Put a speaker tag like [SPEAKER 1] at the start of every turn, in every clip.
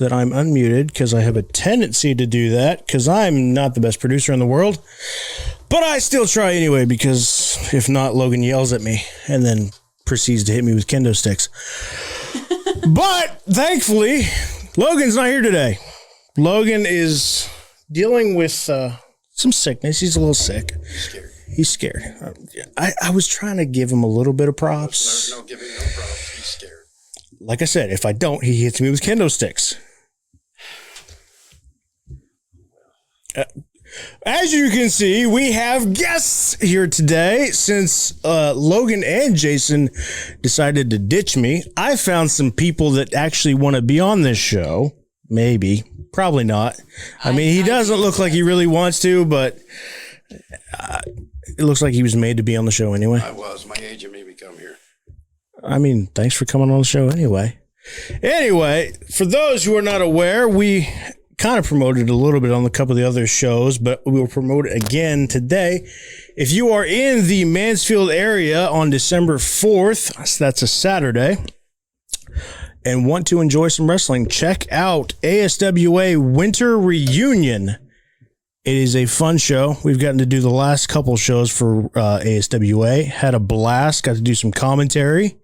[SPEAKER 1] That I'm unmuted because I have a tendency to do that because I'm not the best producer in the world, but I still try anyway because if not, Logan yells at me and then proceeds to hit me with kendo sticks. But thankfully, Logan's not here today. Logan is dealing with some sickness. He's a little sick. He's scared. I was trying to give him a little bit of props.
[SPEAKER 2] No giving no props. He's scared.
[SPEAKER 1] Like I said, if I don't, he hits me with kendo sticks. As you can see, we have guests here today. Since Logan and Jason decided to ditch me, I found some people that actually want to be on this show. Maybe. Probably not. I mean, he doesn't look like he really wants to, but it looks like he was made to be on the show anyway.
[SPEAKER 2] I was. My agent made me come here.
[SPEAKER 1] I mean, thanks for coming on the show anyway. Anyway, for those who are not aware, we kind of promoted a little bit on a couple of the other shows, but we will promote it again today. If you are in the Mansfield area on December 4th, that's a Saturday, and want to enjoy some wrestling, check out ASWA Winter Reunion. It is a fun show. We've gotten to do the last couple shows for ASWA. Had a blast. Got to do some commentary.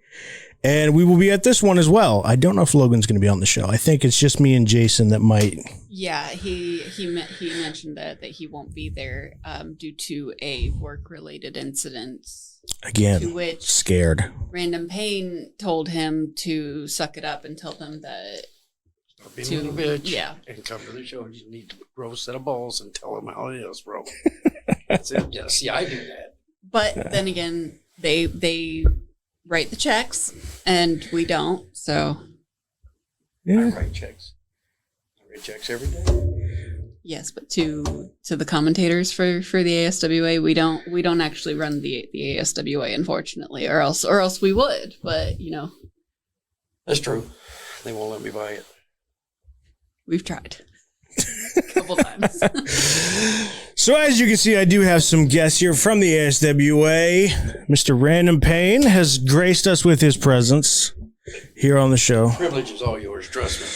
[SPEAKER 1] And we will be at this one as well. I don't know if Logan's going to be on the show. I think it's just me and Jason that might.
[SPEAKER 3] Yeah, he mentioned that he won't be there due to a work-related incident.
[SPEAKER 1] Again,
[SPEAKER 3] to which
[SPEAKER 1] scared.
[SPEAKER 3] Random Pain told him to suck it up and tell them that.
[SPEAKER 2] Stop being a little bitch.
[SPEAKER 3] Yeah.
[SPEAKER 2] And come to the show. You need to grow a set of balls and tell them how it is, bro. That's it. Yeah, see, I do that.
[SPEAKER 3] But then again, they write the checks and we don't, so.
[SPEAKER 2] Yeah. I write checks. I write checks every day.
[SPEAKER 3] Yes, but to the commentators for the ASWA, we don't actually run the ASWA, unfortunately, or else we would, but you know.
[SPEAKER 2] That's true. They won't let me buy it.
[SPEAKER 3] We've tried a couple times.
[SPEAKER 1] So as you can see, I do have some guests here from the ASWA. Mr. Random Pain has graced us with his presence here on the show.
[SPEAKER 2] The privilege is all yours, trust me.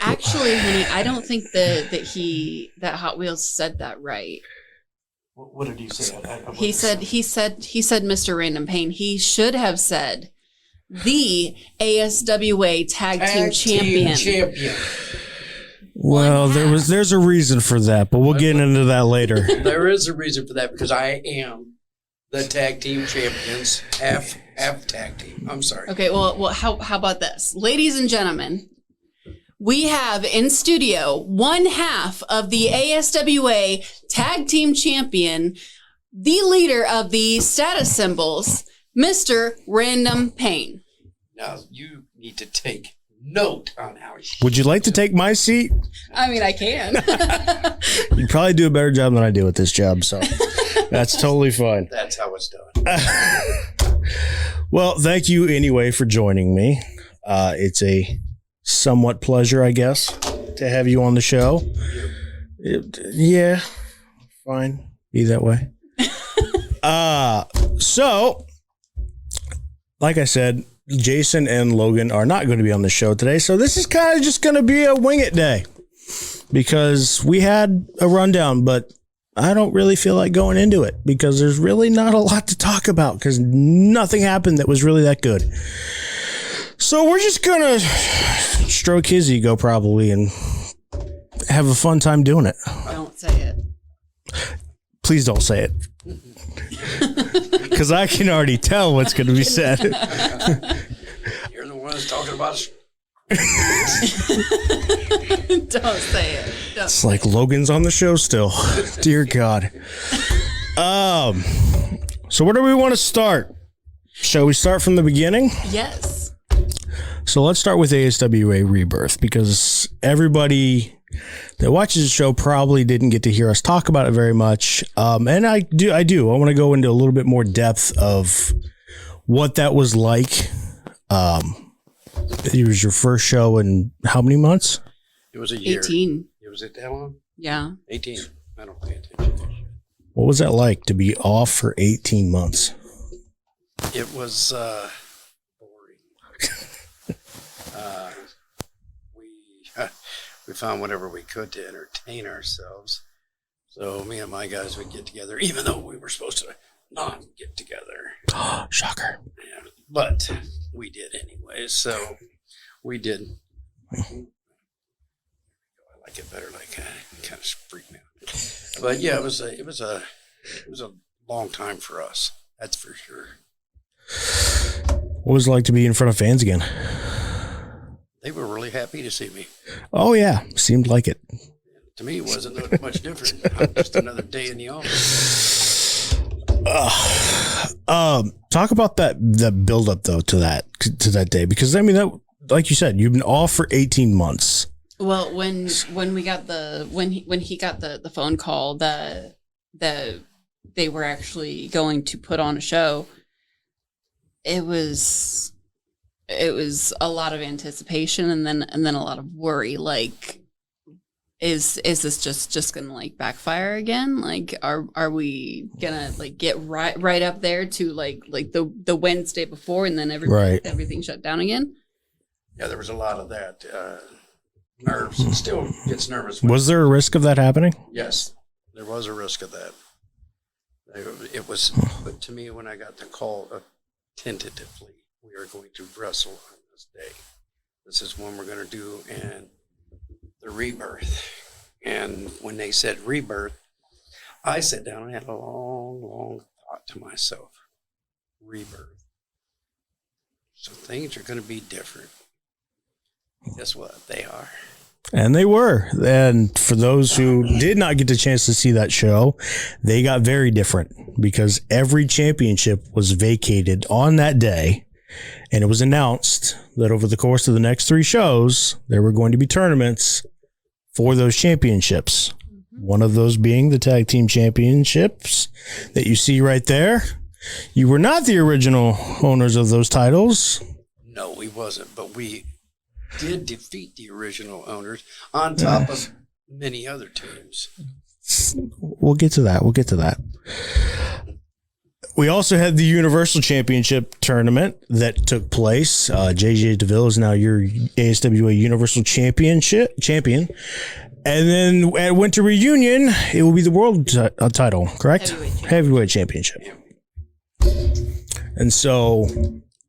[SPEAKER 3] Actually, honey, I don't think that Hot Wheels said that right.
[SPEAKER 2] What did he say?
[SPEAKER 3] He said Mr. Random Pain. He should have said the ASWA Tag Team Champion.
[SPEAKER 1] Well, there's a reason for that, but we'll get into that later.
[SPEAKER 2] There is a reason for that because I am the tag team champions, half tag team. I'm sorry.
[SPEAKER 3] Okay, well, how about this? Ladies and gentlemen, we have in studio one half of the ASWA Tag Team Champion, the leader of the status symbols, Mr. Random Pain.
[SPEAKER 2] Now, you need to take note on how he...
[SPEAKER 1] Would you like to take my seat?
[SPEAKER 3] I mean, I can.
[SPEAKER 1] You'd probably do a better job than I do at this job, so that's totally fine.
[SPEAKER 2] That's how it's done.
[SPEAKER 1] Well, thank you anyway for joining me. It's a somewhat pleasure, I guess, to have you on the show. Yeah, fine. Be that way. So, like I said, Jason and Logan are not going to be on the show today, so this is kind of just going to be a wing it day because we had a rundown, but I don't really feel like going into it because there's really not a lot to talk about because nothing happened that was really that good. So we're just going to stroke his ego probably and have a fun time doing it.
[SPEAKER 3] Don't say it.
[SPEAKER 1] Please don't say it. Because I can already tell what's going to be said.
[SPEAKER 2] You're the one that's talking about us.
[SPEAKER 3] Don't say it.
[SPEAKER 1] It's like Logan's on the show still. Dear God. So where do we want to start? Shall we start from the beginning?
[SPEAKER 3] Yes.
[SPEAKER 1] So let's start with ASWA Rebirth because everybody that watches the show probably didn't get to hear us talk about it very much. And I do. I want to go into a little bit more depth of what that was like. It was your first show in how many months?
[SPEAKER 2] It was a year.
[SPEAKER 3] 18.
[SPEAKER 2] It was it that long?
[SPEAKER 3] Yeah.
[SPEAKER 2] 18. I don't pay attention.
[SPEAKER 1] What was that like to be off for 18 months?
[SPEAKER 2] It was boring. We found whatever we could to entertain ourselves. So me and my guys would get together, even though we were supposed to not get together.
[SPEAKER 1] Shocker.
[SPEAKER 2] Yeah, but we did anyway. So we did. I like it better. Like kind of freaked me out. But yeah, it was a long time for us. That's for sure.
[SPEAKER 1] What was it like to be in front of fans again?
[SPEAKER 2] They were really happy to see me.
[SPEAKER 1] Oh, yeah. Seemed like it.
[SPEAKER 2] To me, it wasn't much different. Just another day in the office.
[SPEAKER 1] Talk about the build up though to that day, because I mean that, like you said, you've been off for 18 months.
[SPEAKER 3] Well, when he got the phone call that they were actually going to put on a show, it was a lot of anticipation and then a lot of worry. Like, is this just gonna like backfire again? Like, are we gonna like get right up there to like the Wednesday before and then everything shut down again?
[SPEAKER 2] Yeah, there was a lot of that. Nerves. It still gets nervous.
[SPEAKER 1] Was there a risk of that happening?
[SPEAKER 2] Yes, there was a risk of that. It was, but to me, when I got the call, tentatively, we are going to wrestle on this day. This is when we're going to do and the rebirth. And when they said rebirth, I sat down and had a long thought to myself. Rebirth. So things are going to be different. Guess what? They are.
[SPEAKER 1] And they were. And for those who did not get the chance to see that show, they got very different because every championship was vacated on that day. And it was announced that over the course of the next 3 shows, there were going to be tournaments for those championships. One of those being the tag team championships that you see right there. You were not the original owners of those titles.
[SPEAKER 2] No, we wasn't, but we did defeat the original owners on top of many other teams.
[SPEAKER 1] We'll get to that. We also had the Universal Championship tournament that took place. JJ DeVille is now your ASWA Universal champion. And then at Winter Reunion, it will be the World title, correct?
[SPEAKER 3] Heavyweight
[SPEAKER 1] Championship. And so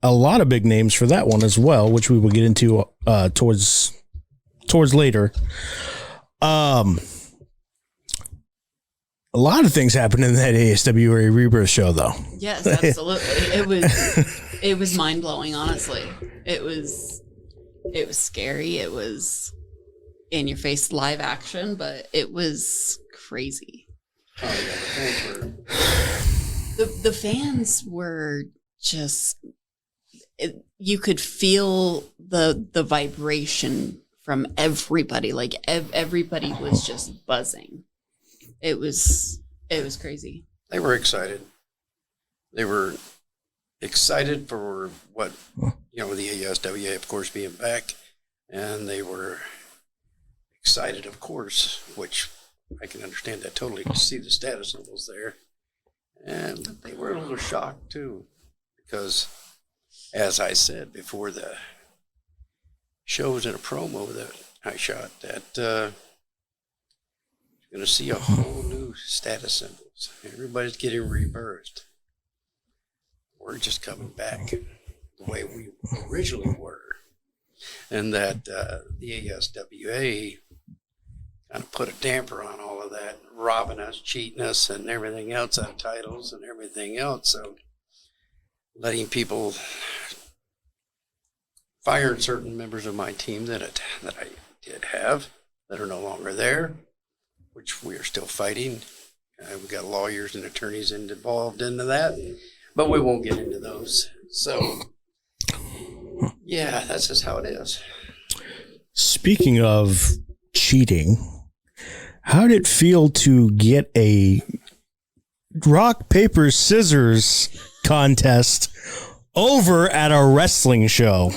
[SPEAKER 1] a lot of big names for that one as well, which we will get into towards later. A lot of things happened in that ASWA Rebirth show, though.
[SPEAKER 3] Yes, absolutely. It was mind blowing. Honestly, it was scary. It was in your face live action, but it was crazy.
[SPEAKER 2] Oh, yeah,
[SPEAKER 3] The fans were just. You could feel the vibration from everybody. Like everybody was just buzzing. It was crazy.
[SPEAKER 2] They were excited. They were excited for what, the ASWA, of course, being back. And they were excited, of course, which I can understand that totally, to see the status symbols there. And they were a little shocked, too, because, as I said before the shows in a promo that I shot, that going to see a whole new status symbols. Everybody's getting rebirthed. We're just coming back the way we originally were. And that the ASWA kind of put a damper on all of that, robbing us, cheating us, and everything else on titles and everything else. So letting people fire certain members of my team that I did have that are no longer there, which we are still fighting. We've got lawyers and attorneys involved into that, but we won't get into those. So, yeah, that's just how it is.
[SPEAKER 1] Speaking of cheating, how did it feel to get a rock, paper, scissors contest over at a wrestling show?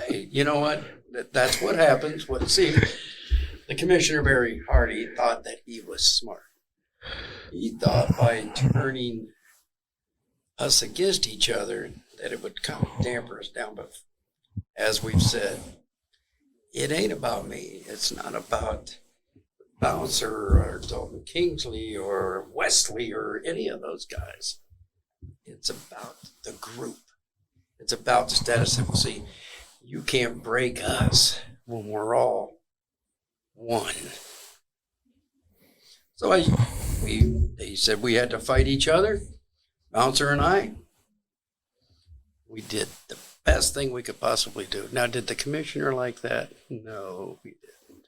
[SPEAKER 2] Hey, you know what? That's what happens. The Commissioner, Barry Hardy, thought that he was smart. He thought by turning us against each other that it would kind of damper us down. But as we've said, it ain't about me. It's not about Bouncer or Dalton Kingsley or Wesley or any of those guys. It's about the group. It's about the status symbol. See, you can't break us when we're all one. So they said we had to fight each other, Bouncer and I. We did the best thing we could possibly do. Now, did the commissioner like that? No, we didn't.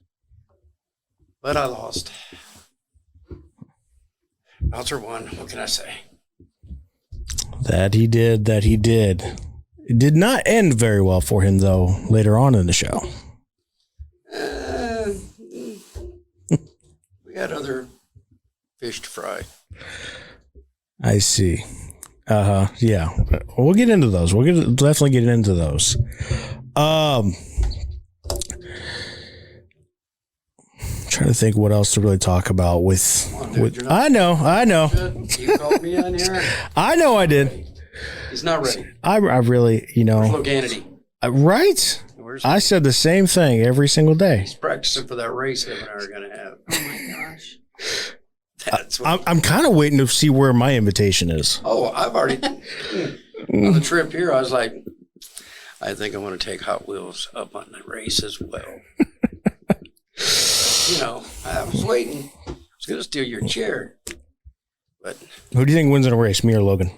[SPEAKER 2] But I lost. Bouncer won. What can I say?
[SPEAKER 1] That he did. It did not end very well for him, though, later on in the show.
[SPEAKER 2] We had other fish to fry.
[SPEAKER 1] I see. Yeah. We'll get into those. Definitely get into those. Trying to think what else to really talk about with.
[SPEAKER 2] Come on, dude,
[SPEAKER 1] I know.
[SPEAKER 2] You called me on here.
[SPEAKER 1] I know I did.
[SPEAKER 2] He's not ready.
[SPEAKER 1] I really,
[SPEAKER 2] Where's Loganity?
[SPEAKER 1] Right? I said the same thing every single day.
[SPEAKER 2] He's practicing for that race him and I are going to have.
[SPEAKER 3] Oh my gosh.
[SPEAKER 2] That's what
[SPEAKER 1] I'm kind of waiting to see where my invitation is.
[SPEAKER 2] Oh, I've already on the trip here. I was like, I think I want to take Hot Wheels up on the race as well. I was waiting. I was going to steal your chair, but
[SPEAKER 1] who do you think wins in a race, me or Logan?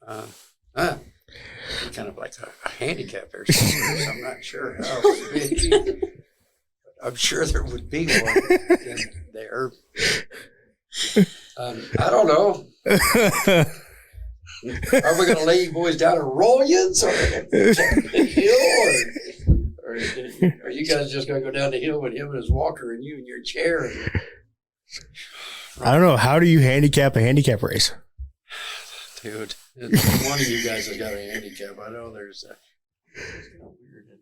[SPEAKER 2] I don't know. Kind of like a handicap or something. So I'm not sure how it would be. I'm sure there would be one in there. I don't know. Are we going to lay you boys down and roll you? Or the hill? Or are you guys just going to go down the hill with him and his walker and you in your chair?
[SPEAKER 1] I don't know. How do you handicap a handicap race?
[SPEAKER 2] Dude, one of you guys has got a handicap. I know there's weird.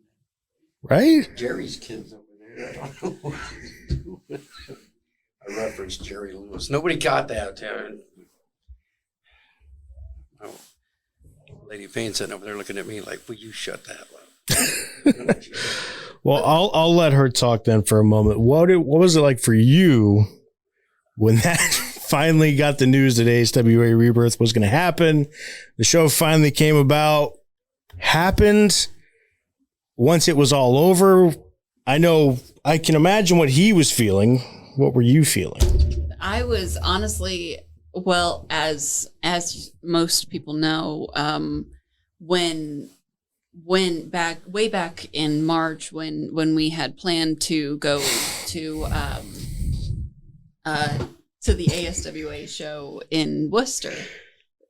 [SPEAKER 1] Right?
[SPEAKER 2] Jerry's kids over there. I don't know what he's doing. I referenced Jerry Lewis. Nobody caught that. Oh, Lady Payne sitting over there looking at me like, will you shut that up?
[SPEAKER 1] Well, I'll let her talk then for a moment. What was it like for you when that finally got the news that ASWA Rebirth was going to happen. The show finally came about, happened. Once it was all over, I can imagine what he was feeling. What were you feeling?
[SPEAKER 3] I was honestly, well, as most people know, when way back in March when we had planned to go to the ASWA show in Worcester,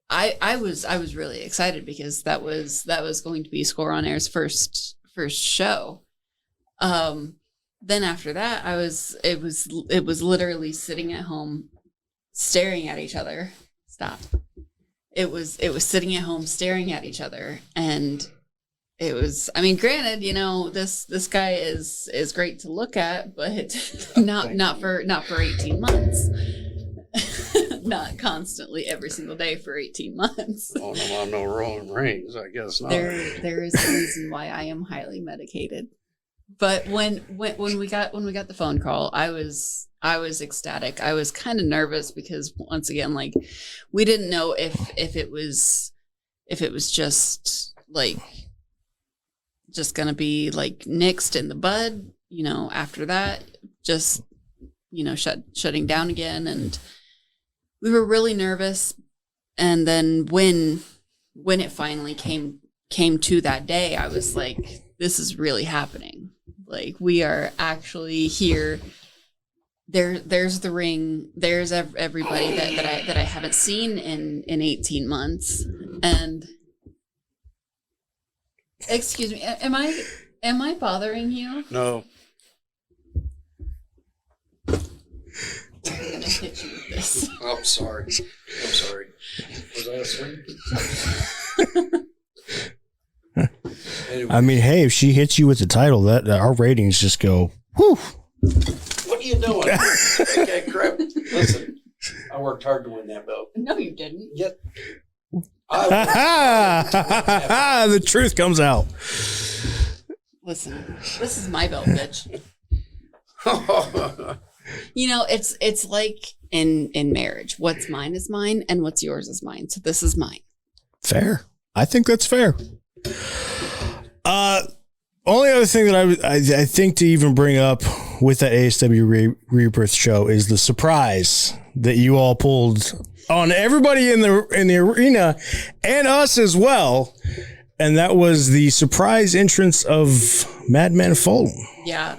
[SPEAKER 3] I was really excited because that was going to be Score on Air's first show. Then after that, it was literally sitting at home staring at each other. Stop. It was sitting at home staring at each other, and it was, I mean, granted, this guy is great to look at, but not for 18 months. Not constantly every single day for 18 months.
[SPEAKER 2] Oh, no, I'm no Roman Reigns, I guess not.
[SPEAKER 3] There is a reason why I am highly medicated. But when we got the phone call, I was ecstatic. I was kind of nervous because, once again, like, we didn't know if it was just gonna be like nixed in the bud, after that, just shutting down again. And we were really nervous. And then when it finally came to that day, I was like, this is really happening. Like, we are actually here. There's the ring. There's everybody that I haven't seen in 18 months. And excuse me, am I bothering you?
[SPEAKER 2] No.
[SPEAKER 3] I'm gonna hit you with this.
[SPEAKER 2] I'm sorry. Was I asleep? Anyway.
[SPEAKER 1] I mean, hey, if she hits you with the title, that our ratings just go, whew.
[SPEAKER 2] What are you doing? Okay, crap. Listen, I worked hard to win that belt.
[SPEAKER 3] No, you didn't.
[SPEAKER 2] Yet.
[SPEAKER 1] The truth comes out.
[SPEAKER 3] Listen, this is my belt, bitch. It's like in marriage. What's mine is mine, and what's yours is mine. So this is mine.
[SPEAKER 1] Fair. I think that's fair. Only other thing that I think to even bring up with that ASW Rebirth show is the surprise that you all pulled on everybody in the arena and us as well, and that was the surprise entrance of Madman Fulton.
[SPEAKER 3] Yeah.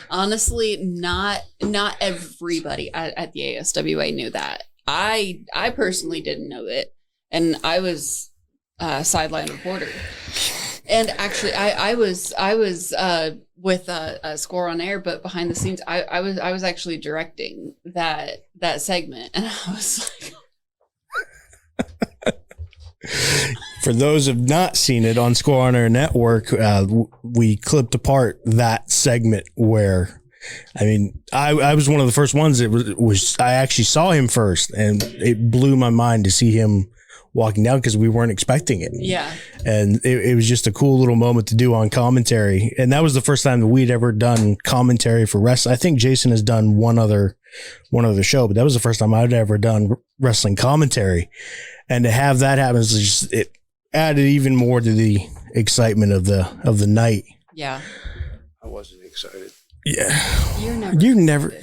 [SPEAKER 3] Honestly, not everybody at the ASWA knew that. I personally didn't know it, and I was a sideline reporter. And actually, I was with a Score on Air, but behind the scenes, I was actually directing that segment, and I was like.
[SPEAKER 1] For those who have not seen it on Score on Air Network, we clipped apart that segment where, I mean, I was one of the first ones that was I actually saw him first, and it blew my mind to see him walking down because we weren't expecting it. Yeah. And it was just a cool little moment to do on commentary. And that was the first time that we'd ever done commentary for wrestling. I think Jason has done one other show, but that was the first time I'd ever done wrestling commentary. And to have that happen is just, it added even more to the excitement of the night. Yeah.
[SPEAKER 2] I wasn't excited.
[SPEAKER 1] Yeah.
[SPEAKER 3] You
[SPEAKER 1] never.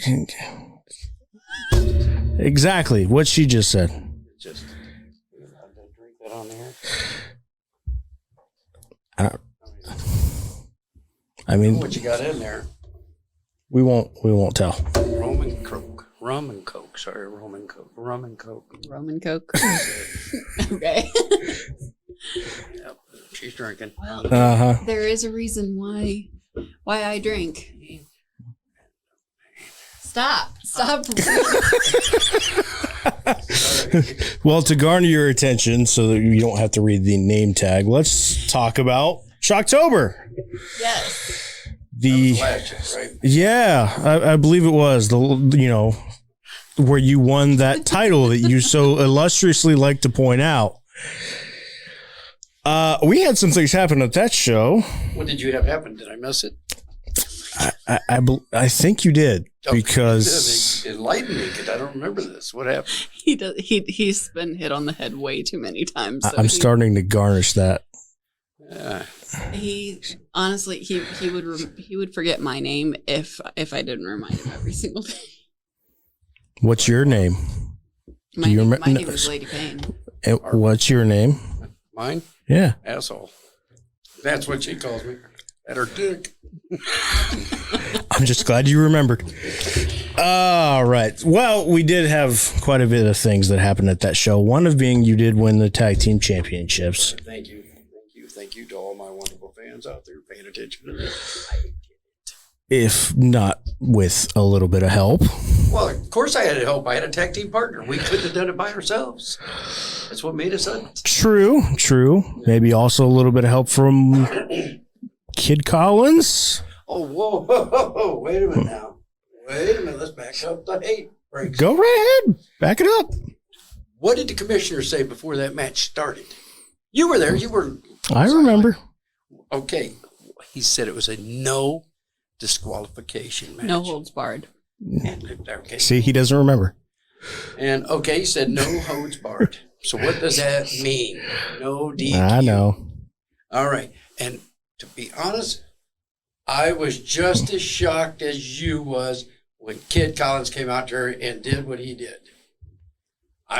[SPEAKER 1] Exactly what she just said.
[SPEAKER 2] Just drink that on there.
[SPEAKER 1] I mean,
[SPEAKER 2] what you got in there?
[SPEAKER 1] We won't tell.
[SPEAKER 2] Roman Coke. Rum and Coke. Sorry, Roman Coke. Rum and Coke.
[SPEAKER 3] Roman Coke. Okay.
[SPEAKER 2] Yep. She's drinking.
[SPEAKER 3] Well, there is a reason why I drink. Stop.
[SPEAKER 1] Well, to garner your attention so that you don't have to read the name tag, let's talk about Shocktober.
[SPEAKER 3] Yes.
[SPEAKER 2] That was last year, right?
[SPEAKER 1] Yeah, I believe it was where you won that title that you so illustriously like to point out. We had some things happen at that show.
[SPEAKER 2] What did you have happen? Did I miss it?
[SPEAKER 1] I think you did because
[SPEAKER 2] enlighten me, because I don't remember this. What happened?
[SPEAKER 3] He's been hit on the head way too many times. So
[SPEAKER 1] I'm starting to garnish that.
[SPEAKER 2] Yeah.
[SPEAKER 3] He honestly he would forget my name if I didn't remind him every single day.
[SPEAKER 1] What's your name?
[SPEAKER 3] My name is Lady Payne.
[SPEAKER 1] What's your name?
[SPEAKER 2] Mine?
[SPEAKER 1] Yeah.
[SPEAKER 2] Asshole. That's what she calls me. At her dick.
[SPEAKER 1] I'm just glad you remembered. All right. Well, we did have quite a bit of things that happened at that show. One of being you did win the tag team championships.
[SPEAKER 2] Thank you. Thank you to all my wonderful fans out there paying attention to this. I did it.
[SPEAKER 1] If not with a little bit of help.
[SPEAKER 2] Well, of course I had help. I had a tag team partner. We couldn't have done it by ourselves. That's what made us up.
[SPEAKER 1] True. Maybe also a little bit of help from Kid Collins.
[SPEAKER 2] Oh, whoa. Wait a minute now. Wait a minute. Let's back up the hate breaks.
[SPEAKER 1] Go right ahead. Back it up.
[SPEAKER 2] What did the commissioner say before that match started? You were there. You were.
[SPEAKER 1] I remember.
[SPEAKER 2] Okay. He said it was a no disqualification match.
[SPEAKER 3] No holds barred.
[SPEAKER 2] Okay.
[SPEAKER 1] See, he doesn't remember.
[SPEAKER 2] And okay, he said no holds barred. So what does that mean? No DQ.
[SPEAKER 1] I know.
[SPEAKER 2] All right. And to be honest, I was just as shocked as you was when Kid Collins came out there and did what he did.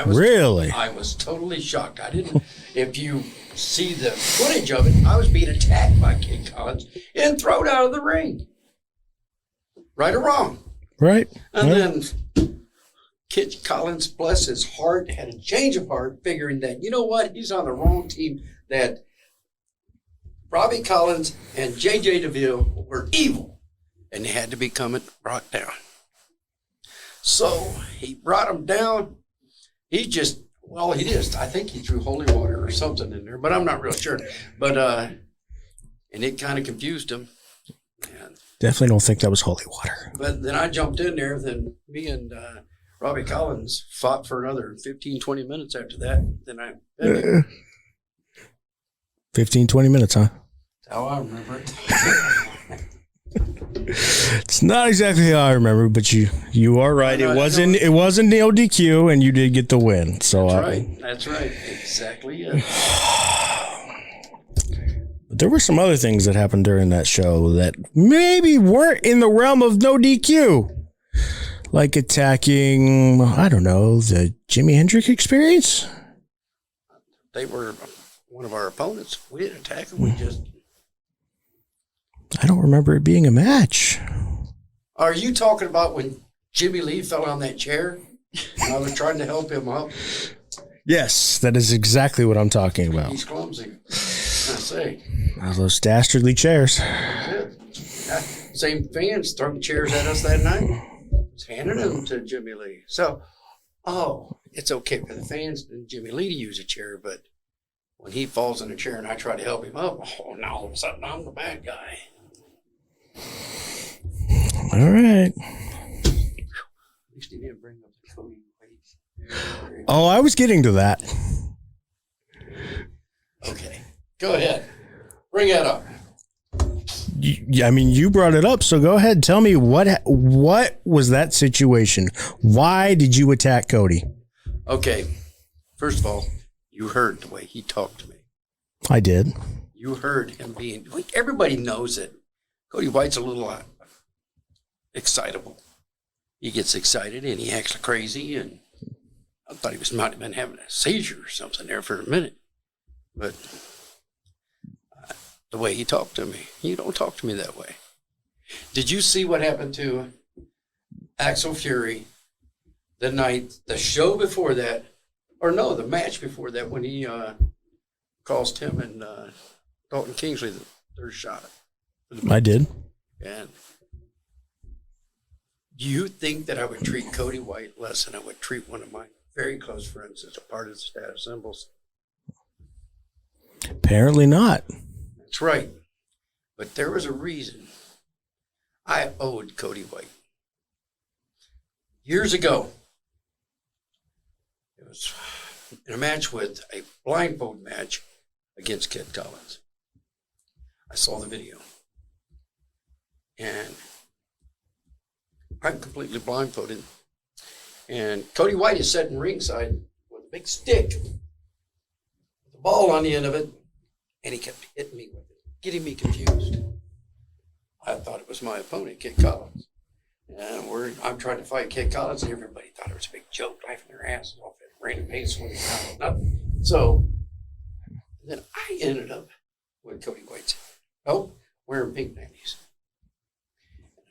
[SPEAKER 1] Really?
[SPEAKER 2] I was totally shocked. I didn't. If you see the footage of it, I was being attacked by Kid Collins and thrown out of the ring. Right or wrong?
[SPEAKER 1] Right.
[SPEAKER 2] And then Kid Collins, bless his heart, had a change of heart, figuring that, you know what, he's on the wrong team, that Robbie Collins and J.J. DeVille were evil, and they had to be brought down. So he brought them down. He just, well, he did. I think he threw holy water or something in there, but I'm not real sure. But, and it kind of confused him. And
[SPEAKER 1] definitely don't think that was holy water.
[SPEAKER 2] But then I jumped in there. Then me and Robbie Collins fought for another 15, 20 minutes after that. Then
[SPEAKER 1] 15, 20 minutes, huh?
[SPEAKER 2] That's how I remember it.
[SPEAKER 1] It's not exactly how I remember, but you are right. It wasn't no DQ, and you did get the win. So
[SPEAKER 2] That's right. Exactly it.
[SPEAKER 1] But there were some other things that happened during that show that maybe weren't in the realm of no DQ. Like attacking, I don't know, the Jimi Hendrix Experience?
[SPEAKER 2] They were one of our opponents. We didn't attack them. We just...
[SPEAKER 1] I don't remember it being a match.
[SPEAKER 2] Are you talking about when Jimmy Lee fell on that chair and I was trying to help him up?
[SPEAKER 1] Yes, that is exactly what I'm talking about.
[SPEAKER 2] He's clumsy. I say.
[SPEAKER 1] Those dastardly chairs.
[SPEAKER 2] Same fans throwing chairs at us that night. Was handing them to Jimmy Lee. So, it's okay for the fans and Jimmy Lee to use a chair, but when he falls in a chair and I try to help him up, now all of a sudden I'm the bad guy.
[SPEAKER 1] All right.
[SPEAKER 2] At least he didn't bring up the Cody weights.
[SPEAKER 1] Oh, I was getting to that.
[SPEAKER 2] Okay, go ahead. Bring that up.
[SPEAKER 1] You brought it up, so go ahead. Tell me what was that situation? Why did you attack Cody?
[SPEAKER 2] Okay, first of all, you heard the way he talked to me.
[SPEAKER 1] I did.
[SPEAKER 2] You heard him being... Everybody knows that Cody White's a little excitable. He gets excited and he acts crazy, and I thought he might have been having a seizure or something there for a minute. But the way he talked to me, you don't talk to me that way. Did you see what happened to Axel Fury the show before that, or no, the match before that, when he cost him and Dalton Kingsley the third shot?
[SPEAKER 1] I did.
[SPEAKER 2] And do you think that I would treat Cody White less than I would treat one of my very close friends as a part of the status symbols?
[SPEAKER 1] Apparently not.
[SPEAKER 2] That's right. But there was a reason I owed Cody White. Years ago, it was in a match with a blindfold match against Kid Collins. I saw the video. and I'm completely blindfolded. And Cody White is sitting ringside with a big stick, with a ball on the end of it, and he kept hitting me with it, getting me confused. I thought it was my opponent, Kid Collins. And I'm trying to fight Kid Collins, and everybody thought it was a big joke, laughing their asses off at random pace when it's nothing. So then I ended up with Cody White's help wearing pink panties.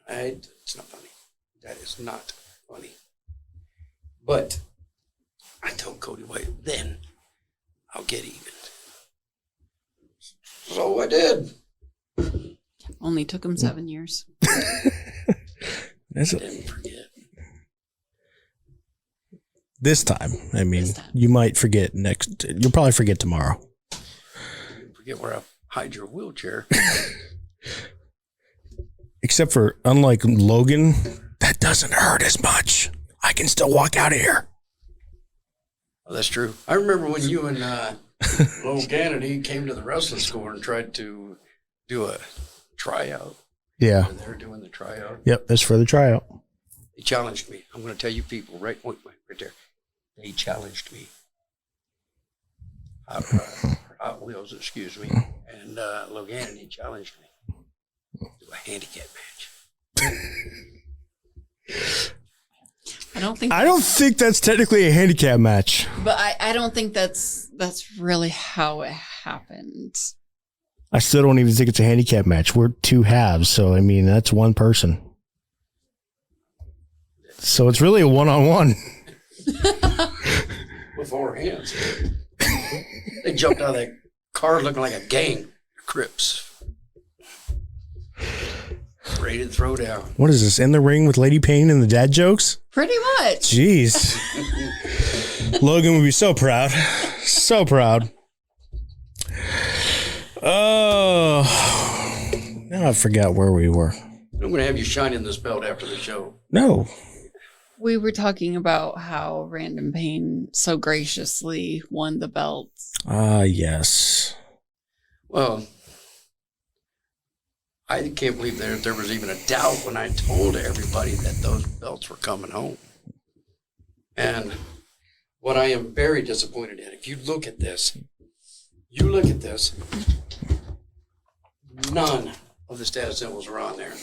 [SPEAKER 2] It's not funny. That is not funny. But I told Cody White, then I'll get even. So I did.
[SPEAKER 3] Only took him 7 years.
[SPEAKER 2] I didn't forget.
[SPEAKER 1] This time. I mean, you might forget you'll probably forget tomorrow.
[SPEAKER 2] Forget where I hide your wheelchair.
[SPEAKER 1] Except for, unlike Logan, that doesn't hurt as much. I can still walk out of here.
[SPEAKER 2] Oh, that's true. I remember when you and Lowell Kennedy came to the wrestling school and tried to do a tryout.
[SPEAKER 1] Yeah.
[SPEAKER 2] And they were doing the tryout.
[SPEAKER 1] Yep, that's for the tryout.
[SPEAKER 2] They challenged me. I'm going to tell you people right there. They challenged me. Hot Wheels, excuse me. And Logan, he challenged me to a handicap match.
[SPEAKER 3] I don't think
[SPEAKER 1] that's technically a handicap match.
[SPEAKER 3] But I don't think that's really how it happened.
[SPEAKER 1] I still don't even think it's a handicap match. We're two halves, so I mean that's one person. So it's really a one-on-one.
[SPEAKER 2] With 4 hands. They jumped out of that car looking like a gang of Crips. Ready to throw down.
[SPEAKER 1] What is this? In the ring with Lady Payne and the dad jokes?
[SPEAKER 3] Pretty much.
[SPEAKER 1] Jeez. Logan would be so proud. So proud. Oh. Now I forgot where we were.
[SPEAKER 2] I'm going to have you shining this belt after the show.
[SPEAKER 1] No.
[SPEAKER 3] We were talking about how Random Pain so graciously won the belt.
[SPEAKER 1] Yes.
[SPEAKER 2] Well, I can't believe there was even a doubt when I told everybody that those belts were coming home. And what I am very disappointed in, if you look at this, none of the status symbols are on there.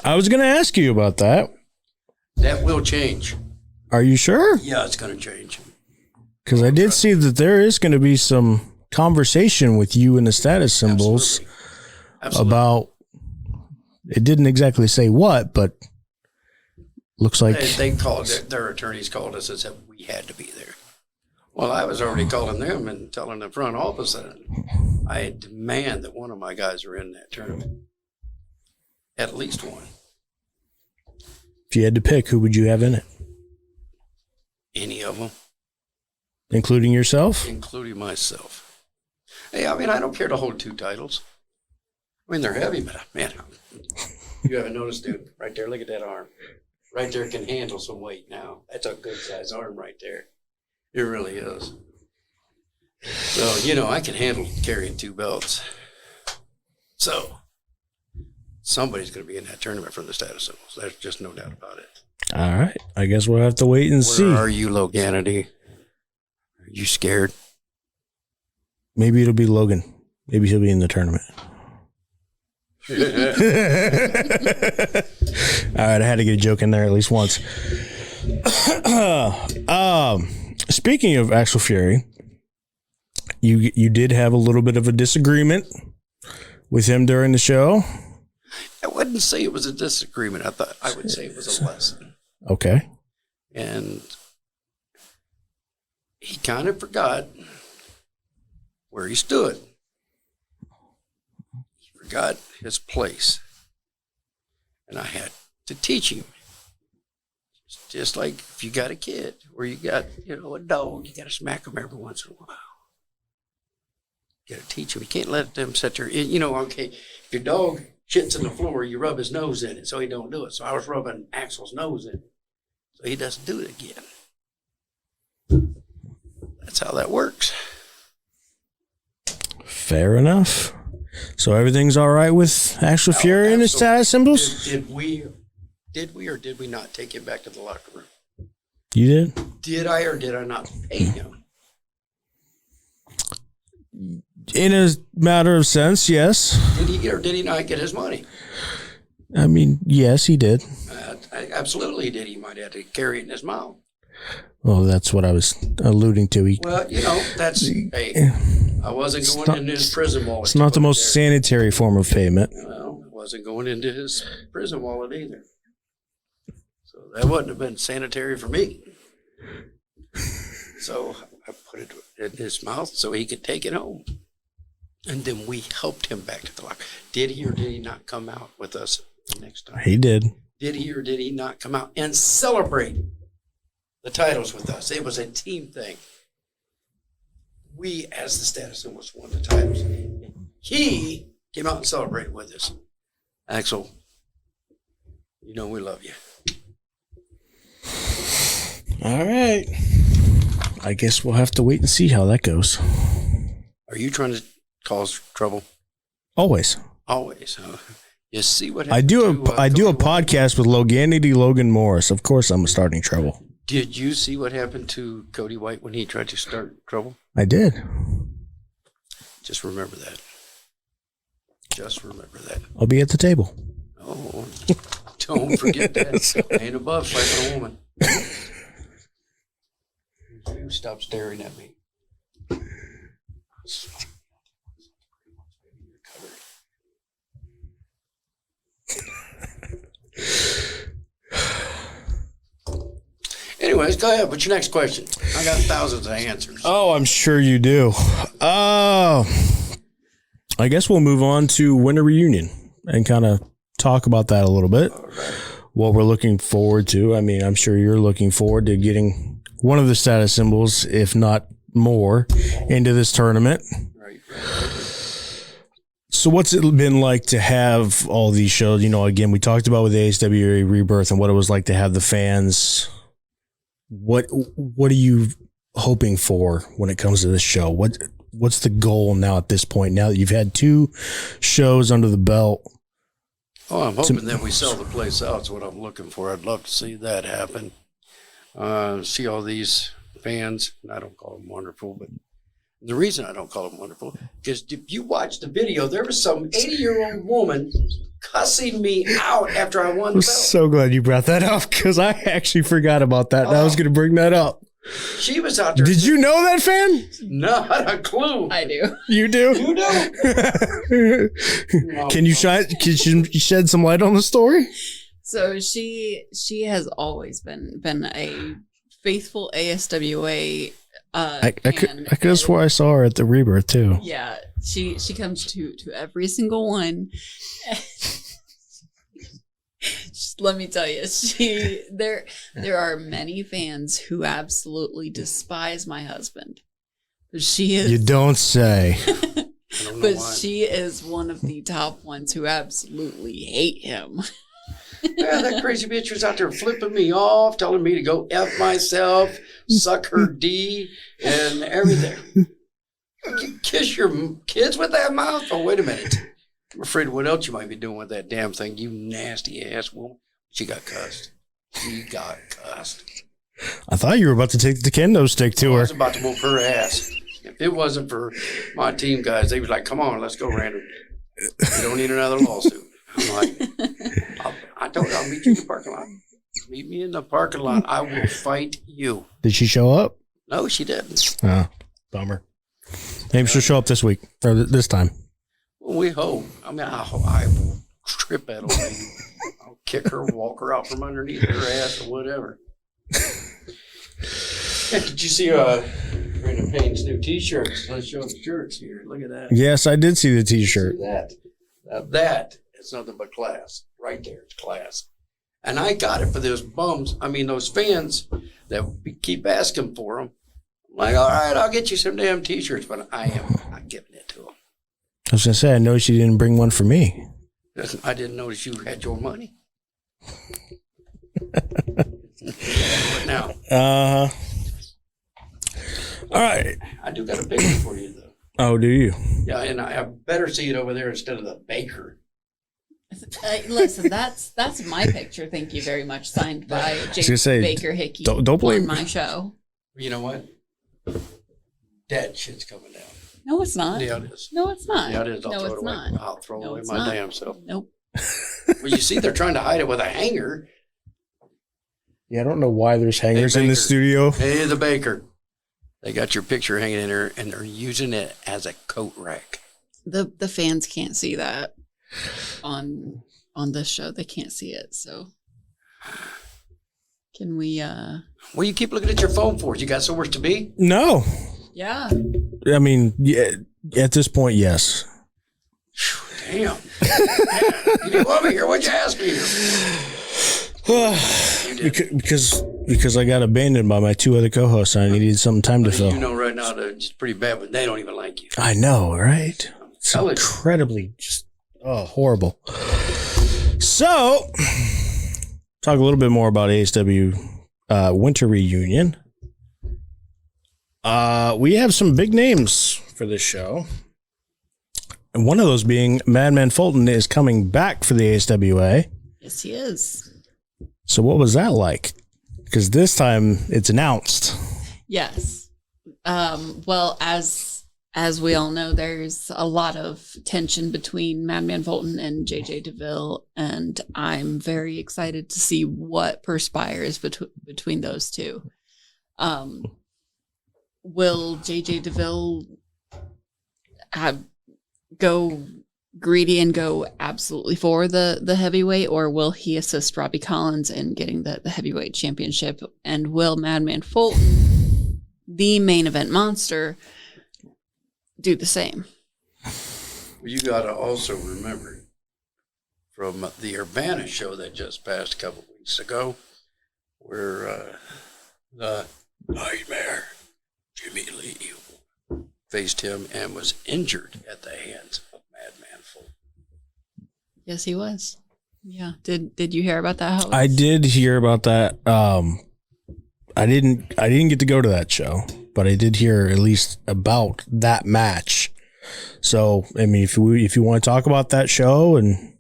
[SPEAKER 1] I was going to ask you about that.
[SPEAKER 2] That will change.
[SPEAKER 1] Are you sure?
[SPEAKER 2] Yeah, it's going to change.
[SPEAKER 1] Because I did see that there is going to be some conversation with you and the status symbols. Absolutely. About, it didn't exactly say what, but looks like
[SPEAKER 2] they called their attorneys called us and said we had to be there. Well, I was already calling them and telling the front office that I demand that one of my guys are in that tournament. At least one.
[SPEAKER 1] If you had to pick, who would you have in it?
[SPEAKER 2] Any of them.
[SPEAKER 1] Including yourself?
[SPEAKER 2] Including myself. Hey, I mean, I don't care to hold 2 titles. I mean, they're heavy, but man, you haven't noticed, dude. Right there, look at that arm. Right there can handle some weight now. That's a good size arm right there. It really is. So, I can handle carrying 2 belts. So, somebody's going to be in that tournament for the status symbols. There's just no doubt about it.
[SPEAKER 1] All right. I guess we'll have to wait and see.
[SPEAKER 2] Where are you, Loganity? Are you scared?
[SPEAKER 1] Maybe it'll be Logan. Maybe he'll be in the tournament. All right. I had to get a joke in there at least once. Speaking of Axel Fury, you did have a little bit of a disagreement with him during the show.
[SPEAKER 2] I wouldn't say it was a disagreement. I would say it was a lesson.
[SPEAKER 1] Okay.
[SPEAKER 2] And he kind of forgot where he stood. He forgot his place. And I had to teach him. Just like if you got a kid or you got, a dog, you got to smack them every once in a while. You got to teach them. You can't let them sit there. Okay, if your dog shits in the floor, you rub his nose in it so he don't do it. So I was rubbing Axel's nose in it so he doesn't do it again. That's how that works.
[SPEAKER 1] Fair enough. So everything's all right with ASWA Fury and his status symbols?
[SPEAKER 2] Did we or did we not take him back to the locker room?
[SPEAKER 1] You did?
[SPEAKER 2] Did I or did I not pay him?
[SPEAKER 1] In a matter of sense, yes.
[SPEAKER 2] Did he or did he not get his money?
[SPEAKER 1] I mean, yes, he did.
[SPEAKER 2] Absolutely did. He might have to carry it in his mouth.
[SPEAKER 1] Oh, that's what I was alluding to.
[SPEAKER 2] Well, that's, hey, I wasn't going into his prison wallet.
[SPEAKER 1] It's not the most sanitary form of payment.
[SPEAKER 2] Well, it wasn't going into his prison wallet either. So that wouldn't have been sanitary for me. So I put it in his mouth so he could take it home. And then we helped him back to the locker. Did he or did he not come out with us the next time?
[SPEAKER 1] He did.
[SPEAKER 2] Did he or did he not come out and celebrate the titles with us? It was a team thing. We, as the status symbols, won the titles. He came out and celebrated with us. Axel, we love you.
[SPEAKER 1] All right. I guess we'll have to wait and see how that goes.
[SPEAKER 2] Are you trying to cause trouble?
[SPEAKER 1] Always.
[SPEAKER 2] Always. You see what
[SPEAKER 1] I do a podcast with Logan Morris. Of course, I'm starting trouble.
[SPEAKER 2] Did you see what happened to Cody White when he tried to start trouble?
[SPEAKER 1] I did.
[SPEAKER 2] Just remember that. Just remember that.
[SPEAKER 1] I'll be at the table.
[SPEAKER 2] Oh, don't forget that. Ain't above slapping a woman. You stop staring at me. Anyways, go ahead. What's your next question? I got thousands of answers.
[SPEAKER 1] Oh, I'm sure you do. I guess we'll move on to Winter Reunion and kind of talk about that a little bit.
[SPEAKER 2] All right.
[SPEAKER 1] What we're looking forward to. I mean, I'm sure you're looking forward to getting one of the status symbols, if not more, into this tournament.
[SPEAKER 2] Right.
[SPEAKER 1] So what's it been like to have all these shows? Again, we talked about with the ASWA Rebirth and what it was like to have the fans. What are you hoping for when it comes to this show? What's the goal now at this point? Now that you've had 2 shows under the belt.
[SPEAKER 2] Oh, I'm hoping that we sell the place out. That's what I'm looking for. I'd love to see that happen. See all these fans, and I don't call them wonderful, but the reason I don't call them wonderful is if you watch the video, there was some 80-year-old woman cussing me out after I won the
[SPEAKER 1] I'm
[SPEAKER 2] belt.
[SPEAKER 1] so glad you brought that up because I actually forgot about that. And I was going to bring that up.
[SPEAKER 2] She was out there.
[SPEAKER 1] Did you know that, fan?
[SPEAKER 2] Not a clue.
[SPEAKER 3] I do.
[SPEAKER 1] You do?
[SPEAKER 2] You do.
[SPEAKER 1] Can you shed some light on the story?
[SPEAKER 3] So she has always been a faithful ASWA
[SPEAKER 1] I
[SPEAKER 3] fan.
[SPEAKER 1] could have swore I saw her at the Rebirth too.
[SPEAKER 3] Yeah, she comes to every single one. Just let me tell you, there are many fans who absolutely despise my husband. But she is.
[SPEAKER 1] You don't say.
[SPEAKER 3] But she is one of the top ones who absolutely hate him.
[SPEAKER 2] Yeah, that crazy bitch was out there flipping me off, telling me to go F myself, suck her D, and everything. You kiss your kids with that mouth? Oh, wait a minute. I'm afraid of what else you might be doing with that damn thing, you nasty ass woman. She got cussed.
[SPEAKER 1] I thought you were about to take the kendo stick to
[SPEAKER 2] I
[SPEAKER 1] her.
[SPEAKER 2] was about to whoop her ass. If it wasn't for my team guys, they was like, come on, let's go, Randy. We don't need another lawsuit. I'm like, I told her I'll meet you in the parking lot. Meet me in the parking lot. I will fight you.
[SPEAKER 1] Did she show up?
[SPEAKER 2] No, she didn't.
[SPEAKER 1] Oh, bummer. Maybe she'll show up this week or this time.
[SPEAKER 2] Well, we hope. I mean, I will trip that old lady. I'll kick her, walk her out from underneath her ass or whatever. Did you see Brandon Payne's new T-shirts? Let's show the shirts here. Look at that.
[SPEAKER 1] Yes, I did see the T-shirt.
[SPEAKER 2] See that? Now that is nothing but class. Right there, it's class. And I got it for those bums. I mean, those fans that keep asking for them. I'm like, all right, I'll get you some damn T-shirts, but I am not giving it to them.
[SPEAKER 1] I was going to say, I noticed you didn't bring one for me.
[SPEAKER 2] I didn't notice you had your money. What now?
[SPEAKER 1] All right.
[SPEAKER 2] I do got a big one for you, though.
[SPEAKER 1] Oh, do you?
[SPEAKER 2] Yeah, and I better see it over there instead of the baker.
[SPEAKER 3] Listen, that's my picture. Thank you very much. Signed by James Baker Hickey.
[SPEAKER 1] Don't blame
[SPEAKER 3] my show.
[SPEAKER 2] You know what? That shit's coming down.
[SPEAKER 3] No, it's not.
[SPEAKER 2] Yeah, it is.
[SPEAKER 3] No, it's not.
[SPEAKER 2] Yeah, it is. I'll
[SPEAKER 3] no,
[SPEAKER 2] throw
[SPEAKER 3] it's
[SPEAKER 2] it away.
[SPEAKER 3] not.
[SPEAKER 2] I'll throw
[SPEAKER 3] No,
[SPEAKER 2] away
[SPEAKER 3] it's
[SPEAKER 2] my
[SPEAKER 3] not.
[SPEAKER 2] damn self.
[SPEAKER 3] Nope.
[SPEAKER 2] Well, you see, they're trying to hide it with a hanger.
[SPEAKER 1] Yeah, I don't know why there's hangers in the studio.
[SPEAKER 2] Hey, the baker. They got your picture hanging in there, and they're using it as a coat rack.
[SPEAKER 3] The fans can't see that on this show. They can't see it. So can we?
[SPEAKER 2] Well, you keep looking at your phone for? You got somewhere to be?
[SPEAKER 1] No.
[SPEAKER 3] Yeah.
[SPEAKER 1] I mean, yeah, at this point, yes.
[SPEAKER 2] Damn. You didn't want me here. What'd you ask me?
[SPEAKER 1] Because I got abandoned by my two other co-hosts. I needed some time to fill.
[SPEAKER 2] You know right now that it's pretty bad, but they don't even like you.
[SPEAKER 1] I know, right? It's incredibly just horrible. So, talk a little bit more about ASW Winter Reunion. We have some big names for this show. And one of those being Madman Fulton is coming back for the ASWA.
[SPEAKER 3] Yes, he is.
[SPEAKER 1] So what was that like? Because this time it's announced.
[SPEAKER 3] Yes. Well, as we all know, there's a lot of tension between Madman Fulton and JJ DeVille, and I'm very excited to see what perspires between those two. Will JJ DeVille go greedy and go absolutely for the heavyweight, or will he assist Robbie Collins in getting the heavyweight championship? And will Madman Fulton, the main event monster, do the same?
[SPEAKER 2] Well, you got to also remember from the Urbana show that just passed a couple weeks ago, where the Nightmare Jimmy Lee faced him and was injured at the hands of Madman Fulton.
[SPEAKER 3] Yes, he was. Yeah. Did you hear about that, Host?
[SPEAKER 1] I did hear about that. I didn't get to go to that show, but I did hear at least about that match. So, I mean, if you want to talk about that show, and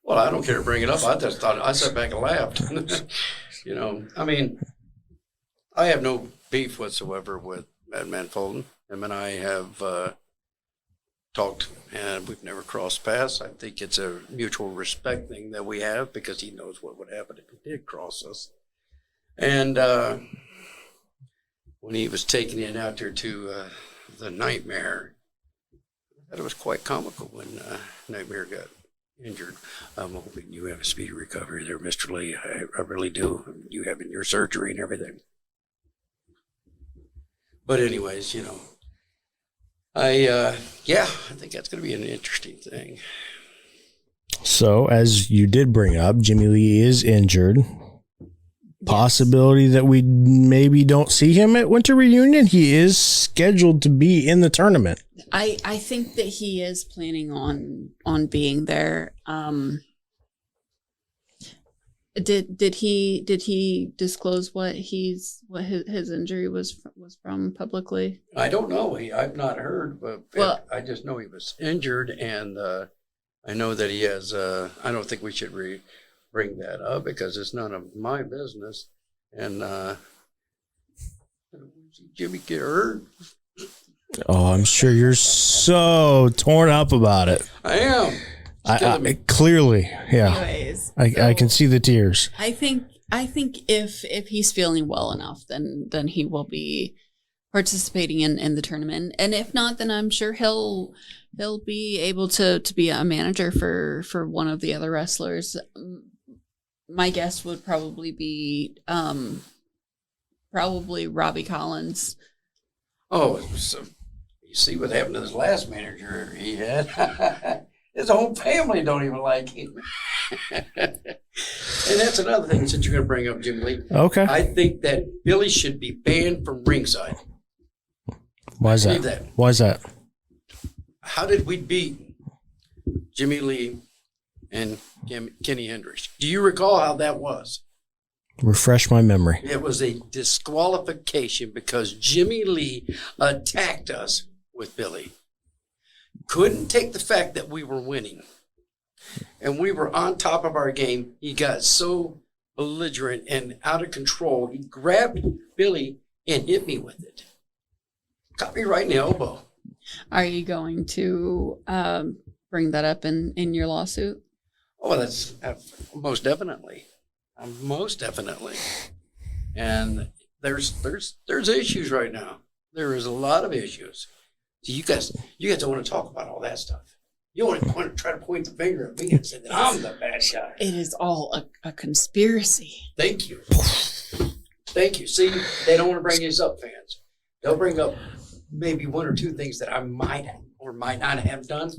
[SPEAKER 2] well, I don't care to bring it up. I just thought I sat back and laughed. You know, I mean, I have no beef whatsoever with Madman Fulton. Him and I have talked, and we've never crossed paths. I think it's a mutual respect thing that we have, because he knows what would happen if he did cross us. And when he was taking it out there to the Nightmare, I thought it was quite comical when Nightmare got injured. I'm hoping you have a speedy recovery there, Mr. Lee. I really do. You having your surgery and everything. But anyways, you know, I think that's going to be an interesting thing.
[SPEAKER 1] so as you did bring up, Jimmy Lee is injured. Possibility that we maybe don't see him at Winter Reunion. He is scheduled to be in the tournament.
[SPEAKER 3] I think that he is planning on being there. Did he disclose what his injury was from publicly?
[SPEAKER 2] I don't know. I've not heard, but well, I just know he was injured, and I know that he has. I don't think we should bring that up because it's none of my business. And Jimmy get hurt.
[SPEAKER 1] Oh, I'm sure you're so torn up about it.
[SPEAKER 2] I am.
[SPEAKER 1] I clearly, yeah.
[SPEAKER 3] Anyways,
[SPEAKER 1] I can see the tears.
[SPEAKER 3] I think if he's feeling well enough, then he will be participating in the tournament. And if not, then I'm sure he'll be able to be a manager for one of the other wrestlers. My guess would probably be Robbie Collins.
[SPEAKER 2] Oh, so you see what happened to this last manager he had. His whole family don't even like him. And that's another thing, since you're going to bring up Jimmy Lee.
[SPEAKER 1] Okay.
[SPEAKER 2] I think that Billy should be banned from ringside.
[SPEAKER 1] Why is that? Why is that?
[SPEAKER 2] How did we beat Jimmy Lee and Kenny Hendricks? Do you recall how that was?
[SPEAKER 1] Refresh my memory.
[SPEAKER 2] It was a disqualification because Jimmy Lee attacked us with Billy. couldn't take the fact that we were winning. And we were on top of our game. He got so belligerent and out of control. He grabbed Billy and hit me with it. Got me right in the elbow.
[SPEAKER 3] Are you going to bring that up in your lawsuit?
[SPEAKER 2] Oh, that's most definitely. Most definitely. And there's issues right now. There is a lot of issues. So you guys don't want to talk about all that stuff. You want to try to point the finger at me and say that I'm the bad guy.
[SPEAKER 3] It is all a conspiracy.
[SPEAKER 2] Thank you. Thank you. See, they don't want to bring these up, fans. They'll bring up maybe one or two things that I might or might not have done.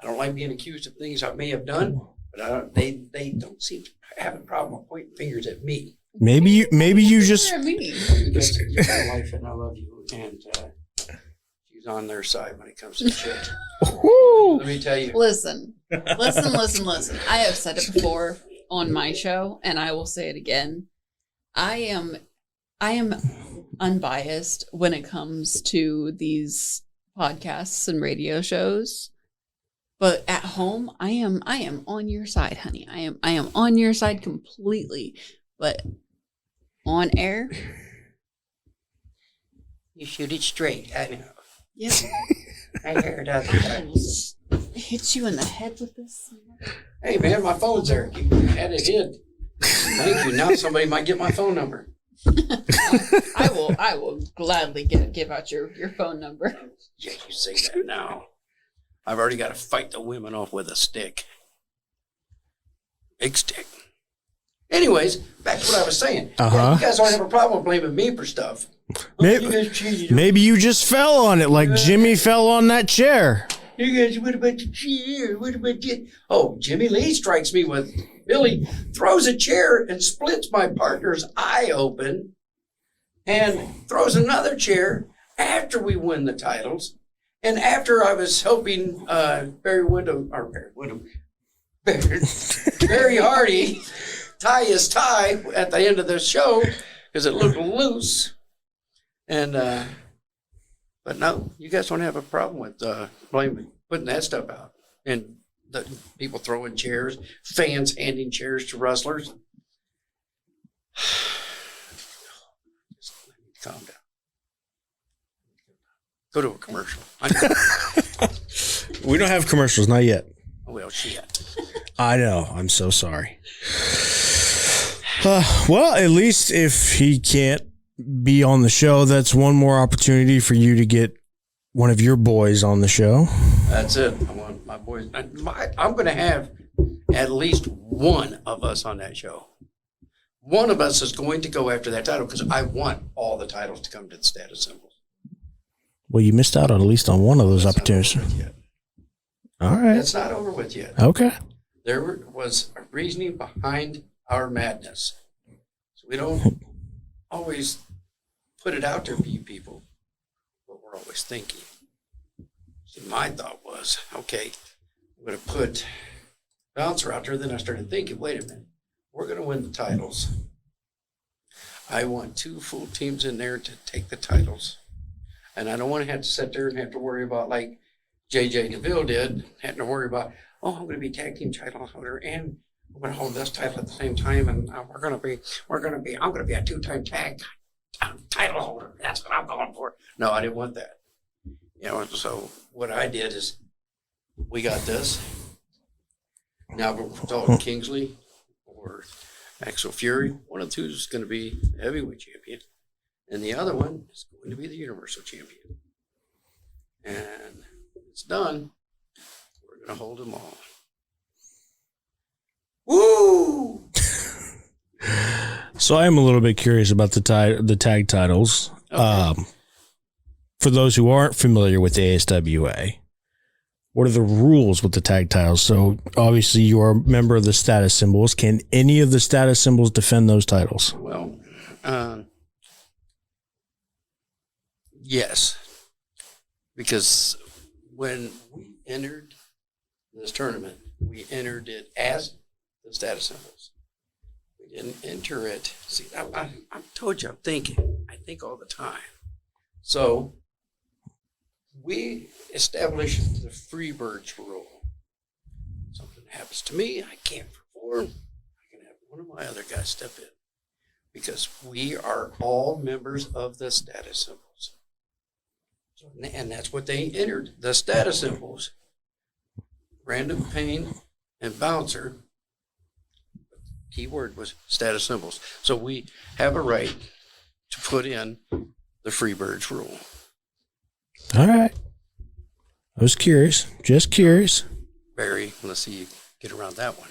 [SPEAKER 2] I don't like being accused of things I may have done, but they don't seem to have a problem with pointing fingers at me.
[SPEAKER 1] Maybe you just.
[SPEAKER 3] What do you mean?
[SPEAKER 2] You're my wife, and I love you, and she's on their side when it comes to shit. Let me tell you.
[SPEAKER 3] Listen. I have said it before on my show, and I will say it again. I am unbiased when it comes to these podcasts and radio shows. But at home, I am on your side, honey. I am on your side completely. But on air,
[SPEAKER 2] You shoot it straight. I know.
[SPEAKER 3] yep.
[SPEAKER 2] I heard other
[SPEAKER 3] I
[SPEAKER 2] times.
[SPEAKER 3] will hit you in the head with this.
[SPEAKER 2] Hey, man, my phone's there. You had it hid. Thank you. Now somebody might get my phone number.
[SPEAKER 3] I will gladly give out your phone number.
[SPEAKER 2] Yeah, you say that now. I've already got to fight the women off with a stick. Big stick. Anyways, back to what I was saying. Yeah, you guys don't have a problem blaming me for stuff.
[SPEAKER 1] Maybe,
[SPEAKER 2] You guys cheated.
[SPEAKER 1] maybe you just fell on it like Jimmy fell on that chair.
[SPEAKER 2] You guys, what about the chair? What about you? Oh, Jimmy Lee strikes me with Billy, throws a chair and splits my partner's eye open, and throws another chair after we win the titles. And after I was helping Barry Hardy tie his tie at the end of the show because it looked loose. And but no, you guys don't have a problem with putting that stuff out and the people throwing chairs, fans handing chairs to wrestlers. Just let me calm down. Go to a commercial.
[SPEAKER 1] We don't have commercials, not yet.
[SPEAKER 2] Well, shit.
[SPEAKER 1] I know. I'm so sorry. Well, at least if he can't be on the show, that's one more opportunity for you to get one of your boys on the show.
[SPEAKER 2] That's it. I want my boys. I'm going to have at least one of us on that show. One of us is going to go after that title because I want all the titles to come to the status symbols.
[SPEAKER 1] Well, you missed out on at least on one of those opportunities. All right.
[SPEAKER 2] It's not over with yet.
[SPEAKER 1] Okay.
[SPEAKER 2] There was a reasoning behind our madness. So we don't always put it out there for you people, what we're always thinking. See, my thought was, okay, I'm going to put Bouncer out there. Then I started thinking, wait a minute, we're going to win the titles. I want 2 full teams in there to take the titles. And I don't want to have to sit there and have to worry about like J.J. DeVille did, having to worry about, oh, I'm going to be tag team title holder and I'm going to hold this title at the same time, and I'm going to be a 2-time tag title holder. That's what I'm going for. No, I didn't want that. So what I did is we got this. Now we're talking Kingsley or Axel Fury. One of the two is going to be the heavyweight champion, and the other one is going to be the Universal Champion. And it's done. We're going to hold them all. Woo!
[SPEAKER 1] So I am a little bit curious about the tag titles.
[SPEAKER 2] Okay.
[SPEAKER 1] For those who aren't familiar with the ASWA, what are the rules with the tag titles? So obviously you are a member of the status symbols. Can any of the status symbols defend those titles?
[SPEAKER 2] Well, yes, because when we entered this tournament, we entered it as the status symbols. We didn't enter it. See, I told you, I think all the time. So we established the Freebirds rule. Something happens to me, I can't perform, I can have one of my other guys step in. Because we are all members of the status symbols. So, and that's what they entered, the status symbols. Random Pain and Bouncer. Key word was status symbols. So we have a right to put in the Freebirds rule.
[SPEAKER 1] All right. I was curious. Just curious.
[SPEAKER 2] Barry, let's see you get around that one.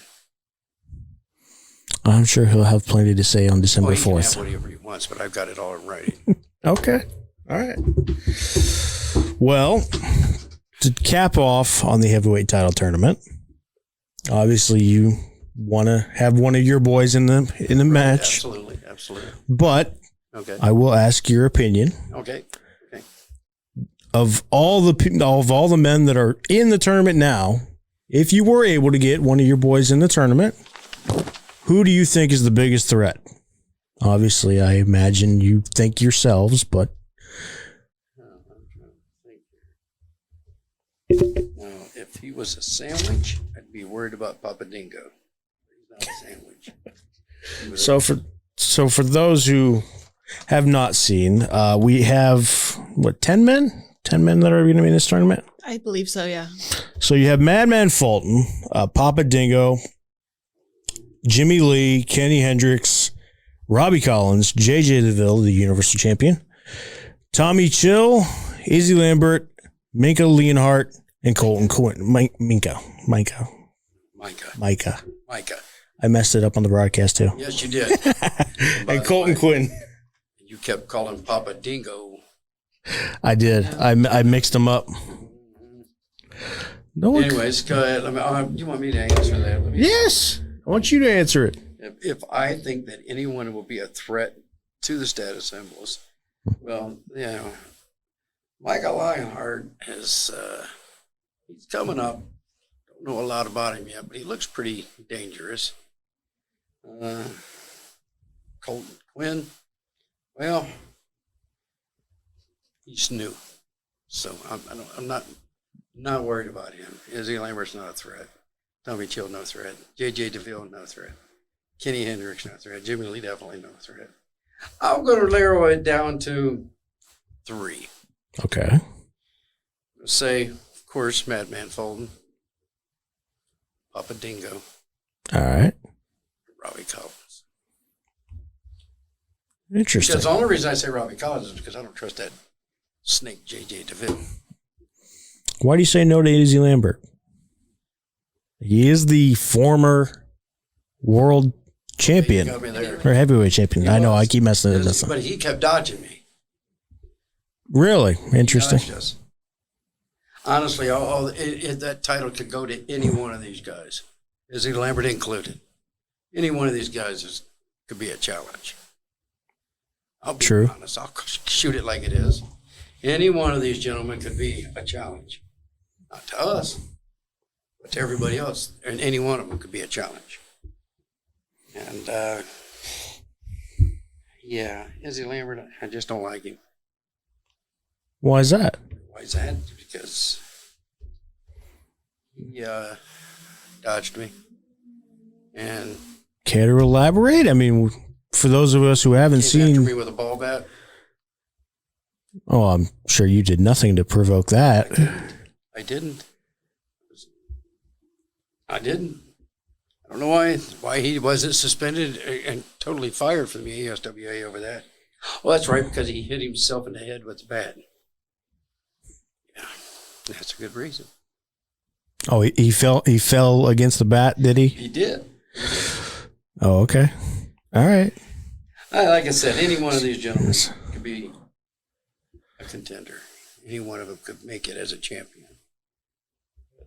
[SPEAKER 1] I'm sure he'll have plenty to say on December
[SPEAKER 2] He can
[SPEAKER 1] 4th.
[SPEAKER 2] have whatever he wants, but I've got it all in writing.
[SPEAKER 1] Okay. All right. Well, to cap off on the heavyweight title tournament, obviously you want to have one of your boys in the match.
[SPEAKER 2] Absolutely, absolutely.
[SPEAKER 1] But
[SPEAKER 2] Okay.
[SPEAKER 1] I will ask your opinion
[SPEAKER 2] Okay.
[SPEAKER 1] of all the men that are in the tournament now. If you were able to get one of your boys in the tournament, who do you think is the biggest threat? Obviously, I imagine you think yourselves, but
[SPEAKER 2] I'm trying to think. Now, if he was a sandwich, I'd be worried about Papa Dingo. He's not a sandwich.
[SPEAKER 1] So for those who have not seen, we have 10 men? 10 men that are going to be in this tournament?
[SPEAKER 3] I believe so, yeah.
[SPEAKER 1] So you have Madman Fulton, Papa Dingo, Jimmy Lee, Kenny Hendricks, Robbie Collins, JJ DeVille, the Universal Champion, Tommy Chill, Izzy Lambert, Minka Leonhardt, and Colton Quinn. Micah. I messed it up on the broadcast too.
[SPEAKER 2] Yes, you did.
[SPEAKER 1] And Colton Quinn.
[SPEAKER 2] You kept calling Papa Dingo.
[SPEAKER 1] I did. I mixed them up. No one.
[SPEAKER 2] Anyways, go ahead. You want me to answer that?
[SPEAKER 1] Yes. I want you to answer it.
[SPEAKER 2] If I think that anyone will be a threat to the status symbols, well, Michael Lionheart is he's coming up. Don't know a lot about him yet, but he looks pretty dangerous. Colton Quinn, well, he's new, so I'm not worried about him. Izzy Lambert's not a threat. Tommy Chill, no threat. JJ DeVille, no threat. Kenny Hendricks, no threat. Jimmy Lee, definitely no threat. I'm going to narrow it down to 3.
[SPEAKER 1] Okay.
[SPEAKER 2] Say, of course, Madman Fulton, Papa Dingo,
[SPEAKER 1] All right.
[SPEAKER 2] Robbie Collins.
[SPEAKER 1] Interesting.
[SPEAKER 2] Because the only reason I say Robbie Collins is because I don't trust that snake JJ DeVille.
[SPEAKER 1] Why do you say no to Izzy Lambert? He is the former world champion
[SPEAKER 2] You got me there.
[SPEAKER 1] or heavyweight champion.
[SPEAKER 2] He
[SPEAKER 1] I know.
[SPEAKER 2] was.
[SPEAKER 1] I keep messing it up.
[SPEAKER 2] But he kept dodging me.
[SPEAKER 1] Really interesting.
[SPEAKER 2] He dodged us. Honestly, that title could go to any one of these guys, Izzy Lambert included. Any one of these guys could be a challenge. I'll be
[SPEAKER 1] True.
[SPEAKER 2] honest. I'll shoot it like it is. Any one of these gentlemen could be a challenge. Not to us, but to everybody else. And any one of them could be a challenge. And, Izzy Lambert, I just don't like him.
[SPEAKER 1] Why is that?
[SPEAKER 2] Why is that? Because he dodged me. And
[SPEAKER 1] Care to elaborate? I mean, for those of us who haven't
[SPEAKER 2] came after
[SPEAKER 1] seen,
[SPEAKER 2] me with a ball bat.
[SPEAKER 1] oh, I'm sure you did nothing to provoke that.
[SPEAKER 2] I didn't. I don't know why he wasn't suspended and totally fired from the ASWA over that. Well, that's right, because he hit himself in the head with the bat. Yeah, that's a good reason.
[SPEAKER 1] Oh, he fell against the bat, did he?
[SPEAKER 2] He did.
[SPEAKER 1] Oh, okay. All right.
[SPEAKER 2] Like I said, any one of these gentlemen could be a contender. Any one of them could make it as a champion.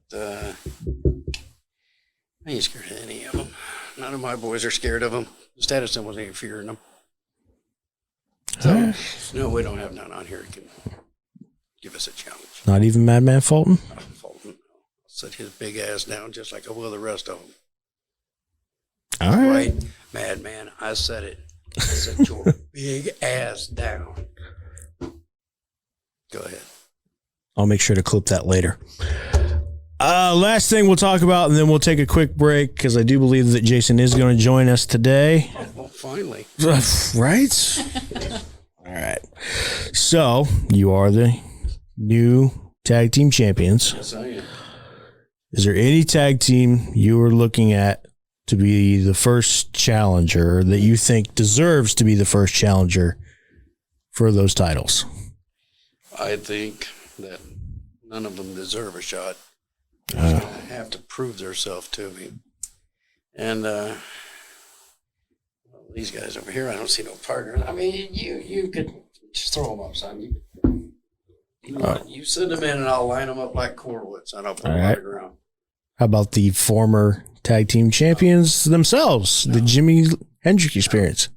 [SPEAKER 2] But I ain't scared of any of them. None of my boys are scared of them. The status symbols ain't fearing them. So, no, we don't have none on here that can give us a challenge.
[SPEAKER 1] Not even Madman Fulton?
[SPEAKER 2] Fulton. I'll set his big ass down just like I will the rest of them.
[SPEAKER 1] All right.
[SPEAKER 2] Right, Madman, I said it. I set your big ass down. Go ahead.
[SPEAKER 1] I'll make sure to clip that later. Last thing we'll talk about, and then we'll take a quick break because I do believe that Jason is going to join us today.
[SPEAKER 2] Oh, finally.
[SPEAKER 1] Right? All right. So you are the new tag team champions.
[SPEAKER 2] Yes, I am.
[SPEAKER 1] Is there any tag team you are looking at to be the first challenger that you think deserves to be the first challenger for those titles?
[SPEAKER 2] I think that none of them deserve a shot. They're going to have to prove themselves to me. And these guys over here, I don't see no partner. I mean, you could just throw them up, son. You know what? You send them in, and I'll line them up like Corwitz, and I'll put them on the ground.
[SPEAKER 1] How about the former tag team champions themselves, the Jimi Hendrix Experience?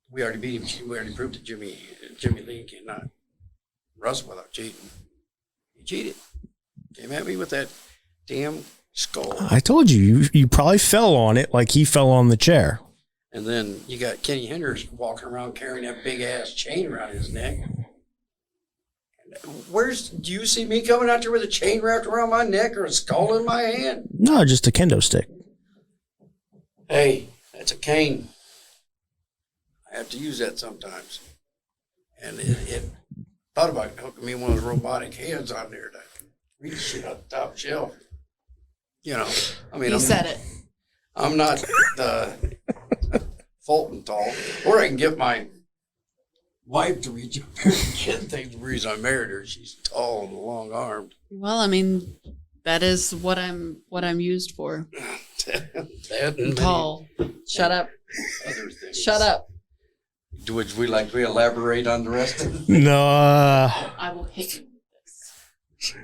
[SPEAKER 2] We already beat him. We already proved that Jimmy Lee cannot wrestle without cheating. He cheated. Came at me with that damn skull.
[SPEAKER 1] I told you probably fell on it like he fell on the chair.
[SPEAKER 2] And then you got Kenny Hendricks walking around carrying that big ass chain around his neck. Do you see me coming out there with a chain wrapped around my neck or a skull in my hand?
[SPEAKER 1] No, just a kendo stick.
[SPEAKER 2] Hey, that's a cane. I have to use that sometimes. And it thought about hooking me one of those robotic hands on there to reach shit up the top shelf. You know, I mean,
[SPEAKER 3] said it.
[SPEAKER 2] I'm not the Fulton tall, or I can get my wife to reach up there and get things. The reason I married her, she's tall and long armed.
[SPEAKER 3] Well, I mean, that is what I'm used for.
[SPEAKER 2] I'm
[SPEAKER 3] tall. Shut up.
[SPEAKER 2] Other things.
[SPEAKER 3] Shut up.
[SPEAKER 2] Would we like to elaborate on the rest of it?
[SPEAKER 1] No,
[SPEAKER 3] I will hit you with this.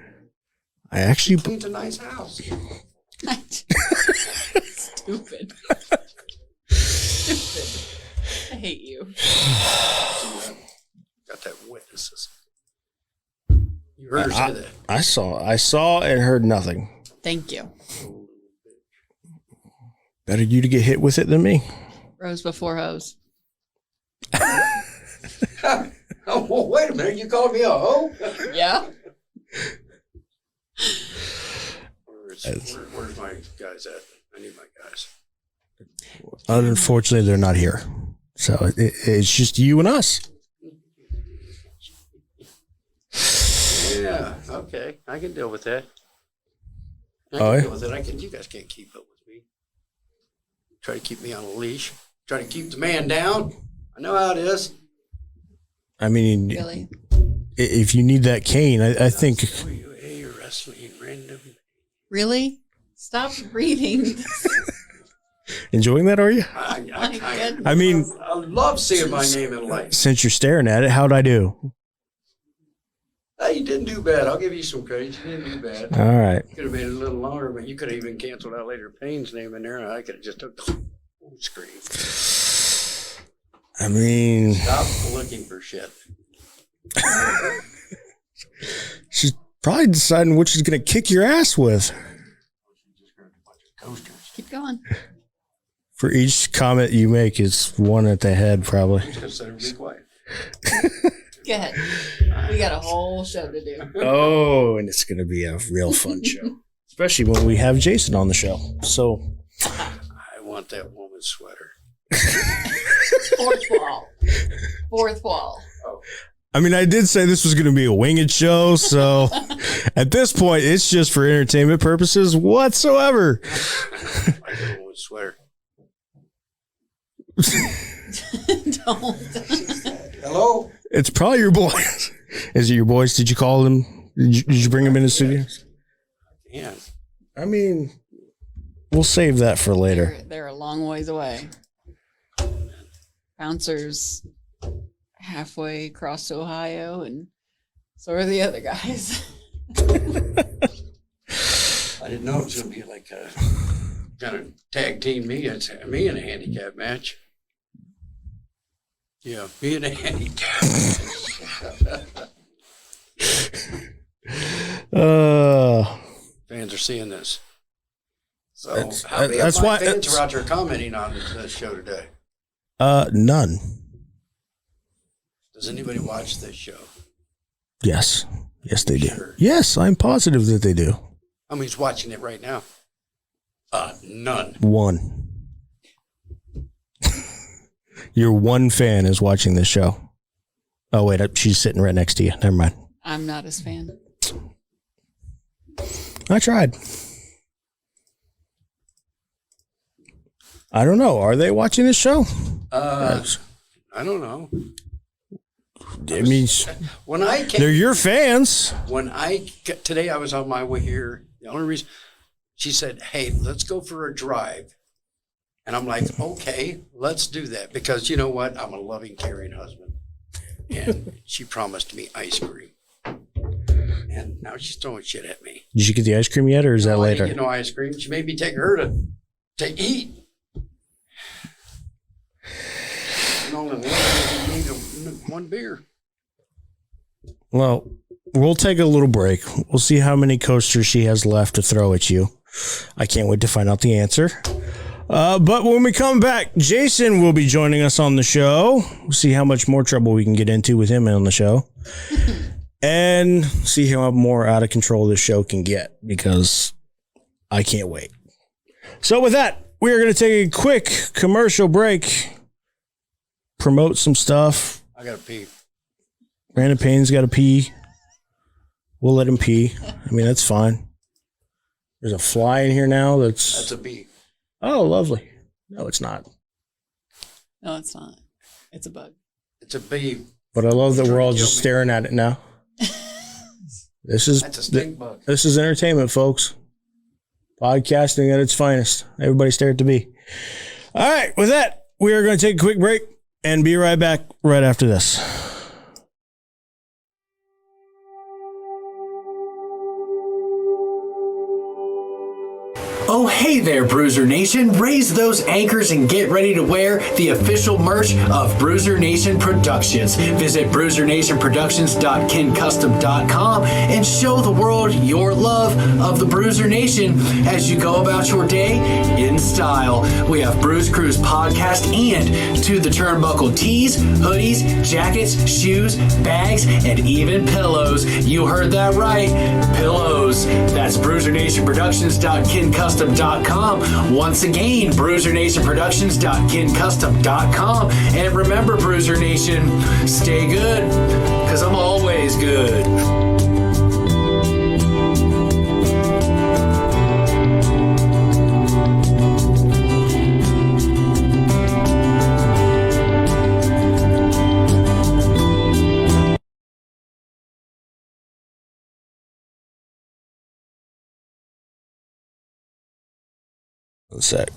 [SPEAKER 1] I actually
[SPEAKER 2] cleaned a nice house.
[SPEAKER 3] Stupid. I hate you.
[SPEAKER 2] Got that witnesses. You heard her say that.
[SPEAKER 1] I saw and heard nothing.
[SPEAKER 3] Thank you.
[SPEAKER 1] Better you to get hit with it than me.
[SPEAKER 3] Rose before hose.
[SPEAKER 2] Oh, well, wait a minute. You calling me a hoe?
[SPEAKER 3] Yeah.
[SPEAKER 2] Where's my guys at? I need my guys.
[SPEAKER 1] Unfortunately, they're not here. So it's just you and us.
[SPEAKER 2] Yeah, okay. I can deal with that. I
[SPEAKER 1] Oh,
[SPEAKER 2] can
[SPEAKER 1] yeah?
[SPEAKER 2] deal with it. You guys can't keep up with me. Try to keep me on a leash. Try to keep the man down. I know how it is.
[SPEAKER 1] I mean,
[SPEAKER 3] Really?
[SPEAKER 1] if you need that cane, I think.
[SPEAKER 2] Hey, wrestling random.
[SPEAKER 3] Really? Stop reading.
[SPEAKER 1] Enjoying that, are you?
[SPEAKER 3] I
[SPEAKER 1] mean,
[SPEAKER 2] I love seeing my name in lights.
[SPEAKER 1] since you're staring at it, how'd I do?
[SPEAKER 2] Hey, you didn't do bad. I'll give you some credit. You didn't do bad.
[SPEAKER 1] All right.
[SPEAKER 2] You could have made it a little longer, but you could have even canceled out later Payne's name in there, and I could have just took the whole screen.
[SPEAKER 1] I mean,
[SPEAKER 2] Stop looking for shit.
[SPEAKER 1] she's probably deciding what she's going to kick your ass with.
[SPEAKER 3] Keep going.
[SPEAKER 1] For each comment you make, it's one at the head, probably.
[SPEAKER 2] I'm just going to sit and be quiet.
[SPEAKER 3] Go ahead. We got a whole show to do.
[SPEAKER 1] Oh, and it's going to be a real fun show. Especially when we have Jason on the show. So,
[SPEAKER 2] I want that woman's sweater.
[SPEAKER 3] Fourth wall.
[SPEAKER 2] Oh.
[SPEAKER 1] I mean, I did say this was going to be a winged show, so at this point, it's just for entertainment purposes whatsoever.
[SPEAKER 2] I like a woman's sweater.
[SPEAKER 3] Don't.
[SPEAKER 2] Hello?
[SPEAKER 1] It's probably your boys. Is it your boys? Did you call them? Did you bring them in the studio?
[SPEAKER 2] Yeah.
[SPEAKER 1] I mean, we'll save that for later.
[SPEAKER 3] They're a long ways away. Bouncers halfway across Ohio, and so are the other guys.
[SPEAKER 2] I didn't know it was going to be like kind of tag team me in a handicap match. Yeah, me in a handicap match. Fans are seeing this. So how many of my fans are out there commenting on this show today?
[SPEAKER 1] None.
[SPEAKER 2] Does anybody watch this show?
[SPEAKER 1] Yes. Yes, they do.
[SPEAKER 2] Sure.
[SPEAKER 1] Yes, I'm positive that they do.
[SPEAKER 2] How many's watching it right now? None.
[SPEAKER 1] One. Your one fan is watching this show. Oh, wait, she's sitting right next to you. Never mind.
[SPEAKER 3] I'm not his fan.
[SPEAKER 1] I tried. I don't know. Are they watching this show?
[SPEAKER 2] I don't know.
[SPEAKER 1] I mean,
[SPEAKER 2] When I came,
[SPEAKER 1] they're your fans.
[SPEAKER 2] Today I was on my way here. The only reason she said, "Hey, let's go for a drive," and I'm like, "Okay, let's do that," because you know what? I'm a loving, caring husband, and she promised me ice cream, and now she's throwing shit at me.
[SPEAKER 1] Did you get the ice cream yet, or is that
[SPEAKER 2] I
[SPEAKER 1] later?
[SPEAKER 2] didn't get no ice cream. She made me take her to eat. Only one beer.
[SPEAKER 1] Well, we'll take a little break. We'll see how many coasters she has left to throw at you. I can't wait to find out the answer. But when we come back, Jason will be joining us on the show. We'll see how much more trouble we can get into with him on the show. And see how more out of control this show can get, because I can't wait. So with that, we are going to take a quick commercial break. Promote some stuff.
[SPEAKER 2] I gotta pee.
[SPEAKER 1] Brandon Payne's got to pee. We'll let him pee. I mean, that's fine. There's a fly in here now.
[SPEAKER 2] That's a bee.
[SPEAKER 1] Oh, lovely. No, it's not.
[SPEAKER 3] No, it's not. It's a bug.
[SPEAKER 2] It's a bee.
[SPEAKER 1] But I love that we're all just staring at it now. That's a stink bug. This is entertainment, folks. Podcasting at its finest. Everybody stare at the bee. All right. With that, we are going to take a quick break and be right back right after this.
[SPEAKER 4] Oh, hey there, Bruiser Nation. Raise those anchors and get ready to wear the official merch of Bruiser Nation Productions. Visit bruisernationproductions.kincustom.com and show the world your love of the Bruiser Nation as you go about your day in style. We have Bruise Cruise podcast and To the Turnbuckle tees, hoodies, jackets, shoes, bags, and even pillows. You heard that right. Pillows. That's bruisernationproductions.kincustom.com. Once again, bruisernationproductions.kincustom.com. And remember, Bruiser Nation, stay good, because I'm always good.
[SPEAKER 1] One sec.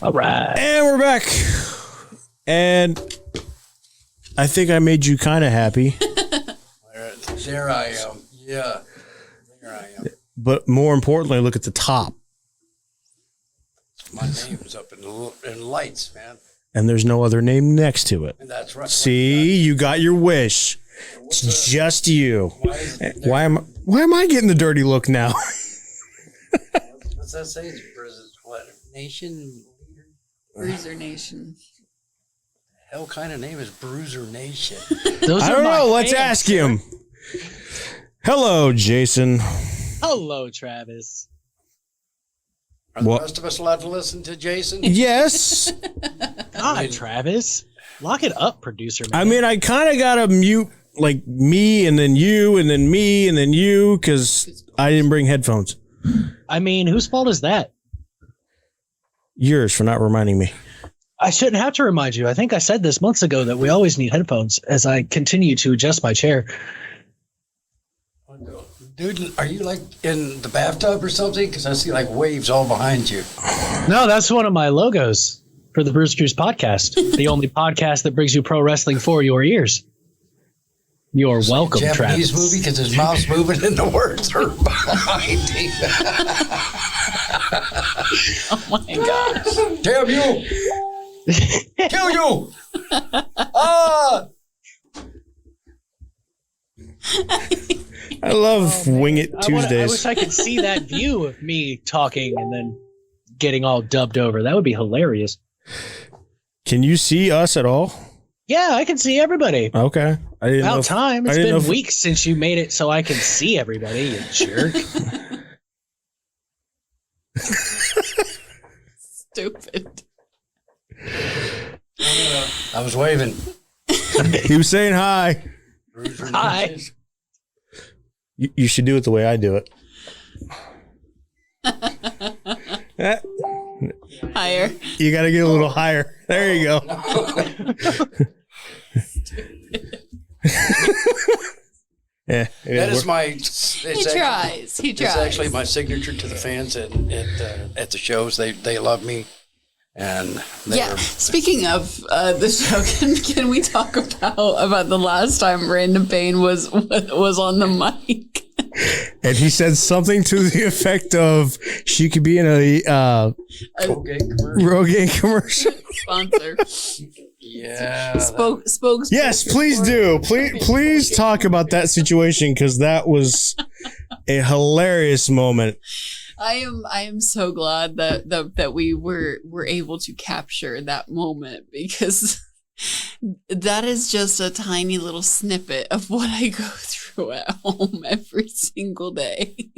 [SPEAKER 5] All right.
[SPEAKER 1] And we're back. And I think I made you kind of happy.
[SPEAKER 2] There I am. Yeah. There I am.
[SPEAKER 1] But more importantly, look at the top.
[SPEAKER 2] My name's up in lights, man.
[SPEAKER 1] And there's no other name next to it.
[SPEAKER 2] And that's right.
[SPEAKER 1] See, you got your wish. It's just you. Why am I getting the dirty look now?
[SPEAKER 2] What's that say? It's what? Nation?
[SPEAKER 3] Bruiser Nation.
[SPEAKER 2] Hell kind of name is Bruiser Nation.
[SPEAKER 1] I don't know. Let's ask him. Hello, Jason.
[SPEAKER 5] Hello, Travis.
[SPEAKER 2] Are the rest of us allowed to listen to Jason?
[SPEAKER 1] Yes.
[SPEAKER 5] God, Travis. Lock it up, producer man.
[SPEAKER 1] I mean, I kind of got to mute like me and then you and then me and then you because I didn't bring headphones.
[SPEAKER 5] I mean, whose fault is that?
[SPEAKER 1] Yours for not reminding me.
[SPEAKER 5] I shouldn't have to remind you. I think I said this months ago that we always need headphones as I continue to adjust my chair.
[SPEAKER 2] Dude, are you like in the bathtub or something? Because I see like waves all behind you.
[SPEAKER 5] No, that's one of my logos for the Bruce Cruise podcast, the only podcast that brings you pro wrestling for your ears. You're welcome,
[SPEAKER 2] Japanese
[SPEAKER 5] Travis.
[SPEAKER 2] movie because his mouth's moving and the words are behind him.
[SPEAKER 3] Oh my gosh.
[SPEAKER 2] Damn you! Kill you! Ah!
[SPEAKER 1] I love Wing It Tuesdays.
[SPEAKER 5] I wish I could see that view of me talking and then getting all dubbed over. That would be hilarious.
[SPEAKER 1] Can you see us at all?
[SPEAKER 5] Yeah, I can see everybody.
[SPEAKER 1] Okay. I didn't know
[SPEAKER 5] About
[SPEAKER 1] if-
[SPEAKER 5] time.
[SPEAKER 1] I
[SPEAKER 5] It's
[SPEAKER 1] didn't know
[SPEAKER 5] been
[SPEAKER 1] if-
[SPEAKER 5] weeks since you made it so I can see everybody, you jerk.
[SPEAKER 3] Stupid.
[SPEAKER 2] I was waving.
[SPEAKER 1] He was saying hi.
[SPEAKER 5] Hi.
[SPEAKER 1] You should do it the way I do it.
[SPEAKER 3] Higher.
[SPEAKER 1] You got to get a little higher. There you go. Yeah,
[SPEAKER 2] That is my.
[SPEAKER 3] He tries. He tries.
[SPEAKER 2] It's actually my signature to the fans at the shows. They love me, and
[SPEAKER 3] Yeah. Speaking of the show, can we talk about the last time Random Pain was on the mic?
[SPEAKER 1] And he said something to the effect of she could be in a Rogaine commercial.
[SPEAKER 3] Sponsor.
[SPEAKER 2] Yeah.
[SPEAKER 3] Spoke.
[SPEAKER 1] Yes, please do. Please talk about that situation because that was a hilarious moment.
[SPEAKER 3] I am so glad that we were able to capture that moment because that is just a tiny little snippet of what I go through at home every single day.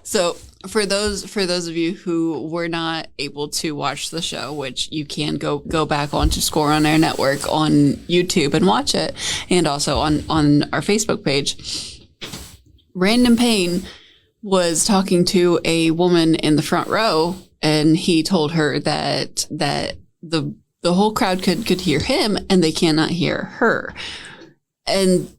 [SPEAKER 3] So for those of you who were not able to watch the show, which you can go back onto Score on Air Network on YouTube and watch it, and also on our Facebook page, Random Pain was talking to a woman in the front row, and he told her that the whole crowd could hear him and they cannot hear her. And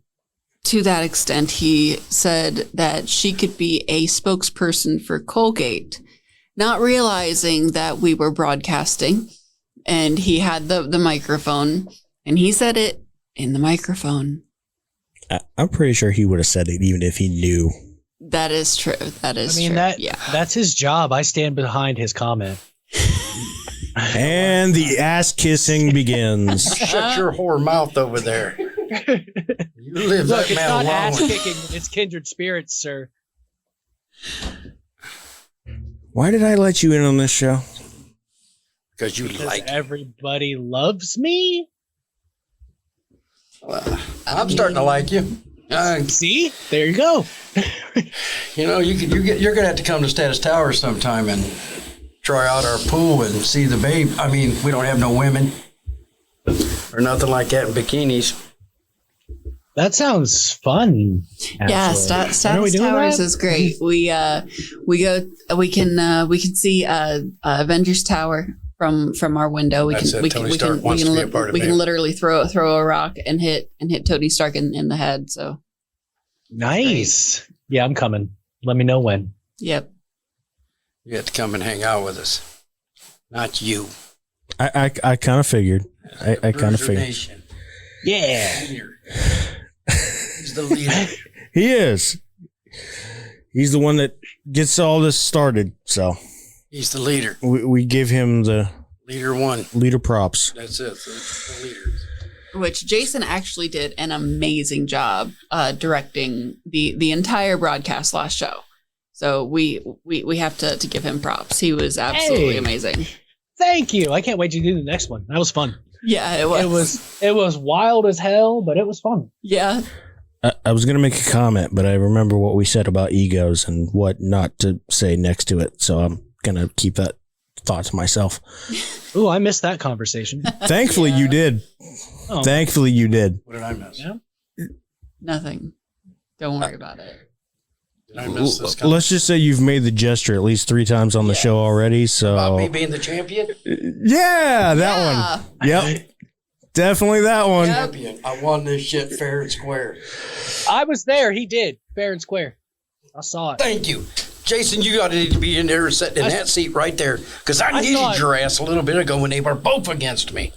[SPEAKER 3] to that extent, he said that she could be a spokesperson for Colgate, not realizing that we were broadcasting. And he had the microphone, and he said it in the microphone.
[SPEAKER 1] I'm pretty sure he would have said it even if he knew.
[SPEAKER 3] That is true. That is true.
[SPEAKER 5] That's his job. I stand behind his comment.
[SPEAKER 1] And the ass kissing begins.
[SPEAKER 2] Shut your whore mouth over there. You live
[SPEAKER 5] Look,
[SPEAKER 2] that
[SPEAKER 5] it's
[SPEAKER 2] man
[SPEAKER 5] not
[SPEAKER 2] alone.
[SPEAKER 5] ass kicking. It's kindred spirits, sir.
[SPEAKER 1] Why did I let you in on this show?
[SPEAKER 2] Because you like it.
[SPEAKER 5] Everybody loves me.
[SPEAKER 2] Well, I'm starting to like you.
[SPEAKER 5] See, there you go.
[SPEAKER 2] You know, you're gonna have to come to Status Tower sometime and try out our pool and see the babe. I mean, we don't have no women or nothing like that in bikinis.
[SPEAKER 5] That sounds fun.
[SPEAKER 3] Yeah,
[SPEAKER 5] actually.
[SPEAKER 3] Status
[SPEAKER 5] Are we doing
[SPEAKER 3] Towers
[SPEAKER 5] that?
[SPEAKER 3] is great. We can see Avengers Tower from our window. We
[SPEAKER 2] That's
[SPEAKER 3] can
[SPEAKER 2] it.
[SPEAKER 3] we
[SPEAKER 2] Tony
[SPEAKER 3] can
[SPEAKER 2] Stark wants to be a part of
[SPEAKER 3] we
[SPEAKER 2] it.
[SPEAKER 3] can literally throw a rock and hit Tony Stark in the head. So
[SPEAKER 5] Nice. Yeah, I'm coming. Let me know when.
[SPEAKER 3] yep.
[SPEAKER 2] You have to come and hang out with us. Not you.
[SPEAKER 1] I kind of figured. I kind of
[SPEAKER 2] Bruiser
[SPEAKER 1] figured.
[SPEAKER 2] Nation.
[SPEAKER 5] Yeah.
[SPEAKER 2] Leader. He's the leader.
[SPEAKER 1] He is. He's the one that gets all this started. So
[SPEAKER 2] He's the leader.
[SPEAKER 1] we give him the
[SPEAKER 2] Leader one.
[SPEAKER 1] leader props.
[SPEAKER 2] That's it. The leader.
[SPEAKER 3] Which Jason actually did an amazing job directing the entire broadcast last show. So we have to give him props. He was absolutely amazing.
[SPEAKER 5] Thank you. I can't wait to do the next one. That was fun.
[SPEAKER 3] Yeah, it was.
[SPEAKER 5] It was wild as hell, but it was fun.
[SPEAKER 3] Yeah.
[SPEAKER 1] I was going to make a comment, but I remember what we said about egos and what not to say next to it. So I'm going to keep that thought to myself.
[SPEAKER 5] Ooh, I missed that conversation.
[SPEAKER 1] Thankfully, you did.
[SPEAKER 5] Oh.
[SPEAKER 1] Thankfully, you did.
[SPEAKER 2] What did I miss?
[SPEAKER 5] Yeah.
[SPEAKER 3] Nothing. Don't worry about it.
[SPEAKER 2] Did I miss this?
[SPEAKER 1] Let's just say you've made the gesture at least 3 times on the show already. So
[SPEAKER 2] About me being the champion?
[SPEAKER 1] yeah, that one. Yep. Definitely that one.
[SPEAKER 3] Yep.
[SPEAKER 2] Champion. I won this shit fair and square.
[SPEAKER 5] I was there. He did. Fair and square. I saw it.
[SPEAKER 2] Thank you. Jason, you got to be in there sitting in that seat right there because I needed
[SPEAKER 5] thought-
[SPEAKER 2] your ass a little bit ago when they were both against me.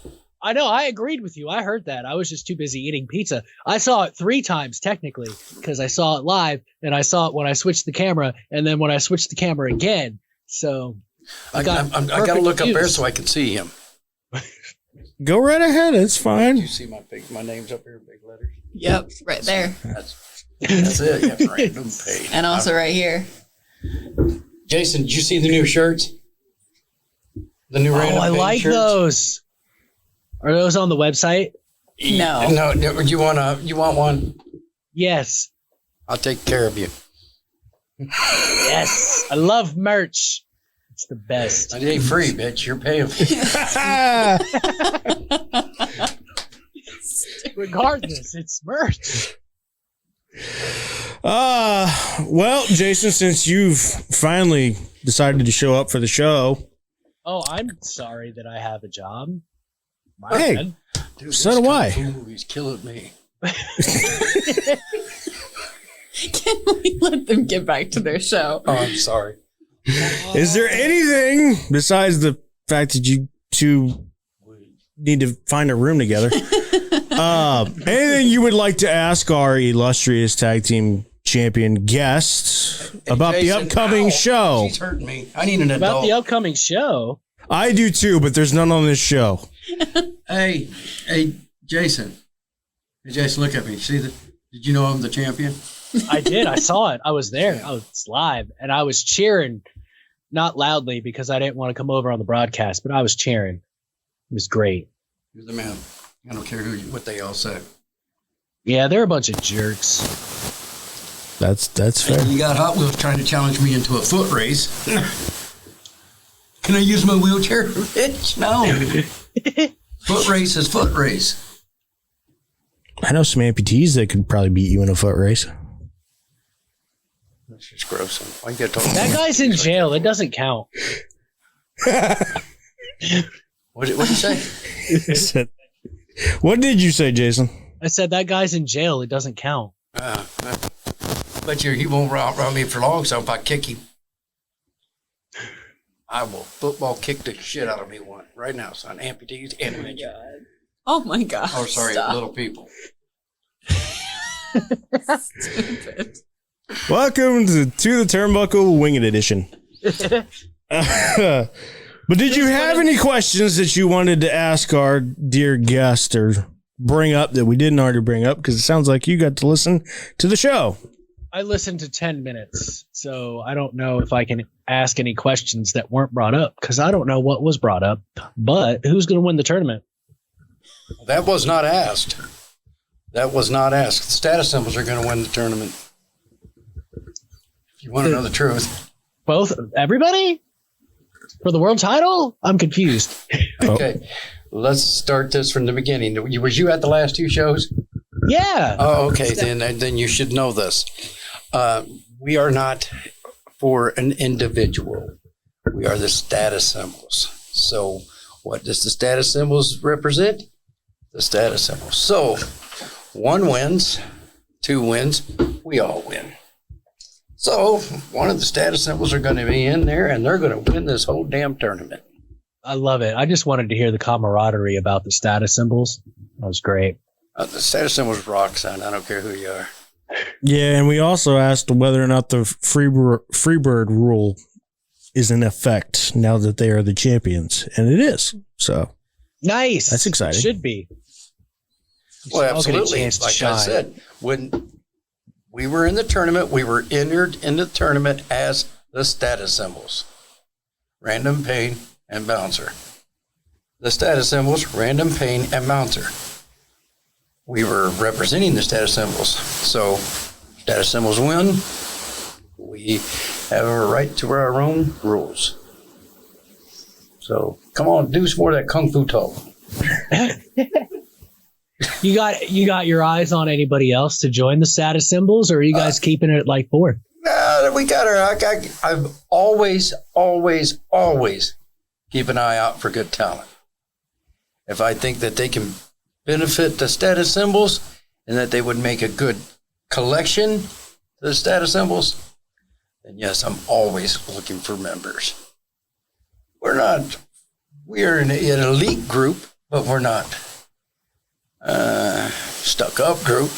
[SPEAKER 5] I know. I agreed with you. I heard that. I was just too busy eating pizza. I saw it 3 times technically because I saw it live and I saw it when I switched the camera and then when I switched the camera again. So
[SPEAKER 2] I got to look up there so I can see him.
[SPEAKER 1] Go right ahead. It's fine.
[SPEAKER 2] You see my name's up here in big letters?
[SPEAKER 3] Yep, right there.
[SPEAKER 2] That's it. Yeah, random page.
[SPEAKER 3] And also right here.
[SPEAKER 2] Jason, did you see the new shirts? The new random
[SPEAKER 5] I
[SPEAKER 2] page
[SPEAKER 5] like
[SPEAKER 2] shirts?
[SPEAKER 5] those. Are those on the website?
[SPEAKER 3] No.
[SPEAKER 2] No, you want one?
[SPEAKER 5] Yes.
[SPEAKER 2] I'll take care of you.
[SPEAKER 5] Yes. I love merch. It's the best.
[SPEAKER 2] It ain't free, bitch. You're paying for it.
[SPEAKER 5] Regardless, it's merch.
[SPEAKER 1] Well, Jason, since you've finally decided to show up for the show,
[SPEAKER 5] Oh, I'm sorry that I have a job.
[SPEAKER 1] Hey.
[SPEAKER 5] bad.
[SPEAKER 2] Dude,
[SPEAKER 1] So
[SPEAKER 2] this
[SPEAKER 1] do I.
[SPEAKER 2] kung fu movie's killing me.
[SPEAKER 3] Can we let them get back to their show?
[SPEAKER 2] Oh, I'm sorry.
[SPEAKER 1] is there anything besides the fact that you two need to find a room together? Anything you would like to ask our illustrious tag team champion guest about
[SPEAKER 2] Jason,
[SPEAKER 1] the upcoming
[SPEAKER 2] ow,
[SPEAKER 1] show?
[SPEAKER 2] She's hurting me. I need an
[SPEAKER 5] About
[SPEAKER 2] adult.
[SPEAKER 5] the upcoming show.
[SPEAKER 1] I do too, but there's none on this show.
[SPEAKER 2] Hey, Jason. Hey, Jason, look at me. See that? Did you know I'm the champion?
[SPEAKER 5] I did. I saw it. I was there. I was live, and I was cheering, not loudly because I didn't want to come over on the broadcast, but I was cheering. It was great.
[SPEAKER 2] You're the man. I don't care what they all say.
[SPEAKER 5] Yeah, they're a bunch of jerks.
[SPEAKER 1] That's fair.
[SPEAKER 2] You got Hot Wheels trying to challenge me into a foot race. Can I use my wheelchair? Bitch, no. Foot race is foot race.
[SPEAKER 1] I know some amputees that could probably beat you in a foot race.
[SPEAKER 2] That's just gross. Why you gotta talk
[SPEAKER 5] That guy's in jail. It doesn't count.
[SPEAKER 2] What did you say?
[SPEAKER 1] What did you say, Jason?
[SPEAKER 5] I said that guy's in jail. It doesn't count.
[SPEAKER 2] But he won't outrun me for long, so if I kick him, I will football kick the shit out of me one right now, son. Amputees and midget.
[SPEAKER 3] Oh my god.
[SPEAKER 2] Oh, sorry,
[SPEAKER 3] Stop.
[SPEAKER 2] little people.
[SPEAKER 3] Stupid.
[SPEAKER 1] Welcome to the Turnbuckle Winged Edition. But did you have any questions that you wanted to ask our dear guest or bring up that we didn't already bring up? Because it sounds like you got to listen to the show.
[SPEAKER 5] I listened to 10 minutes, so I don't know if I can ask any questions that weren't brought up because I don't know what was brought up. But who's going to win the tournament?
[SPEAKER 2] That was not asked. That was not asked. The status symbols are going to win the tournament. If you want to know the truth.
[SPEAKER 5] Both? Everybody? For the world title? I'm confused.
[SPEAKER 2] Okay, let's start this from the beginning. Was you at the last 2 shows?
[SPEAKER 5] Yeah.
[SPEAKER 2] Oh, okay. Then you should know this. We are not for an individual. We are the status symbols. So what does the status symbols represent? The status symbols. So 1 wins, 2 wins, we all win. So one of the status symbols are going to be in there, and they're going to win this whole damn tournament.
[SPEAKER 5] I love it. I just wanted to hear the camaraderie about the status symbols. That was great.
[SPEAKER 2] The status symbols rock, son. I don't care who you are.
[SPEAKER 1] Yeah, and we also asked whether or not the Freebird rule is in effect now that they are the champions, and it is. So
[SPEAKER 5] nice.
[SPEAKER 1] That's exciting.
[SPEAKER 5] It should be.
[SPEAKER 2] Well,
[SPEAKER 5] I'll get a
[SPEAKER 2] absolutely.
[SPEAKER 5] chance to
[SPEAKER 2] Like I
[SPEAKER 5] shine.
[SPEAKER 2] said, when we were in the tournament, we were entered in the tournament as the status symbols. Random Pain and Bouncer. The status symbols, Random Pain and Bouncer. We were representing the status symbols. So, status symbols win. We have a right to our own rules. So, come on, do some more of that Kung Fu talk.
[SPEAKER 5] You got your eyes on anybody else to join the status symbols, or are you guys keeping it at like 4?
[SPEAKER 2] We got her. I've always keep an eye out for good talent. If I think that they can benefit the status symbols and that they would make a good collection to the status symbols, then yes, I'm always looking for members. We are an elite group, but we're not stuck up group.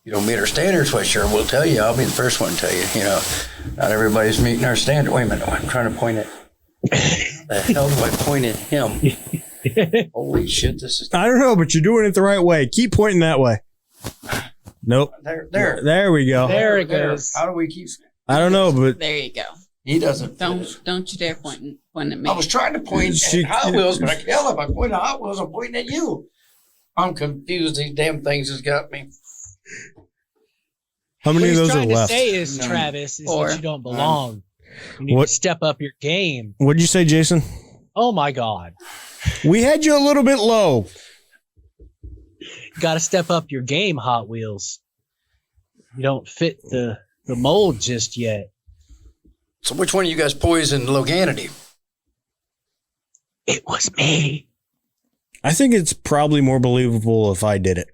[SPEAKER 2] You don't meet our standards, well, sure, we'll tell you. I'll be the first one to tell you. You know, not everybody's meeting our standard. Wait a minute, I'm trying to point at. The hell do I point at him? Holy shit, this is.
[SPEAKER 1] I don't know, but you're doing it the right way. Keep pointing that way. Nope. There we go.
[SPEAKER 5] There it goes.
[SPEAKER 2] How do we keep?
[SPEAKER 1] I don't know, but
[SPEAKER 3] There you go.
[SPEAKER 2] He doesn't.
[SPEAKER 3] Don't you dare point at me.
[SPEAKER 2] I was trying to point at Hot Wheels, but I can tell if I point at Hot Wheels, I'm pointing at you. I'm confused. These damn things has got me.
[SPEAKER 1] how many
[SPEAKER 5] What
[SPEAKER 1] of
[SPEAKER 5] he's
[SPEAKER 1] those are
[SPEAKER 5] trying to
[SPEAKER 1] left?
[SPEAKER 5] say is,
[SPEAKER 2] None.
[SPEAKER 5] Travis, is
[SPEAKER 3] 4.
[SPEAKER 5] that you don't belong. You need
[SPEAKER 1] What-
[SPEAKER 5] to step up your game.
[SPEAKER 1] What did you say, Jason?
[SPEAKER 5] Oh my God.
[SPEAKER 1] We had you a little bit low.
[SPEAKER 5] Got to step up your game, Hot Wheels. You don't fit the mold just yet.
[SPEAKER 2] So which one of you guys poisoned Loganity?
[SPEAKER 5] It was me.
[SPEAKER 1] I think it's probably more believable if I did it.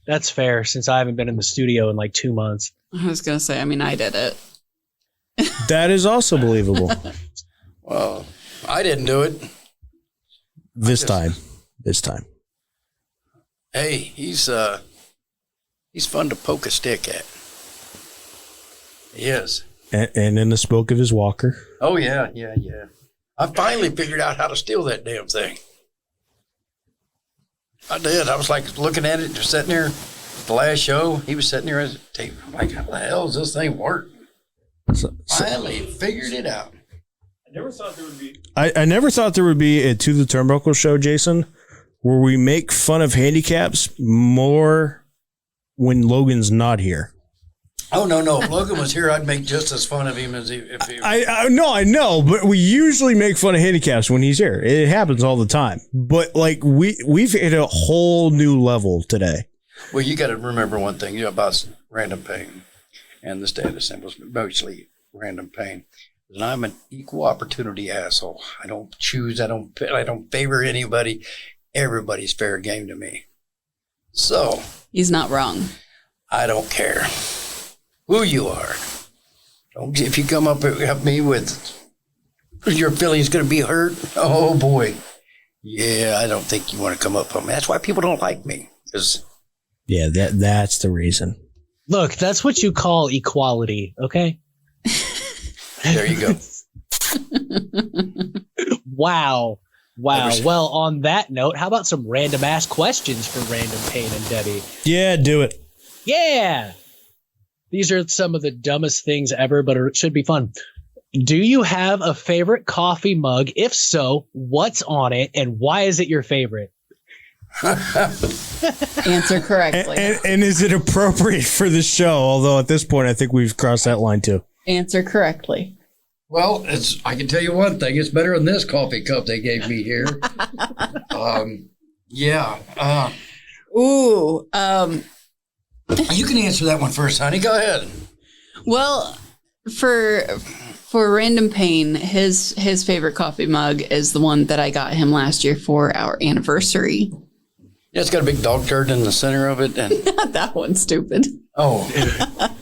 [SPEAKER 5] That's fair, since I haven't been in the studio in like 2 months.
[SPEAKER 3] I was gonna say. I mean, I did it.
[SPEAKER 1] That is also believable.
[SPEAKER 2] Well, I didn't do it.
[SPEAKER 1] This time.
[SPEAKER 2] Hey, he's fun to poke a stick at. He is.
[SPEAKER 1] And in the spoke of his walker.
[SPEAKER 2] Oh yeah. I finally figured out how to steal that damn thing. I did. I was like looking at it, just sitting there. The last show, he was sitting there at the table. I'm like, how the hell does this thing work? Finally figured it out.
[SPEAKER 1] I never thought there would be a To the Turnbuckle show, Jason, where we make fun of handicaps more when Logan's not here.
[SPEAKER 2] Oh no! If Logan was here, I'd make just as fun of him as if he.
[SPEAKER 1] I know, but we usually make fun of handicaps when he's here. It happens all the time. But like we've hit a whole new level today.
[SPEAKER 2] Well, you got to remember one thing about Random Pain and the status symbols, mostly Random Pain. And I'm an equal opportunity asshole. I don't choose. I don't favor anybody. Everybody's fair game to me. So
[SPEAKER 3] He's not wrong.
[SPEAKER 2] I don't care who you are. If you come up at me with your feelings going to be hurt, oh boy. Yeah, I don't think you want to come up on me. That's why people don't like me.
[SPEAKER 1] Yeah, that's the reason.
[SPEAKER 5] Look, that's what you call equality, okay?
[SPEAKER 2] There you go.
[SPEAKER 5] Wow. Well, on that note, how about some random ass questions for Random Pain and Debbie?
[SPEAKER 1] Yeah, do it.
[SPEAKER 5] Yeah. These are some of the dumbest things ever, but it should be fun. Do you have a favorite coffee mug? If so, what's on it and why is it your favorite?
[SPEAKER 3] Answer correctly.
[SPEAKER 1] And is it appropriate for the show? Although at this point, I think we've crossed that line too.
[SPEAKER 3] Answer correctly.
[SPEAKER 2] Well, I can tell you one thing. It's better than this coffee cup they gave me here. Yeah.
[SPEAKER 3] Ooh.
[SPEAKER 2] You can answer that one first, honey. Go ahead.
[SPEAKER 3] Well, for Random Pain, his favorite coffee mug is the one that I got him last year for our anniversary.
[SPEAKER 2] Yeah, it's got a big dog turd in the center of it. And
[SPEAKER 3] That one's stupid.
[SPEAKER 2] oh,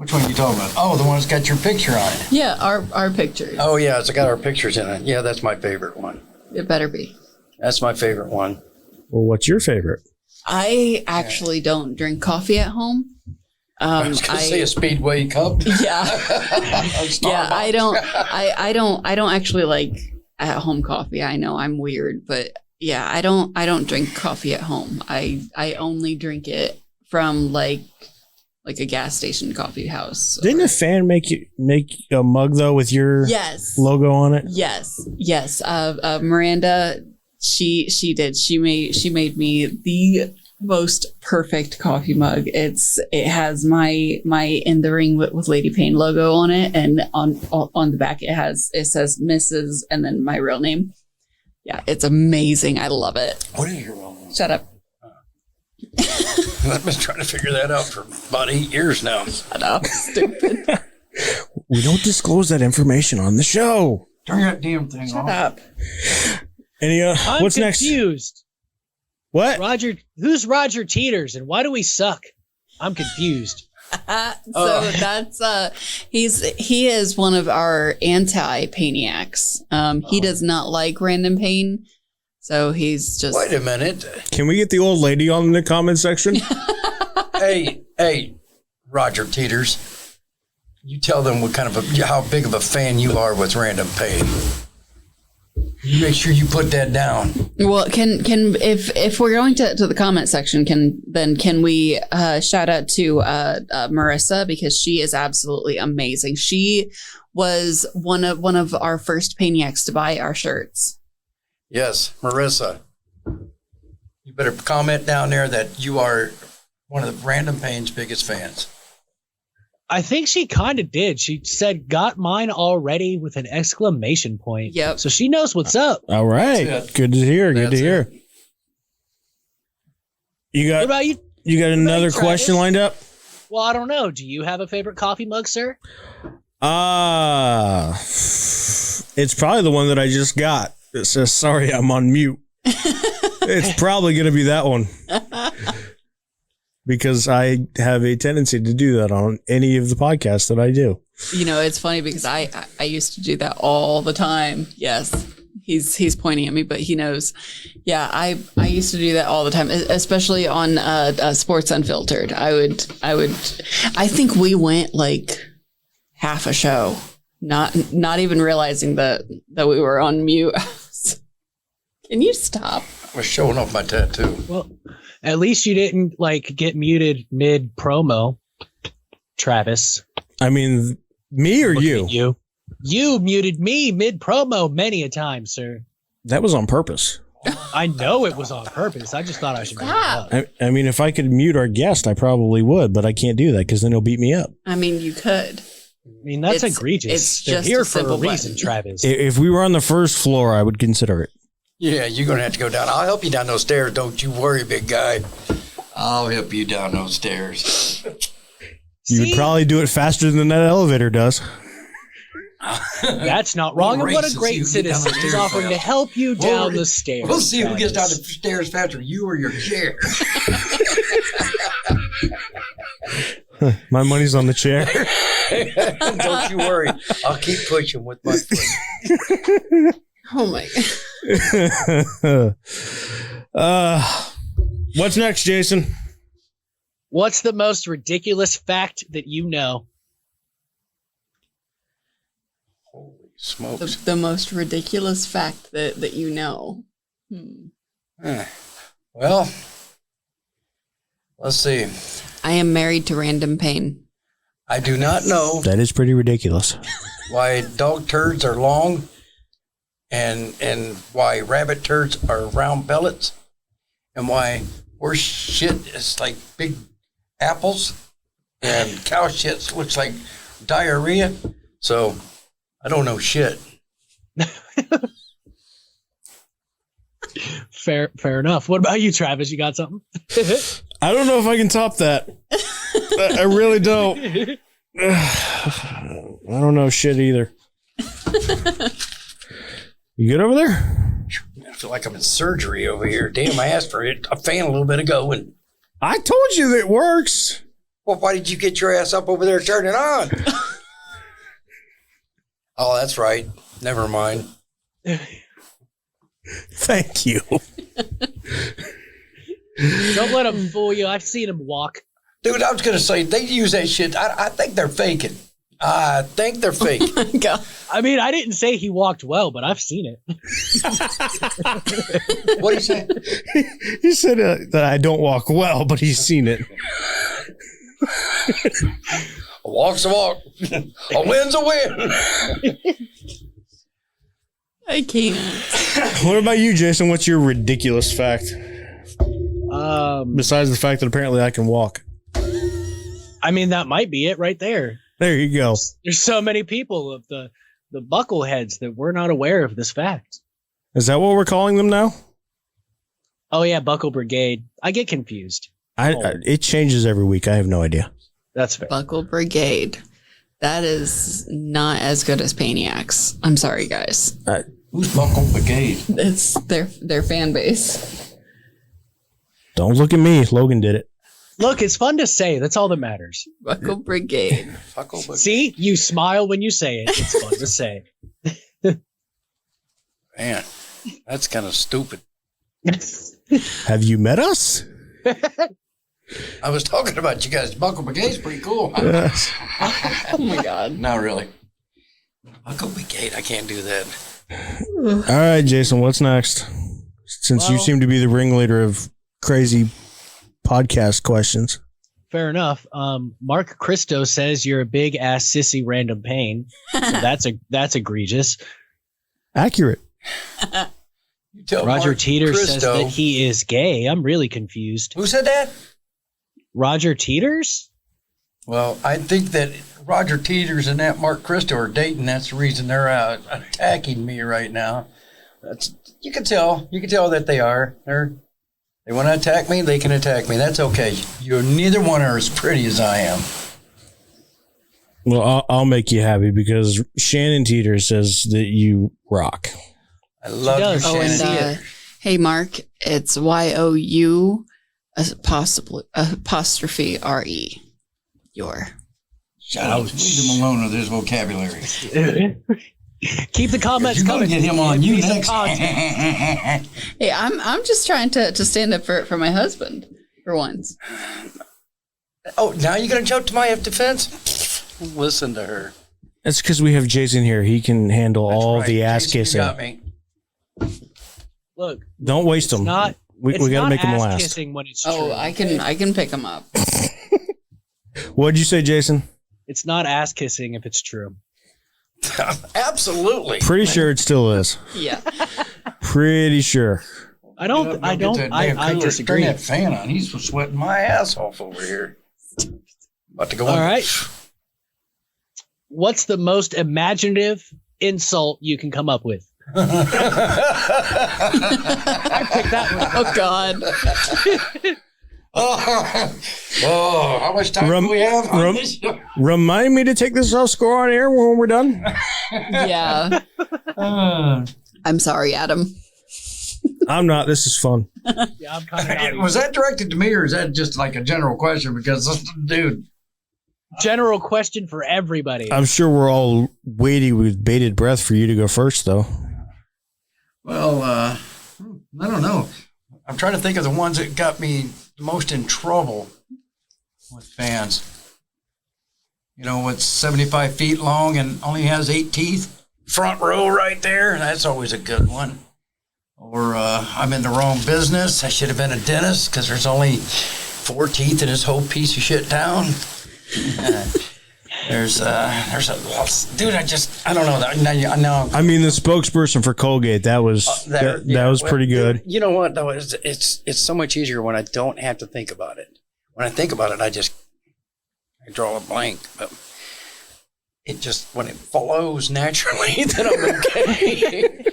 [SPEAKER 2] Which one are you talking about? Oh, the one that's got your picture on it.
[SPEAKER 3] Yeah, our pictures.
[SPEAKER 2] Oh, yeah, it's got our pictures in it. Yeah, that's my favorite one.
[SPEAKER 3] It better be.
[SPEAKER 2] That's my favorite one.
[SPEAKER 1] Well, what's your favorite?
[SPEAKER 3] I actually don't drink coffee at home.
[SPEAKER 2] I was going to say a Speedway cup.
[SPEAKER 3] Yeah. Yeah, I don't actually like at home coffee. I know I'm weird, but yeah, I don't drink coffee at home. I only drink it from like a gas station coffee house.
[SPEAKER 1] Didn't a fan make a mug though with your logo on it?
[SPEAKER 3] Yes. Miranda, she did. She made me the most perfect coffee mug. It has my In the Ring with Lady Payne logo on it, and on the back it says Mrs. and then my real name. Yeah, it's amazing. I love it.
[SPEAKER 2] What is your real name?
[SPEAKER 3] Shut up.
[SPEAKER 2] I've been trying to figure that out for about 8 years now.
[SPEAKER 3] Shut up, stupid.
[SPEAKER 1] We don't disclose that information on the show.
[SPEAKER 2] Turn that damn thing
[SPEAKER 3] Shut
[SPEAKER 2] off.
[SPEAKER 3] up.
[SPEAKER 1] Any
[SPEAKER 5] I'm
[SPEAKER 1] what's
[SPEAKER 5] confused.
[SPEAKER 1] What?
[SPEAKER 5] Who's Roger Teeters and why do we suck? I'm confused.
[SPEAKER 3] That's he is one of our anti-Paniacs. He does not like random pain, so he's just.
[SPEAKER 2] Wait a minute.
[SPEAKER 1] Can we get the old lady on the comment section?
[SPEAKER 2] Hey, Roger Teeters. You tell them how big of a fan you are with random pain. You make sure you put that down.
[SPEAKER 3] Well, can if we're going to the comment section, can we shout out to Marissa, because she is absolutely amazing. She was one of our first Paniacs to buy our shirts.
[SPEAKER 2] Yes, Marissa. You better comment down there that you are one of the Random Pain's biggest fans.
[SPEAKER 5] I think she kind of did. She said, got mine already with an exclamation point.
[SPEAKER 3] Yep.
[SPEAKER 5] So she knows what's up.
[SPEAKER 1] All right.
[SPEAKER 2] That's it.
[SPEAKER 1] Good to hear. Good to hear. You
[SPEAKER 5] What
[SPEAKER 1] got
[SPEAKER 5] about you?
[SPEAKER 1] you got another
[SPEAKER 5] Travis?
[SPEAKER 1] question lined up?
[SPEAKER 5] Well, I don't know. Do you have a favorite coffee mug, sir?
[SPEAKER 1] It's probably the one that I just got. It says, sorry, I'm on mute. It's probably going to be that one. Because I have a tendency to do that on any of the podcasts that I do.
[SPEAKER 3] You know, it's funny because I used to do that all the time. Yes. He's pointing at me, but he knows. Yeah, I used to do that all the time, especially on Sports Unfiltered. I think we went like half a show, not even realizing that we were on mute. Can you stop?
[SPEAKER 2] I was showing off my tattoo.
[SPEAKER 5] Well, at least you didn't get muted mid promo, Travis.
[SPEAKER 1] I mean, me or you?
[SPEAKER 5] You muted me mid promo many a time, sir.
[SPEAKER 1] That was on purpose.
[SPEAKER 5] I know it was on purpose. I just thought I should bring it up.
[SPEAKER 1] I mean, if I could mute our guest, I probably would, but I can't do that because then he'll beat me up.
[SPEAKER 3] I mean, you could.
[SPEAKER 5] I mean, that's egregious.
[SPEAKER 3] It's
[SPEAKER 5] They're
[SPEAKER 3] just
[SPEAKER 5] here
[SPEAKER 3] a
[SPEAKER 5] for a
[SPEAKER 3] simple
[SPEAKER 5] reason,
[SPEAKER 3] button.
[SPEAKER 5] Travis.
[SPEAKER 1] If we were on the first floor, I would consider it.
[SPEAKER 2] Yeah, you're going to have to go down. I'll help you down those stairs. Don't you worry, big guy. I'll help you down those stairs.
[SPEAKER 1] You would probably do it faster than that elevator does.
[SPEAKER 5] That's not wrong. And what a great citizen is offering to help you down the stairs.
[SPEAKER 2] We'll see who gets down the
[SPEAKER 5] Travis.
[SPEAKER 2] stairs faster, you or your chair.
[SPEAKER 1] My money's on the chair.
[SPEAKER 2] Don't you worry. I'll keep pushing with my foot.
[SPEAKER 3] Oh my God.
[SPEAKER 1] What's next, Jason?
[SPEAKER 5] What's the most ridiculous fact that you know?
[SPEAKER 2] Holy smokes.
[SPEAKER 3] The most ridiculous fact that you know.
[SPEAKER 2] Well, let's see.
[SPEAKER 3] I am married to Random Pain.
[SPEAKER 2] I do not know
[SPEAKER 1] That is pretty ridiculous.
[SPEAKER 2] why dog turds are long and why rabbit turds are round pellets and why horse shit is like big apples and cow shit looks like diarrhea. So I don't know shit.
[SPEAKER 5] Fair enough. What about you, Travis? You got something?
[SPEAKER 1] I don't know if I can top that. I really don't. I don't know shit either. You good over there?
[SPEAKER 2] I feel like I'm in surgery over here. Damn, I asked for a fan a little bit ago and
[SPEAKER 1] I told you that it works.
[SPEAKER 2] Well, why did you get your ass up over there and turn it on? Oh, that's right. Never mind.
[SPEAKER 1] Thank you.
[SPEAKER 5] Don't let them fool you. I've seen him walk.
[SPEAKER 2] Dude, I was going to say, they use that shit. I think they're faking. I think they're faking.
[SPEAKER 3] My God.
[SPEAKER 5] I mean, I didn't say he walked well, but I've seen it.
[SPEAKER 2] What did you say?
[SPEAKER 1] He said that I don't walk well, but he's seen it.
[SPEAKER 2] A walk's a walk. A win's a win.
[SPEAKER 3] I can't.
[SPEAKER 1] What about you, Jason? What's your ridiculous fact? Besides the fact that apparently I can walk.
[SPEAKER 5] I mean, that might be it right there.
[SPEAKER 1] There you go.
[SPEAKER 5] There's so many people of the buckleheads that we're not aware of this fact.
[SPEAKER 1] Is that what we're calling them now?
[SPEAKER 5] Oh yeah, Buckle Brigade. I get confused.
[SPEAKER 1] It changes every week. I have no idea.
[SPEAKER 5] That's fair.
[SPEAKER 3] Buckle Brigade. That is not as good as Paniacs. I'm sorry, guys.
[SPEAKER 2] Who's Buckle Brigade?
[SPEAKER 3] It's their fan base.
[SPEAKER 1] Don't look at me. Logan did it.
[SPEAKER 5] Look, it's fun to say. That's all that matters.
[SPEAKER 3] Buckle Brigade.
[SPEAKER 2] Buckle Brigade.
[SPEAKER 5] See, you smile when you say it. It's fun to say.
[SPEAKER 2] Man, that's kind of stupid.
[SPEAKER 1] Have you met us?
[SPEAKER 2] I was talking about you guys. Buckle Brigade's pretty cool.
[SPEAKER 3] Oh my God.
[SPEAKER 2] Not really. Buckle Brigade, I can't do that.
[SPEAKER 1] All right, Jason, what's next? Since you seem to be the ringleader of crazy podcast questions.
[SPEAKER 5] Fair enough. Mark Christo says you're a big ass sissy random pain. So that's egregious.
[SPEAKER 1] Accurate.
[SPEAKER 2] You tell
[SPEAKER 5] Roger
[SPEAKER 2] Mark
[SPEAKER 5] Teeter
[SPEAKER 2] Christo.
[SPEAKER 5] says that he is gay. I'm really confused.
[SPEAKER 2] Who said that?
[SPEAKER 5] Roger Teeters?
[SPEAKER 2] Well, I think that Roger Teeters and that Mark Christo are dating. That's the reason they're attacking me right now. You can tell that they are. They want to attack me. They can attack me. That's okay. Neither one are as pretty as I am.
[SPEAKER 1] Well, I'll make you happy because Shannon Teeter says that you rock.
[SPEAKER 2] I love you,
[SPEAKER 5] does.
[SPEAKER 3] Oh,
[SPEAKER 2] Shannon.
[SPEAKER 3] and hey, Mark, it's YOU apostrophe RE. Your.
[SPEAKER 2] Shut up. Leave him alone with his vocabulary.
[SPEAKER 5] Keep the comments
[SPEAKER 2] You're going
[SPEAKER 5] coming.
[SPEAKER 2] to get him on you
[SPEAKER 5] Give me some
[SPEAKER 2] next.
[SPEAKER 5] content.
[SPEAKER 3] Hey, I'm just trying to stand up for my husband for once.
[SPEAKER 2] Oh, now you're going to jump to my defense? Listen to her.
[SPEAKER 1] That's because we have Jason here. He can handle
[SPEAKER 2] That's
[SPEAKER 1] all
[SPEAKER 2] right.
[SPEAKER 1] the ass
[SPEAKER 2] Jason, you
[SPEAKER 1] kissing.
[SPEAKER 2] got me.
[SPEAKER 5] Look,
[SPEAKER 1] Don't waste them. We got to make them
[SPEAKER 5] ass
[SPEAKER 1] last.
[SPEAKER 5] kissing when it's true.
[SPEAKER 3] Oh, I can pick him up.
[SPEAKER 1] What'd you say, Jason?
[SPEAKER 5] It's not ass kissing if it's true.
[SPEAKER 2] Absolutely.
[SPEAKER 1] Pretty sure it still is.
[SPEAKER 3] Yeah.
[SPEAKER 1] Pretty sure.
[SPEAKER 5] I disagree.
[SPEAKER 2] Turn that fan on. He's sweating my ass off over here. About to go
[SPEAKER 5] All
[SPEAKER 2] on.
[SPEAKER 5] right. What's the most imaginative insult you can come up with? I picked that one.
[SPEAKER 3] Oh God.
[SPEAKER 2] Oh, how much time do we have on this?
[SPEAKER 1] Remind me to take this off score on air when we're done.
[SPEAKER 3] Yeah. I'm sorry, Adam.
[SPEAKER 1] I'm not. This is fun.
[SPEAKER 5] Yeah, I'm kind of
[SPEAKER 2] Was that directed to me or is that just like a general question? Because, dude.
[SPEAKER 5] general question for everybody.
[SPEAKER 1] I'm sure we're all waiting with bated breath for you to go first, though.
[SPEAKER 2] Well, I don't know. I'm trying to think of the ones that got me the most in trouble with fans. You know, what's 75 feet long and only has 8 teeth? Front row right there. That's always a good one. Or I'm in the wrong business. I should have been a dentist because there's only 4 teeth in this whole piece of shit town. There's a dude. I don't know that. Now,
[SPEAKER 1] I mean, the spokesperson for Colgate. That was that was pretty good.
[SPEAKER 2] You know what? Though it's so much easier when I don't have to think about it. When I think about it, I draw a blank. But it just when it flows naturally, then I'm okay.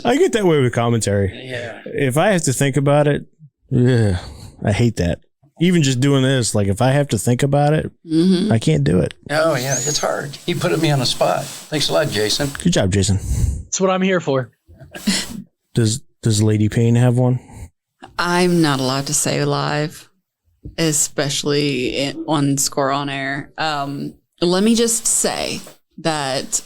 [SPEAKER 1] I get that way with commentary.
[SPEAKER 2] Yeah.
[SPEAKER 1] If I have to think about it, I hate that. Even just doing this, like if I have to think about it, I can't do it.
[SPEAKER 2] Oh yeah, it's hard. He put me on the spot. Thanks a lot, Jason.
[SPEAKER 1] Good job, Jason.
[SPEAKER 5] That's what I'm here for.
[SPEAKER 1] Does Lady Payne have one?
[SPEAKER 3] I'm not allowed to say live. especially on Score on Air. Let me just say that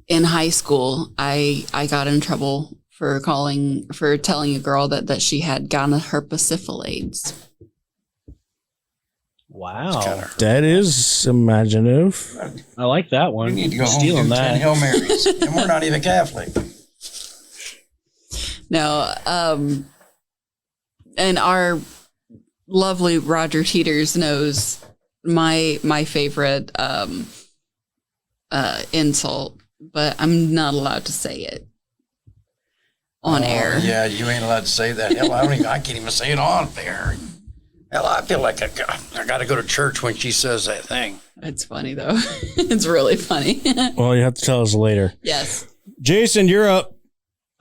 [SPEAKER 3] in high school, I got in trouble for telling a girl that she had gonorrhea.
[SPEAKER 5] Wow.
[SPEAKER 1] That is imaginative.
[SPEAKER 5] I like that
[SPEAKER 2] We
[SPEAKER 5] one.
[SPEAKER 2] need to go home
[SPEAKER 5] Stealing
[SPEAKER 2] and do 10
[SPEAKER 5] that.
[SPEAKER 2] Hail Marys. And we're not even Catholic.
[SPEAKER 3] No, and our lovely Roger Teeters knows my favorite insult, but I'm not allowed to say it on air.
[SPEAKER 2] Yeah, you ain't allowed to say that. Hell, I can't even say it on there. Hell, I feel like I got to go to church when she says that thing.
[SPEAKER 3] It's funny though. It's really funny.
[SPEAKER 1] Well, you have to tell us later.
[SPEAKER 3] Yes.
[SPEAKER 1] Jason, you're up.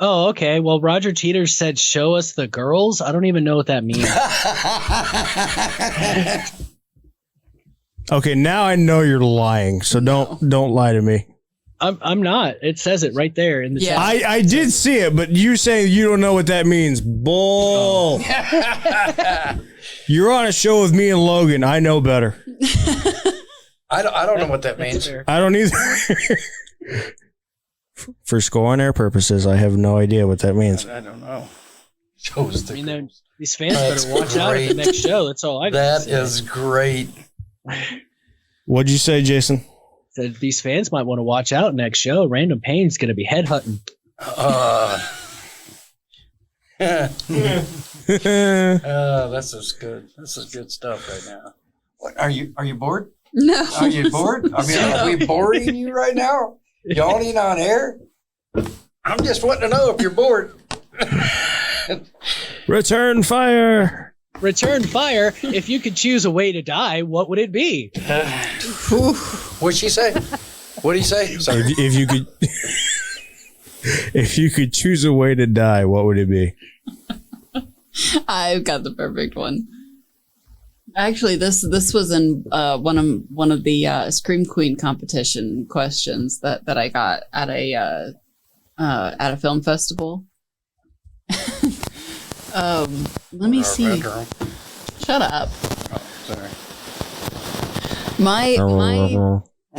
[SPEAKER 5] Oh, okay. Well, Roger Teeters said, "Show us the girls." I don't even know what that means.
[SPEAKER 1] Okay, now I know you're lying, so don't lie to me.
[SPEAKER 5] I'm not. It says it right there in the
[SPEAKER 3] Yeah.
[SPEAKER 5] chat.
[SPEAKER 1] I did see it, but you saying you don't know what that means. Bull. You're on a show with me and Logan. I know better.
[SPEAKER 2] I don't know what that
[SPEAKER 5] That's
[SPEAKER 2] means.
[SPEAKER 5] fair.
[SPEAKER 1] I don't either. For Score on Air purposes, I have no idea what that means.
[SPEAKER 2] I don't know. Shows the
[SPEAKER 5] I mean, these fans
[SPEAKER 2] That's
[SPEAKER 5] better watch out at the
[SPEAKER 2] great.
[SPEAKER 5] next show. That's all I got
[SPEAKER 2] That
[SPEAKER 5] to say.
[SPEAKER 2] is great.
[SPEAKER 1] What'd you say, Jason?
[SPEAKER 5] Said these fans might want to watch out next show. Random Pain's going to be headhunting.
[SPEAKER 2] This is good. This is good stuff right now. What, are you bored?
[SPEAKER 3] No.
[SPEAKER 2] Are you bored? I mean, are we boring you right now? Yawning on air? I'm just wanting to know if you're bored.
[SPEAKER 1] Return fire.
[SPEAKER 5] Return fire. If you could choose a way to die, what would it be?
[SPEAKER 2] What'd she say? What'd he say? Sorry.
[SPEAKER 1] If you could, if you could choose a way to die, what would it be?
[SPEAKER 3] I've got the perfect one. Actually, this was in one of the Scream Queen competition questions that I got at a film festival. Let me see.
[SPEAKER 2] Bedroom.
[SPEAKER 3] Shut up.
[SPEAKER 2] Oh, sorry.
[SPEAKER 3] My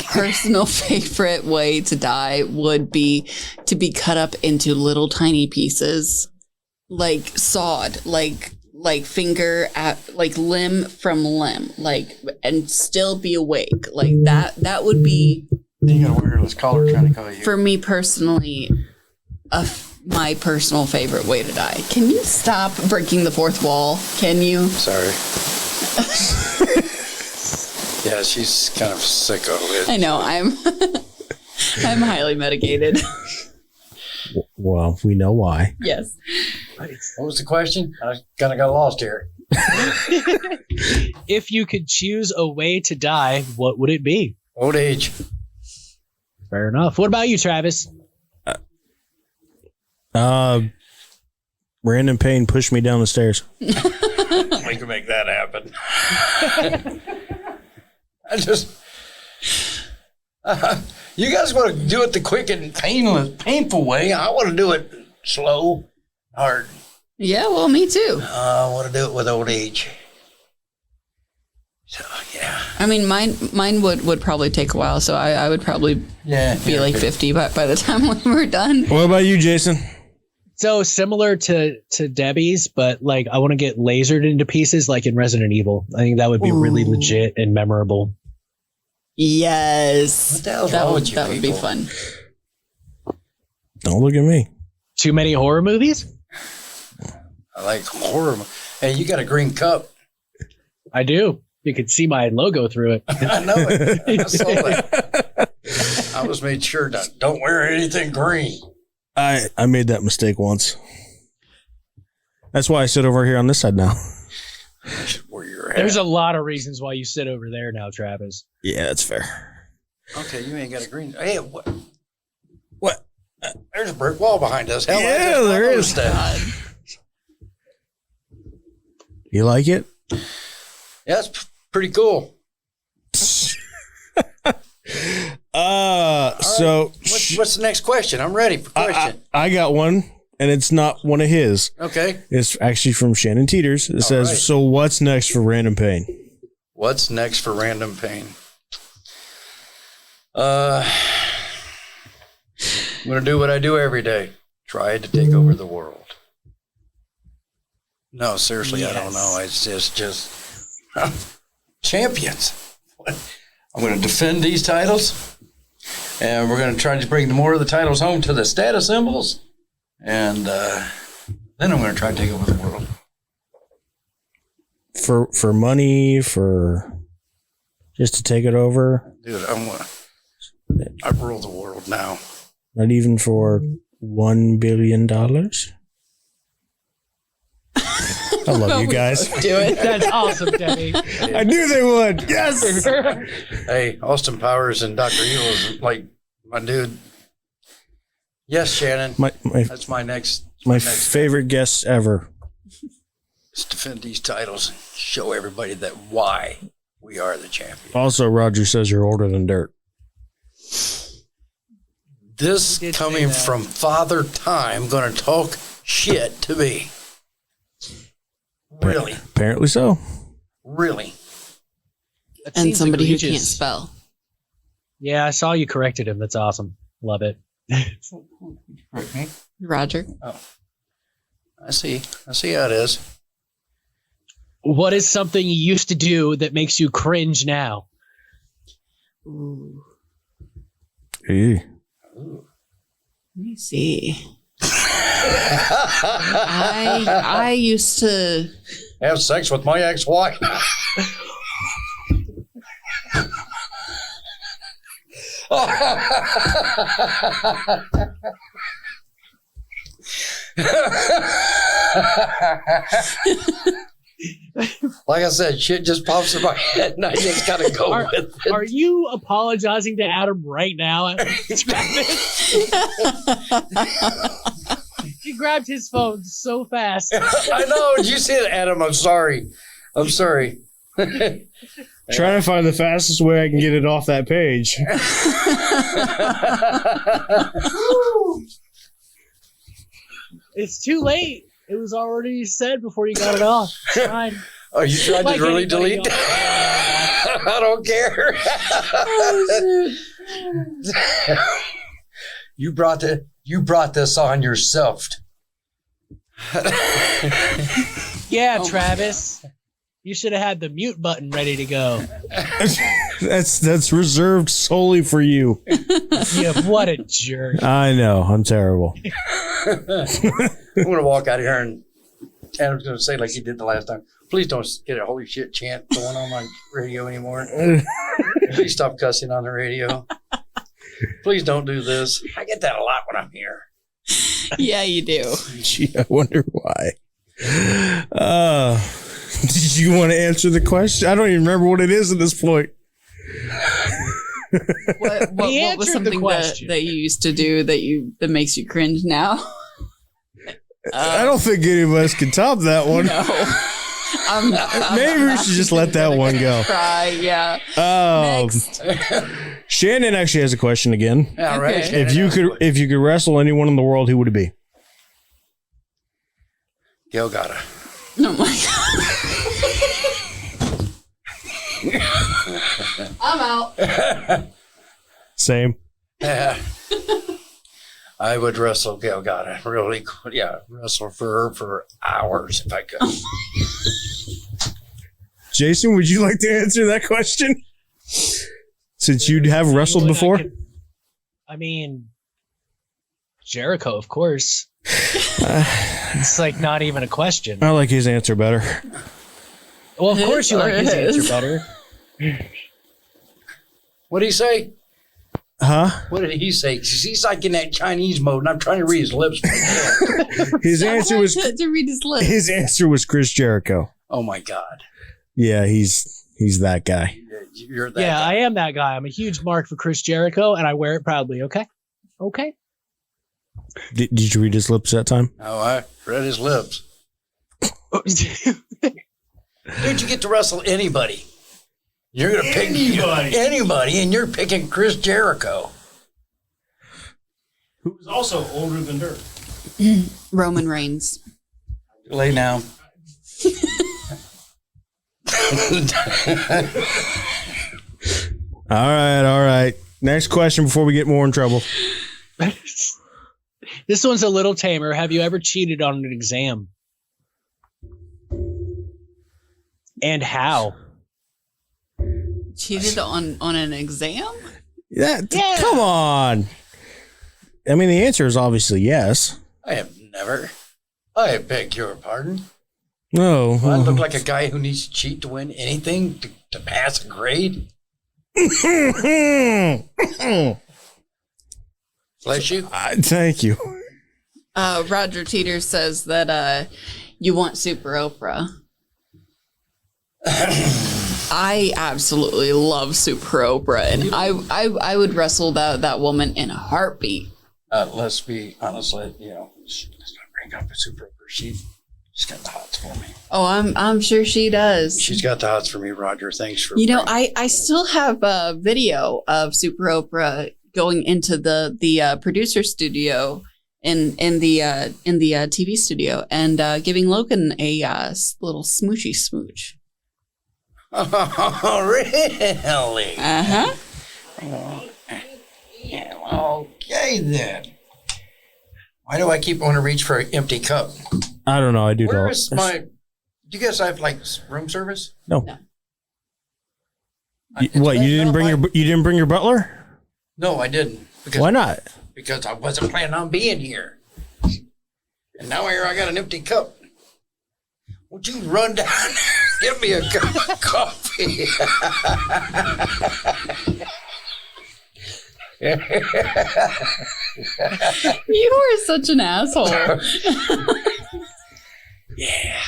[SPEAKER 3] personal favorite way to die would be to be cut up into little tiny pieces, like sawed, like finger at like limb from limb, like, and still be awake. Like that would be,
[SPEAKER 2] You got a wireless collar trying to call you.
[SPEAKER 3] for me personally, my personal favorite way to die. Can you stop breaking the fourth wall? Can you?
[SPEAKER 2] Sorry. Yeah, she's kind of sicko.
[SPEAKER 3] I know I'm highly medicated.
[SPEAKER 1] Well, we know why.
[SPEAKER 3] Yes.
[SPEAKER 2] What was the question? I kind of got lost here.
[SPEAKER 5] If you could choose a way to die, what would it be?
[SPEAKER 2] Old age.
[SPEAKER 5] Fair enough. What about you, Travis?
[SPEAKER 1] Random Pain pushed me down the stairs.
[SPEAKER 2] We can make that happen. I just... you guys want to do it the quick and painful way. I want to do it slow, hard.
[SPEAKER 3] Yeah, well, me too.
[SPEAKER 2] I want to do it with old age. So, yeah.
[SPEAKER 3] I mean, mine would probably take a while, so I would probably be like 50 by the time we were done.
[SPEAKER 1] What about you, Jason?
[SPEAKER 5] So similar to Debbie's, but like I want to get lasered into pieces like in Resident Evil. I think that would be really legit and memorable.
[SPEAKER 3] Yes.
[SPEAKER 2] What the hell's wrong with you
[SPEAKER 3] that would be
[SPEAKER 2] people?
[SPEAKER 3] fun.
[SPEAKER 1] Don't look at me.
[SPEAKER 5] Too many horror movies?
[SPEAKER 2] I like horror. Hey, you got a green cup.
[SPEAKER 5] I do. You could see my logo through it.
[SPEAKER 2] I know it. I saw that. I was made sure to don't wear anything green.
[SPEAKER 1] I made that mistake once. That's why I sit over here on this side now.
[SPEAKER 2] Where you're at.
[SPEAKER 5] There's a lot of reasons why you sit over there now, Travis.
[SPEAKER 1] Yeah, that's fair.
[SPEAKER 2] Okay, you ain't got a green. Hey, what?
[SPEAKER 1] What?
[SPEAKER 2] There's a brick wall behind us. Hell, I
[SPEAKER 1] Yeah,
[SPEAKER 2] just
[SPEAKER 1] there
[SPEAKER 2] noticed
[SPEAKER 1] is.
[SPEAKER 2] that.
[SPEAKER 1] You like it?
[SPEAKER 2] Yeah, that's pretty cool.
[SPEAKER 1] So
[SPEAKER 2] What's the next question? I'm ready for question.
[SPEAKER 1] I got one. and it's not one of his.
[SPEAKER 2] Okay.
[SPEAKER 1] It's actually from Shannon Teeters. It says,
[SPEAKER 2] right.
[SPEAKER 1] so what's next for Random Pain?
[SPEAKER 2] What's next for Random Pain? I'm going to do what I do every day. Try to take over the world. No, seriously, I don't know. It's just champions. I'm going to defend these titles, and we're going to try to bring more of the titles home to the status symbols, and then I'm going to try to take over the world.
[SPEAKER 1] For money, for just to take it over?
[SPEAKER 2] Dude, I rule the world now.
[SPEAKER 1] Not even for $1 billion? I love you guys.
[SPEAKER 3] Do it.
[SPEAKER 5] That's awesome, Denny.
[SPEAKER 1] I knew they would. Yes.
[SPEAKER 2] Hey, Austin Powers and Dr. Evil is like my dude. Yes, Shannon. That's my next.
[SPEAKER 1] My favorite guests ever.
[SPEAKER 2] Is defend these titles and show everybody that why we are the champion.
[SPEAKER 1] Also, Roger says you're older than dirt.
[SPEAKER 2] This
[SPEAKER 5] did
[SPEAKER 2] coming
[SPEAKER 5] say that.
[SPEAKER 2] from Father Time going to talk shit to me. Really?
[SPEAKER 1] Apparently so.
[SPEAKER 2] Really?
[SPEAKER 5] That
[SPEAKER 3] And
[SPEAKER 5] seems
[SPEAKER 3] somebody who
[SPEAKER 5] egregious.
[SPEAKER 3] can't spell.
[SPEAKER 5] Yeah, I saw you corrected him. That's awesome. Love it.
[SPEAKER 3] Roger.
[SPEAKER 2] I see how it is.
[SPEAKER 5] What is something you used to do that makes you cringe now?
[SPEAKER 3] Ooh.
[SPEAKER 1] Ew.
[SPEAKER 3] Let me see. I used to.
[SPEAKER 2] Have sex with my ex-wife. Like I said, shit just pops in my head, and I just gotta go with it.
[SPEAKER 5] Are you apologizing to Adam right now? He grabbed his phone so fast.
[SPEAKER 2] I know. Did you see it, Adam? I'm sorry.
[SPEAKER 1] Trying to find the fastest way I can get it off that page.
[SPEAKER 5] It's too late. It was already said before you got it off. It's fine.
[SPEAKER 2] Oh, you tried
[SPEAKER 5] Like
[SPEAKER 2] to really
[SPEAKER 5] anybody
[SPEAKER 2] delete?
[SPEAKER 5] else.
[SPEAKER 2] I don't care. You brought this on yourself.
[SPEAKER 5] Yeah, Travis. You should have had the mute button ready to go.
[SPEAKER 1] That's reserved solely for you.
[SPEAKER 5] Yeah, what a jerk.
[SPEAKER 1] I know. I'm terrible.
[SPEAKER 2] I'm gonna walk out of here and Adam's gonna say like he did the last time. Please don't get a holy shit chant going on my radio anymore. Please stop cussing on the radio. Please don't do this. I get that a lot when I'm here.
[SPEAKER 3] Yeah, you do.
[SPEAKER 1] Gee, I wonder why. Did you want to answer the question? I don't even remember what it is at this point.
[SPEAKER 3] What was
[SPEAKER 5] answered the
[SPEAKER 3] something that
[SPEAKER 5] question.
[SPEAKER 3] you used to do that makes you cringe now?
[SPEAKER 1] I don't think any of us can top that one.
[SPEAKER 3] No. I'm
[SPEAKER 1] Maybe we should just let that one go.
[SPEAKER 3] Try, yeah. Next.
[SPEAKER 1] Shannon actually has a question again.
[SPEAKER 2] All right.
[SPEAKER 3] Okay.
[SPEAKER 1] If you could wrestle anyone in the world, who would it be?
[SPEAKER 2] Yo, gotta.
[SPEAKER 3] Oh my god. I'm out.
[SPEAKER 1] Same.
[SPEAKER 2] I would wrestle Gail Gotta really good. Yeah, wrestle for her for hours if I could.
[SPEAKER 1] Jason, would you like to answer that question? Since you'd have wrestled before?
[SPEAKER 5] I mean, Jericho, of course. It's like not even a question.
[SPEAKER 1] I like his answer better.
[SPEAKER 5] Well, of course you like his answer better.
[SPEAKER 2] What did he say?
[SPEAKER 1] Huh?
[SPEAKER 2] What did he say? 'Cause he's like in that Chinese mode, and I'm trying to read his lips.
[SPEAKER 1] His answer was
[SPEAKER 3] to read his lips.
[SPEAKER 1] his answer was Chris Jericho.
[SPEAKER 2] Oh my God.
[SPEAKER 1] Yeah, he's that guy.
[SPEAKER 2] You're that
[SPEAKER 5] Yeah,
[SPEAKER 2] guy.
[SPEAKER 5] I am that guy. I'm a huge mark for Chris Jericho, and I wear it proudly. Okay.
[SPEAKER 1] Did you read his lips that time?
[SPEAKER 2] Oh, I read his lips. Dude, you get to wrestle anybody. You're going to pick anybody, and you're picking Chris Jericho.
[SPEAKER 1] Who's also older than dirt.
[SPEAKER 3] Roman Reigns.
[SPEAKER 2] Lay down.
[SPEAKER 1] All right. Next question before we get more in trouble.
[SPEAKER 5] This one's a little tamer. Have you ever cheated on an exam? And how?
[SPEAKER 3] Cheated on an exam?
[SPEAKER 1] Yeah, come on. I mean, the answer is obviously yes.
[SPEAKER 2] I have never. I beg your pardon.
[SPEAKER 1] No.
[SPEAKER 2] I look like a guy who needs to cheat to win anything to pass a grade. Bless you.
[SPEAKER 1] Thank you.
[SPEAKER 3] Roger Teeter says that you want Super Oprah. I absolutely love Super Oprah, and I would wrestle that woman in a heartbeat.
[SPEAKER 2] Let's be honest. Let's not bring up a Super Oprah. She's got the hots for me.
[SPEAKER 3] Oh, I'm sure she does.
[SPEAKER 2] She's got the hots for me, Roger. Thanks for.
[SPEAKER 3] I still have a video of Super Oprah going into the producer studio in the TV studio and giving Logan a little smoochy smooch.
[SPEAKER 2] Oh, really?
[SPEAKER 3] Uh-huh.
[SPEAKER 2] Yeah, okay, then. Why do I keep wanting to reach for an empty cup?
[SPEAKER 1] I don't know. I do know.
[SPEAKER 2] Where is my... Do you guys have, room service?
[SPEAKER 1] No. What, you didn't bring your butler?
[SPEAKER 2] No, I didn't.
[SPEAKER 1] Why not?
[SPEAKER 2] Because I wasn't planning on being here. And now here I got an empty cup. Would you run down and get me a cup of coffee?
[SPEAKER 3] You are such an asshole.
[SPEAKER 2] Yeah.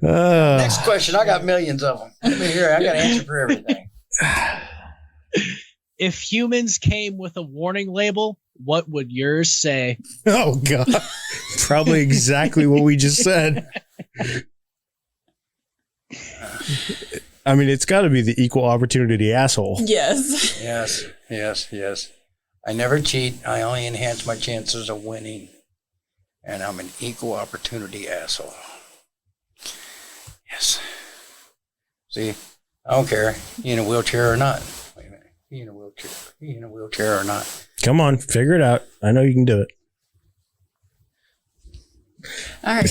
[SPEAKER 2] Next question. I got millions of them. Let me hear. I got an answer for everything.
[SPEAKER 5] If humans came with a warning label, what would yours say?
[SPEAKER 1] Oh, God. Probably exactly what we just said. I mean, it's got to be the equal opportunity asshole.
[SPEAKER 3] Yes.
[SPEAKER 2] Yes. I never cheat. I only enhance my chances of winning. And I'm an equal opportunity asshole. Yes. See, I don't care. You in a wheelchair or not. Wait a minute. You in a wheelchair or not.
[SPEAKER 1] Come on, figure it out. I know you can do it.
[SPEAKER 3] All right.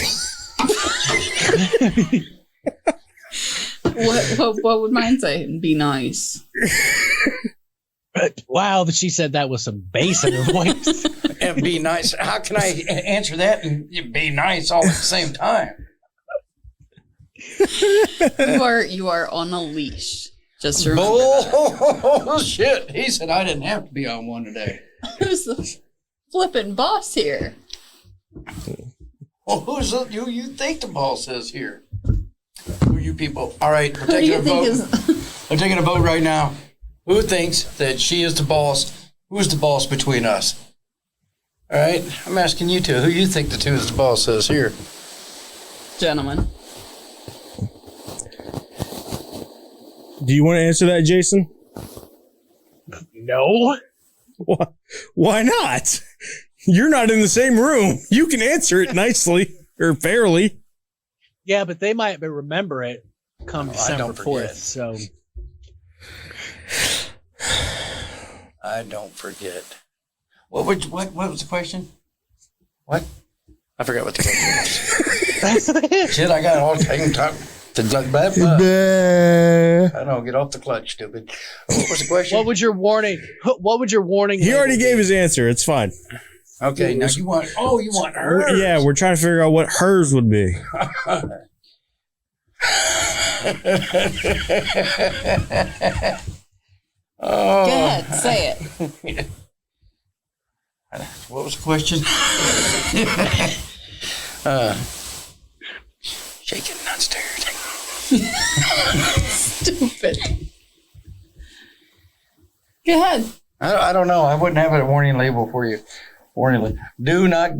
[SPEAKER 3] What would mine say? Be nice.
[SPEAKER 5] Wow, she said that with some bass in her voice.
[SPEAKER 2] And be nice. How can I answer that and be nice all at the same time?
[SPEAKER 3] You are on a leash. Just remember that.
[SPEAKER 2] Shit. He said I didn't have to be on one today.
[SPEAKER 3] Who's the flipping boss here?
[SPEAKER 2] Well, who's who you think the boss is here? Who are you people? All right, we're taking a vote. We're taking a vote right now. Who thinks that she is the boss? Who's the boss between us? All right, I'm asking you two. Who you think the two is the boss is here?
[SPEAKER 3] Gentlemen.
[SPEAKER 1] Do you want to answer that, Jason?
[SPEAKER 5] No.
[SPEAKER 1] Why not? You're not in the same room. You can answer it nicely or fairly.
[SPEAKER 5] Yeah, but they might remember it come December 4th. So
[SPEAKER 2] I don't forget. What was the question? What? I forgot what the question was. Shit, I got all taken time. I don't get off the clutch, stupid. What was the question?
[SPEAKER 5] What would your warning?
[SPEAKER 1] He already gave his answer. It's fine.
[SPEAKER 2] Okay, now you want hers.
[SPEAKER 1] Yeah, we're trying to figure out what hers would be.
[SPEAKER 3] Go ahead, say it.
[SPEAKER 2] What was the question? Shaken, not stirred.
[SPEAKER 3] Stupid. Go ahead.
[SPEAKER 2] I don't know. I wouldn't have a warning label for you. Warning: do not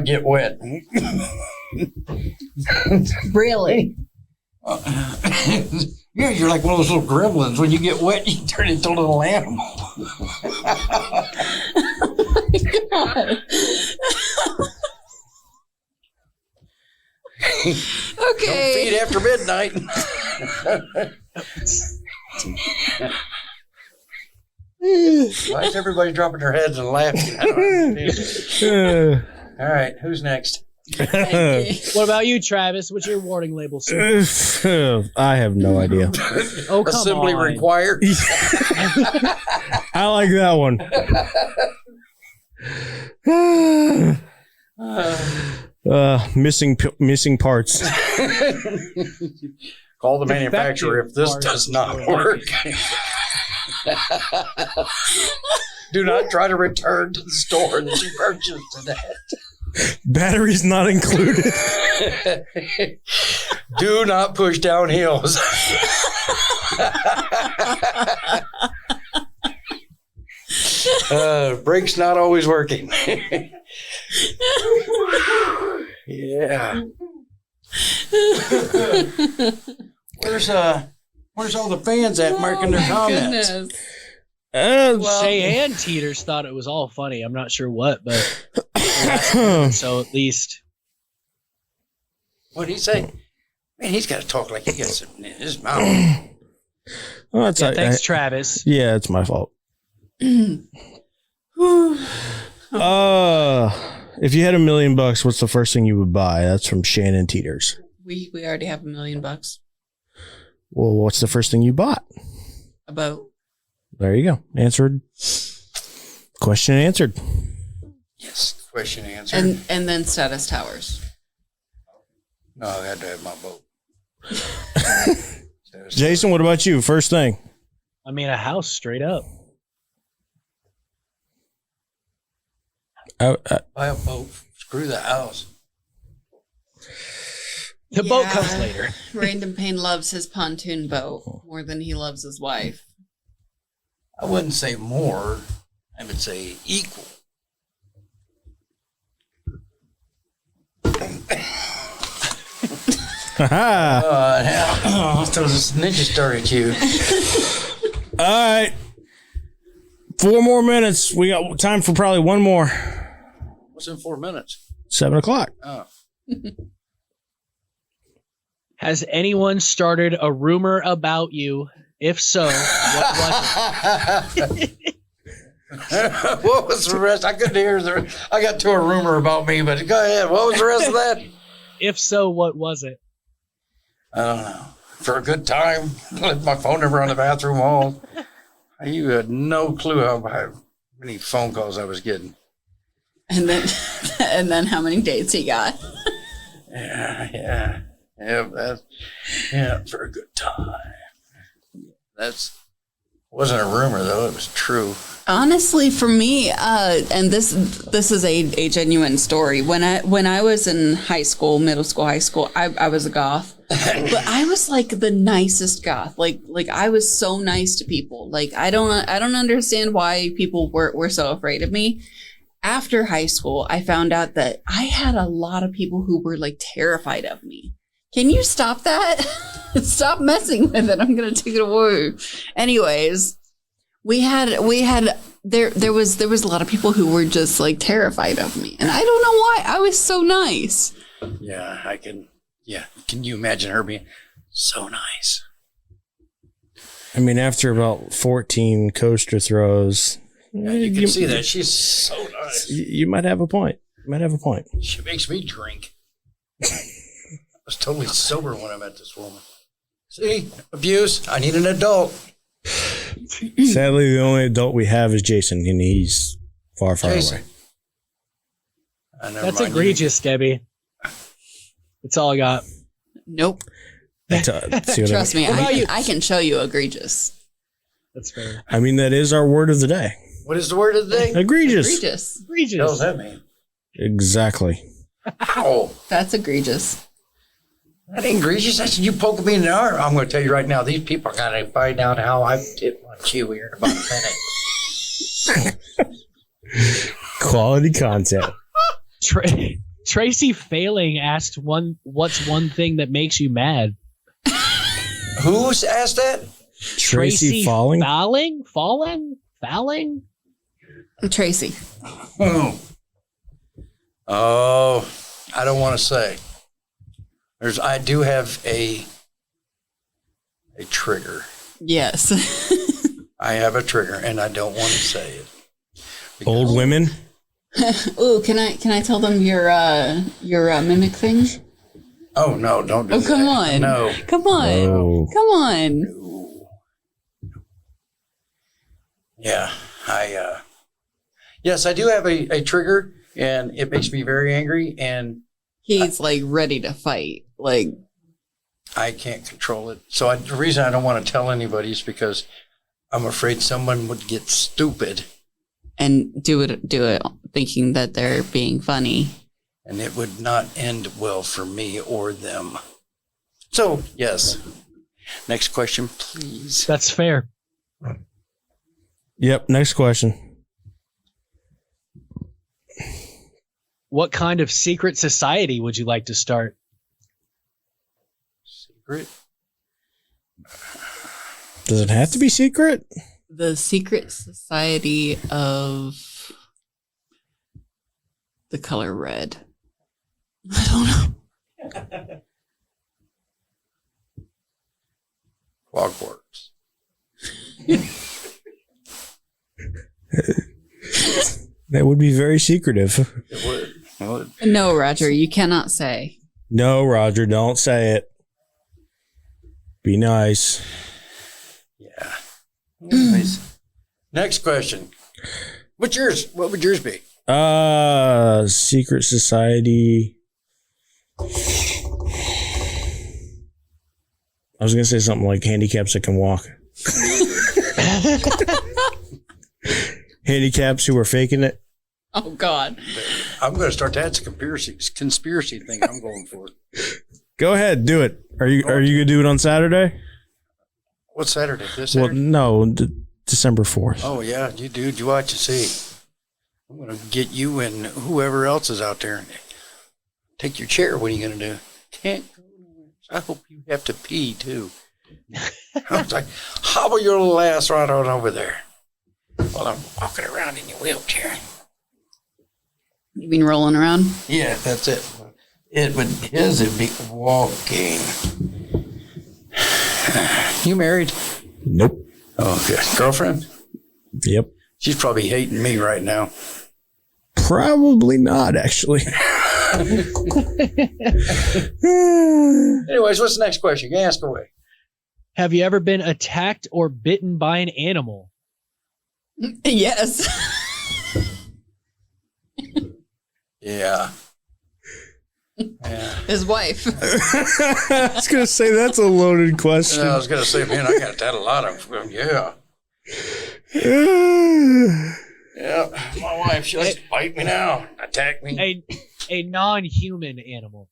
[SPEAKER 2] get wet.
[SPEAKER 3] Really?
[SPEAKER 2] Yeah, you're like one of those little gremlins. When you get wet, you turn into a little animal.
[SPEAKER 3] God.
[SPEAKER 2] Don't feed after midnight. Why is everybody dropping their heads and laughing? I don't understand. All right, who's next?
[SPEAKER 5] What about you, Travis? What's your warning label, sir?
[SPEAKER 1] I have no idea.
[SPEAKER 5] Oh, come
[SPEAKER 2] Assembly
[SPEAKER 5] on.
[SPEAKER 2] required.
[SPEAKER 1] I like that one. Missing parts.
[SPEAKER 2] Call the manufacturer if this
[SPEAKER 5] parts
[SPEAKER 2] does not work. Do not try to return to the store that you purchased today.
[SPEAKER 1] Batteries not included.
[SPEAKER 2] Do not push down hills. Brakes not always working. Yeah. Where's all the fans at marking their comments?
[SPEAKER 3] Goodness.
[SPEAKER 5] Well, Cheyenne Teeters thought it was all funny. I'm not sure what, but so at least.
[SPEAKER 2] What did he say? Man, he's got to talk like he got something in his mouth.
[SPEAKER 1] Well, that's
[SPEAKER 5] Thanks, Travis.
[SPEAKER 1] Yeah, it's my fault. If you had $1 million, what's the first thing you would buy? That's from Shannon Teeters.
[SPEAKER 3] We already have $1 million.
[SPEAKER 1] Well, what's the first thing you bought?
[SPEAKER 3] A boat.
[SPEAKER 1] There you go. Answered. Question answered.
[SPEAKER 2] Yes, question answered.
[SPEAKER 3] And then status towers.
[SPEAKER 2] No, I had to have my boat.
[SPEAKER 1] Jason, what about you? First thing.
[SPEAKER 5] I mean, a house straight up.
[SPEAKER 2] Buy a boat. Screw the house.
[SPEAKER 5] The boat comes later.
[SPEAKER 3] Random Pain loves his pontoon boat more than he loves his wife.
[SPEAKER 2] I wouldn't say more. I would say equal. Now, let's throw this ninja story at you.
[SPEAKER 1] All right. 4 more minutes. We got time for probably one more.
[SPEAKER 2] What's in 4 minutes?
[SPEAKER 1] 7 o'clock.
[SPEAKER 2] Oh.
[SPEAKER 5] Has anyone started a rumor about you? If so, what was it?
[SPEAKER 2] What was the rest? I couldn't hear I got to a rumor about me, but go ahead. What was the rest of that?
[SPEAKER 5] If so, what was it?
[SPEAKER 2] I don't know. For a good time, left my phone number on the bathroom wall. You had no clue how many phone calls I was getting.
[SPEAKER 3] And then how many dates he got.
[SPEAKER 2] Yeah, for a good time. That wasn't a rumor though; it was true.
[SPEAKER 3] Honestly, for me, and this is a genuine story. When I was in high school, middle school, high school, I was a goth, but I was like the nicest goth. Like I was so nice to people. Like I don't understand why people were so afraid of me. After high school, I found out that I had a lot of people who were like terrified of me. Can you stop that? Stop messing with it. I'm going to take it away. Anyways, there was a lot of people who were just like terrified of me. And I don't know why. I was so nice.
[SPEAKER 2] Yeah, I can. Yeah. Can you imagine her being so nice?
[SPEAKER 1] I mean, after about 14 coaster throws,
[SPEAKER 2] yeah, you can see that. She's so nice.
[SPEAKER 1] You might have a point.
[SPEAKER 2] She makes me drink. I was totally sober when I met this woman. See? Abuse. I need an adult.
[SPEAKER 1] Sadly, the only adult we have is Jason, and he's far away.
[SPEAKER 5] That's egregious, Debbie. That's all I got.
[SPEAKER 3] Nope. Trust me, I can show you egregious.
[SPEAKER 5] That's fair.
[SPEAKER 1] I mean, that is our word of the day.
[SPEAKER 2] What is the word of the day?
[SPEAKER 1] Egregious.
[SPEAKER 3] Egregious.
[SPEAKER 2] What does that mean?
[SPEAKER 1] Exactly.
[SPEAKER 2] Ow.
[SPEAKER 3] That's egregious.
[SPEAKER 2] That ain't egregious. That's you poking me in the arm. I'm going to tell you right now, these people are going to find out how I did one chew here in about a minute.
[SPEAKER 1] Quality content.
[SPEAKER 5] Tracy Failing asked what's one thing that makes you mad?
[SPEAKER 2] Who's asked that?
[SPEAKER 1] Tracy Falling?
[SPEAKER 5] Falling?
[SPEAKER 3] Tracy.
[SPEAKER 2] Oh, I don't want to say. I do have a trigger.
[SPEAKER 3] Yes.
[SPEAKER 2] I have a trigger, and I don't want to say it.
[SPEAKER 1] Old women?
[SPEAKER 3] Ooh, can I tell them your mimic thing?
[SPEAKER 2] Oh no, don't do that.
[SPEAKER 3] Come on.
[SPEAKER 2] No.
[SPEAKER 3] Come on.
[SPEAKER 1] No.
[SPEAKER 3] Come on.
[SPEAKER 2] No. Yeah, yes, I do have a trigger, and it makes me very angry, and
[SPEAKER 3] He's like ready to fight. Like,
[SPEAKER 2] I can't control it. So the reason I don't want to tell anybody is because I'm afraid someone would get stupid,
[SPEAKER 3] and do it thinking that they're being funny.
[SPEAKER 2] and it would not end well for me or them. So, yes. Next question, please.
[SPEAKER 5] That's fair.
[SPEAKER 1] Yep. Next question.
[SPEAKER 5] What kind of secret society would you like to start?
[SPEAKER 2] Secret?
[SPEAKER 1] Does it have to be secret?
[SPEAKER 3] The secret society of the color red. I don't know.
[SPEAKER 2] Clogworks.
[SPEAKER 1] That would be very secretive.
[SPEAKER 2] It would. It would.
[SPEAKER 3] No, Roger, you cannot say.
[SPEAKER 1] No, Roger, don't say it. Be nice.
[SPEAKER 2] Yeah. Anyways, next question. What's yours? What would yours be?
[SPEAKER 1] Secret society. I was gonna say something like handicaps that can walk. Handicaps who are faking it.
[SPEAKER 3] Oh God.
[SPEAKER 2] I'm going to start that. It's a conspiracy thing I'm going for.
[SPEAKER 1] Go ahead, do it. Are you gonna do it on Saturday?
[SPEAKER 2] What's Saturday? This
[SPEAKER 1] Well,
[SPEAKER 2] Saturday?
[SPEAKER 1] no, December 4th.
[SPEAKER 2] Oh, yeah. You do. You watch and see. I'm going to get you and whoever else is out there and take your chair. What are you going to do? Can't go nowhere. I hope you have to pee, too. I was like, hobble your little ass right on over there while I'm walking around in your wheelchair.
[SPEAKER 3] You mean rolling around?
[SPEAKER 2] Yeah, that's it. His would be walking. You married?
[SPEAKER 1] Nope.
[SPEAKER 2] Oh, good. Girlfriend?
[SPEAKER 1] Yep.
[SPEAKER 2] She's probably hating me right now.
[SPEAKER 1] Probably not, actually.
[SPEAKER 2] Anyways, what's the next question? Ask away.
[SPEAKER 5] Have you ever been attacked or bitten by an animal?
[SPEAKER 3] Yes.
[SPEAKER 2] Yeah. Yeah.
[SPEAKER 3] His wife.
[SPEAKER 1] I was gonna say that's a loaded question.
[SPEAKER 2] I was going to say, man, I got that a lot of them. Yeah. Yeah. My wife, she likes to bite me now, attack me.
[SPEAKER 5] A non-human animal.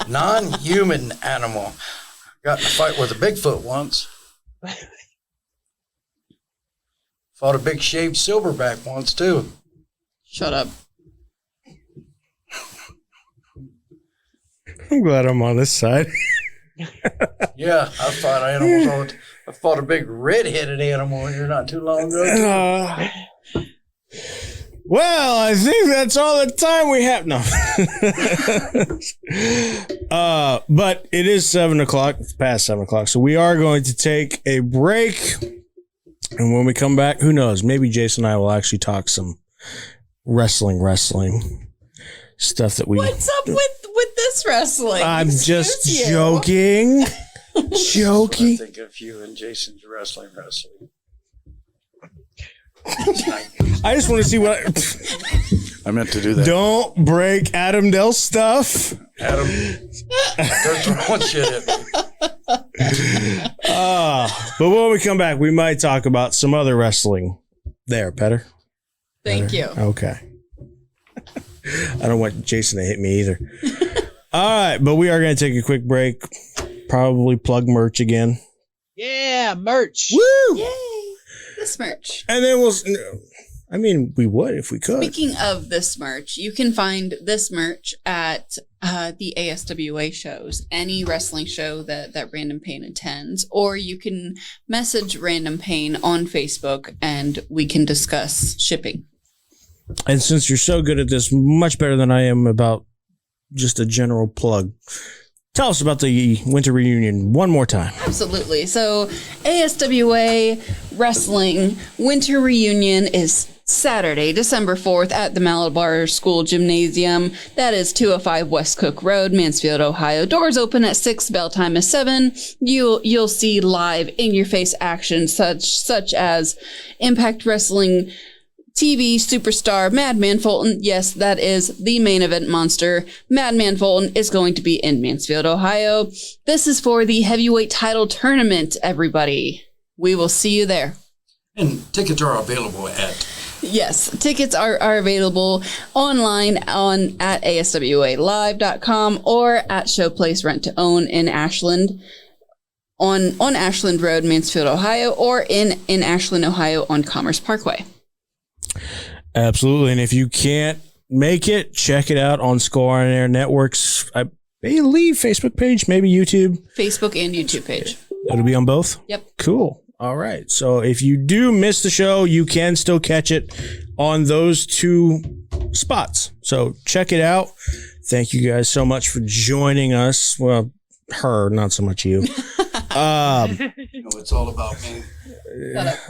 [SPEAKER 2] Non-human animal. Got in a fight with a Bigfoot once. Fought a big shaved silverback once, too.
[SPEAKER 3] Shut up.
[SPEAKER 1] I'm glad I'm on this side.
[SPEAKER 2] Yeah, I fought animals all the time. I fought a big red-headed animal here not too long ago.
[SPEAKER 1] Well, I think that's all the time we have. No. But it is 7 o'clock. It's past 7 o'clock. So we are going to take a break. And when we come back, who knows? Maybe Jason and I will actually talk some wrestling stuff that we.
[SPEAKER 3] What's up with this wrestling?
[SPEAKER 1] I'm just
[SPEAKER 3] Excuse you.
[SPEAKER 1] joking. Joking.
[SPEAKER 2] I think of you and Jason's wrestling.
[SPEAKER 1] I just want to see what.
[SPEAKER 2] I meant to do that.
[SPEAKER 1] Don't break Adam Dell's stuff.
[SPEAKER 2] Adam, they're throwing shit at me.
[SPEAKER 1] But when we come back, we might talk about some other wrestling. There, better.
[SPEAKER 3] Thank you.
[SPEAKER 1] Okay. I don't want Jason to hit me either. All right, but we are going to take a quick break. Probably plug merch again.
[SPEAKER 5] Yeah, merch.
[SPEAKER 1] Woo!
[SPEAKER 3] Yay. This merch.
[SPEAKER 1] And then we would if we could.
[SPEAKER 3] Speaking of this merch, you can find this merch at the ASWA shows, any wrestling show that Random Pain attends, or you can message Random Pain on Facebook and we can discuss shipping.
[SPEAKER 1] And since you're so good at this, much better than I am about just a general plug, tell us about the winter reunion one more time.
[SPEAKER 3] Absolutely. So ASWA Wrestling Winter Reunion is Saturday, December 4th at the Malabar School Gymnasium. That is 205 West Cook Road, Mansfield, Ohio. Doors open at 6, bell time is 7. You'll see live in-your-face action such as Impact Wrestling TV superstar Madman Fulton. Yes, that is the main event monster. Madman Fulton is going to be in Mansfield, Ohio. This is for the heavyweight title tournament, everybody. We will see you there.
[SPEAKER 2] And tickets are available at...
[SPEAKER 3] Yes, tickets are available online at aswalive.com or at Showplace Rent to Own in Ashland, on Ashland Road, Mansfield, Ohio, or in Ashland, Ohio on Commerce Parkway.
[SPEAKER 1] Absolutely. And if you can't make it, check it out on Score on Air Networks. I believe Facebook page, maybe YouTube.
[SPEAKER 3] Facebook and YouTube page.
[SPEAKER 1] It'll be on both?
[SPEAKER 3] Yep.
[SPEAKER 1] Cool. All right. So if you do miss the show, you can still catch it on those 2 spots. So check it out. Thank you guys so much for joining us. Well, her, not so much you.
[SPEAKER 2] it's all about me.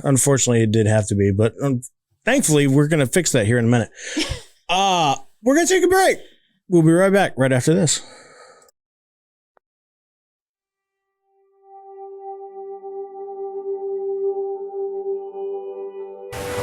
[SPEAKER 1] Unfortunately, it did have to be, but thankfully, we're going to fix that here in a minute. We're going to take a break. We'll be right back right after this.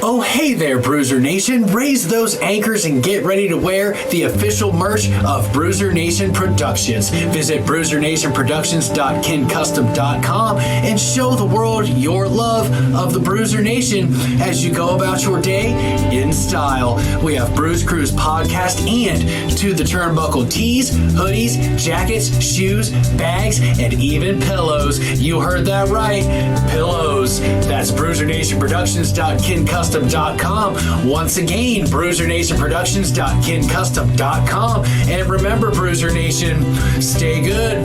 [SPEAKER 4] Oh, hey there, Bruiser Nation. Raise those anchors and get ready to wear the official merch of Bruiser Nation Productions. Visit bruisernationproductions.kincustom.com and show the world your love of the Bruiser Nation as you go about your day in style. We have Bruise Cruise podcast and To the Turnbuckle tees, hoodies, jackets, shoes, bags, and even pillows. You heard that right. Pillows. That's bruisernationproductions.kincustom.com. Once again, bruisernationproductions.kincustom.com. And remember, Bruiser Nation, stay good,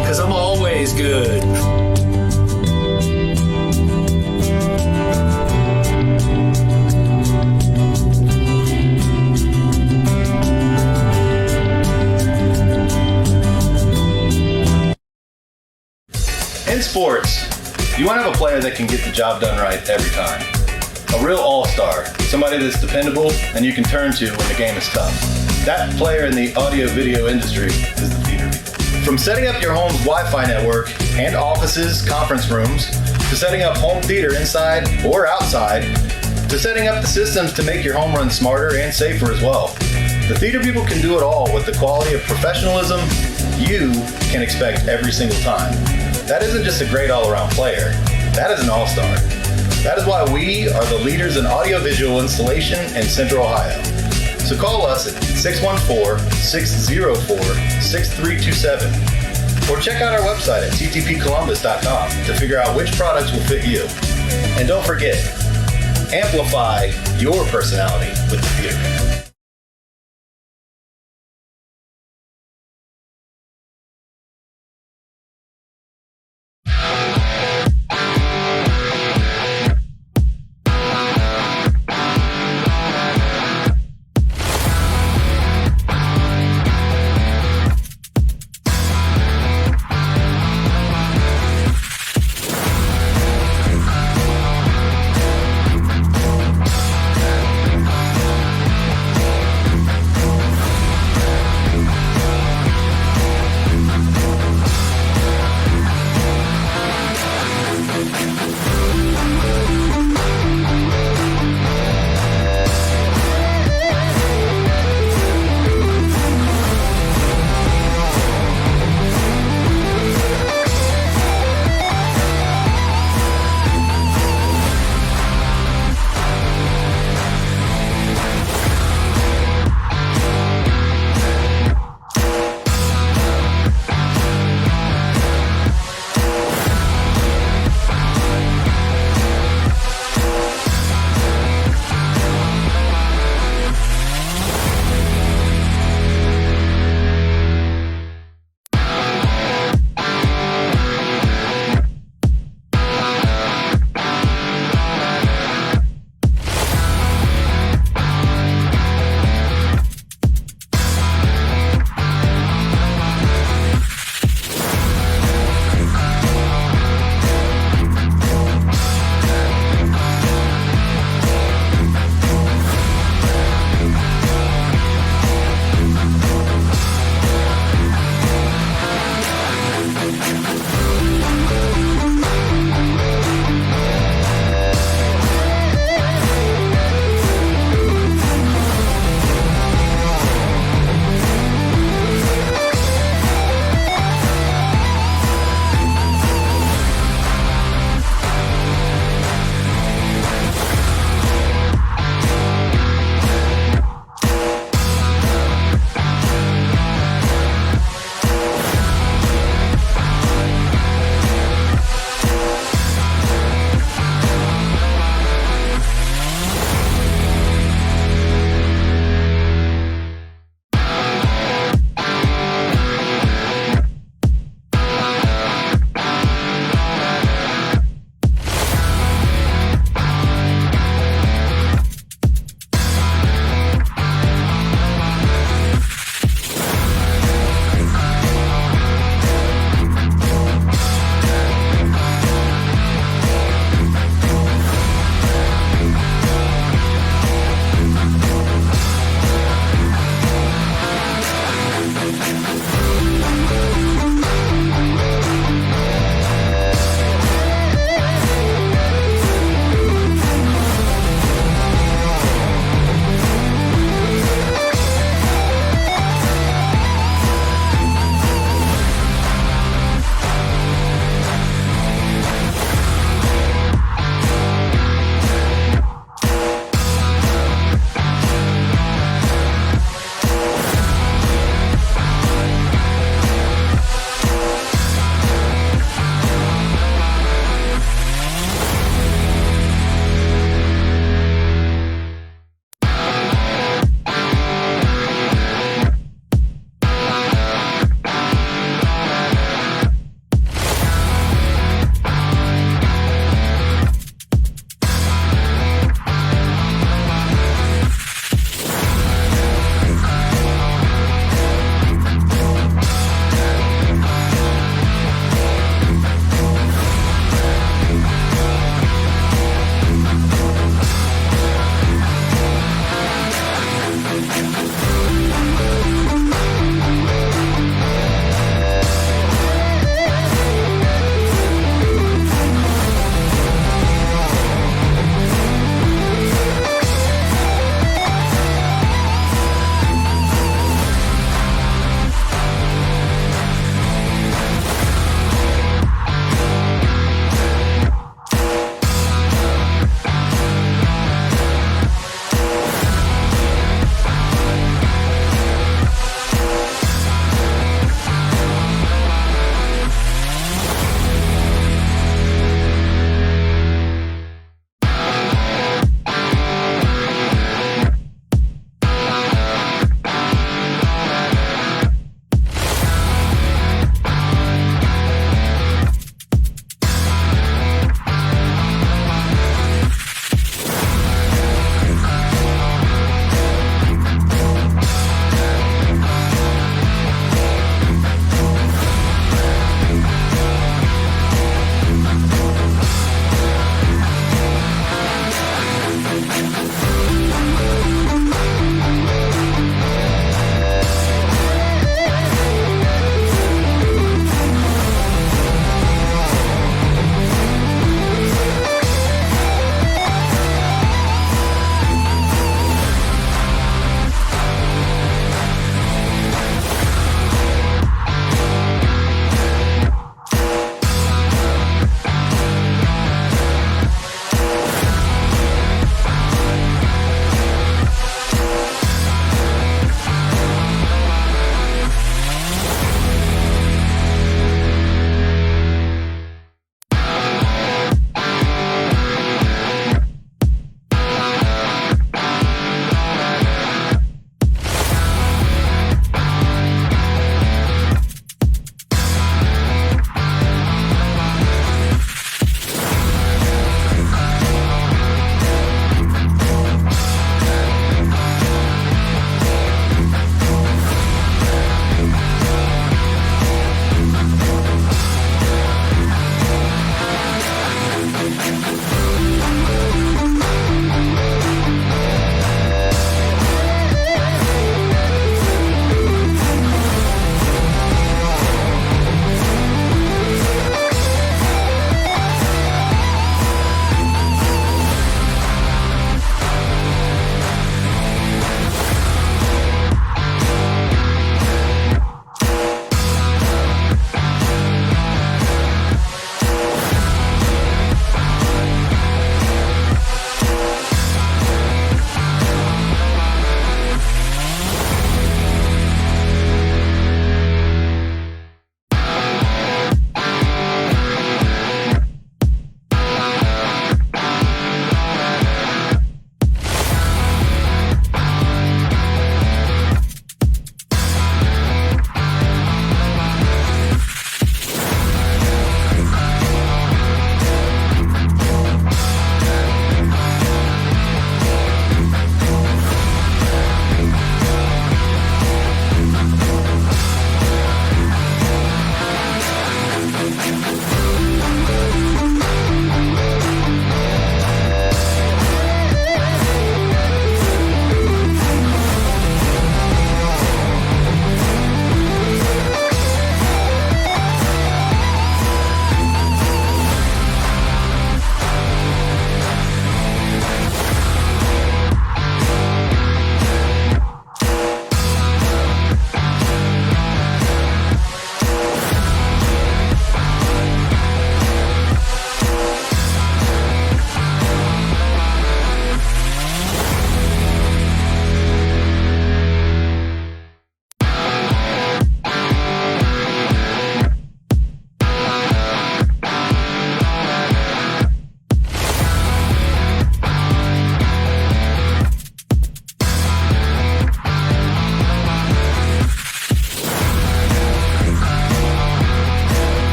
[SPEAKER 4] because I'm always good.
[SPEAKER 6] In sports, you want to have a player that can get the job done right every time. A real all-star, somebody that's dependable and you can turn to when the game is tough. That player in the audio-video industry is the theater people. From setting up your home's Wi-Fi network and offices, conference rooms, to setting up home theater inside or outside, to setting up the systems to make your home run smarter and safer as well. The theater people can do it all with the quality of professionalism you can expect every single time. That isn't just a great all-around player. That is an all-star. That is why we are the leaders in audiovisual installation in Central Ohio. So call us at 614-604-6327 or check out our website at ttpcolumbus.com to figure out which products will fit you. And don't forget, amplify your personality with the theater.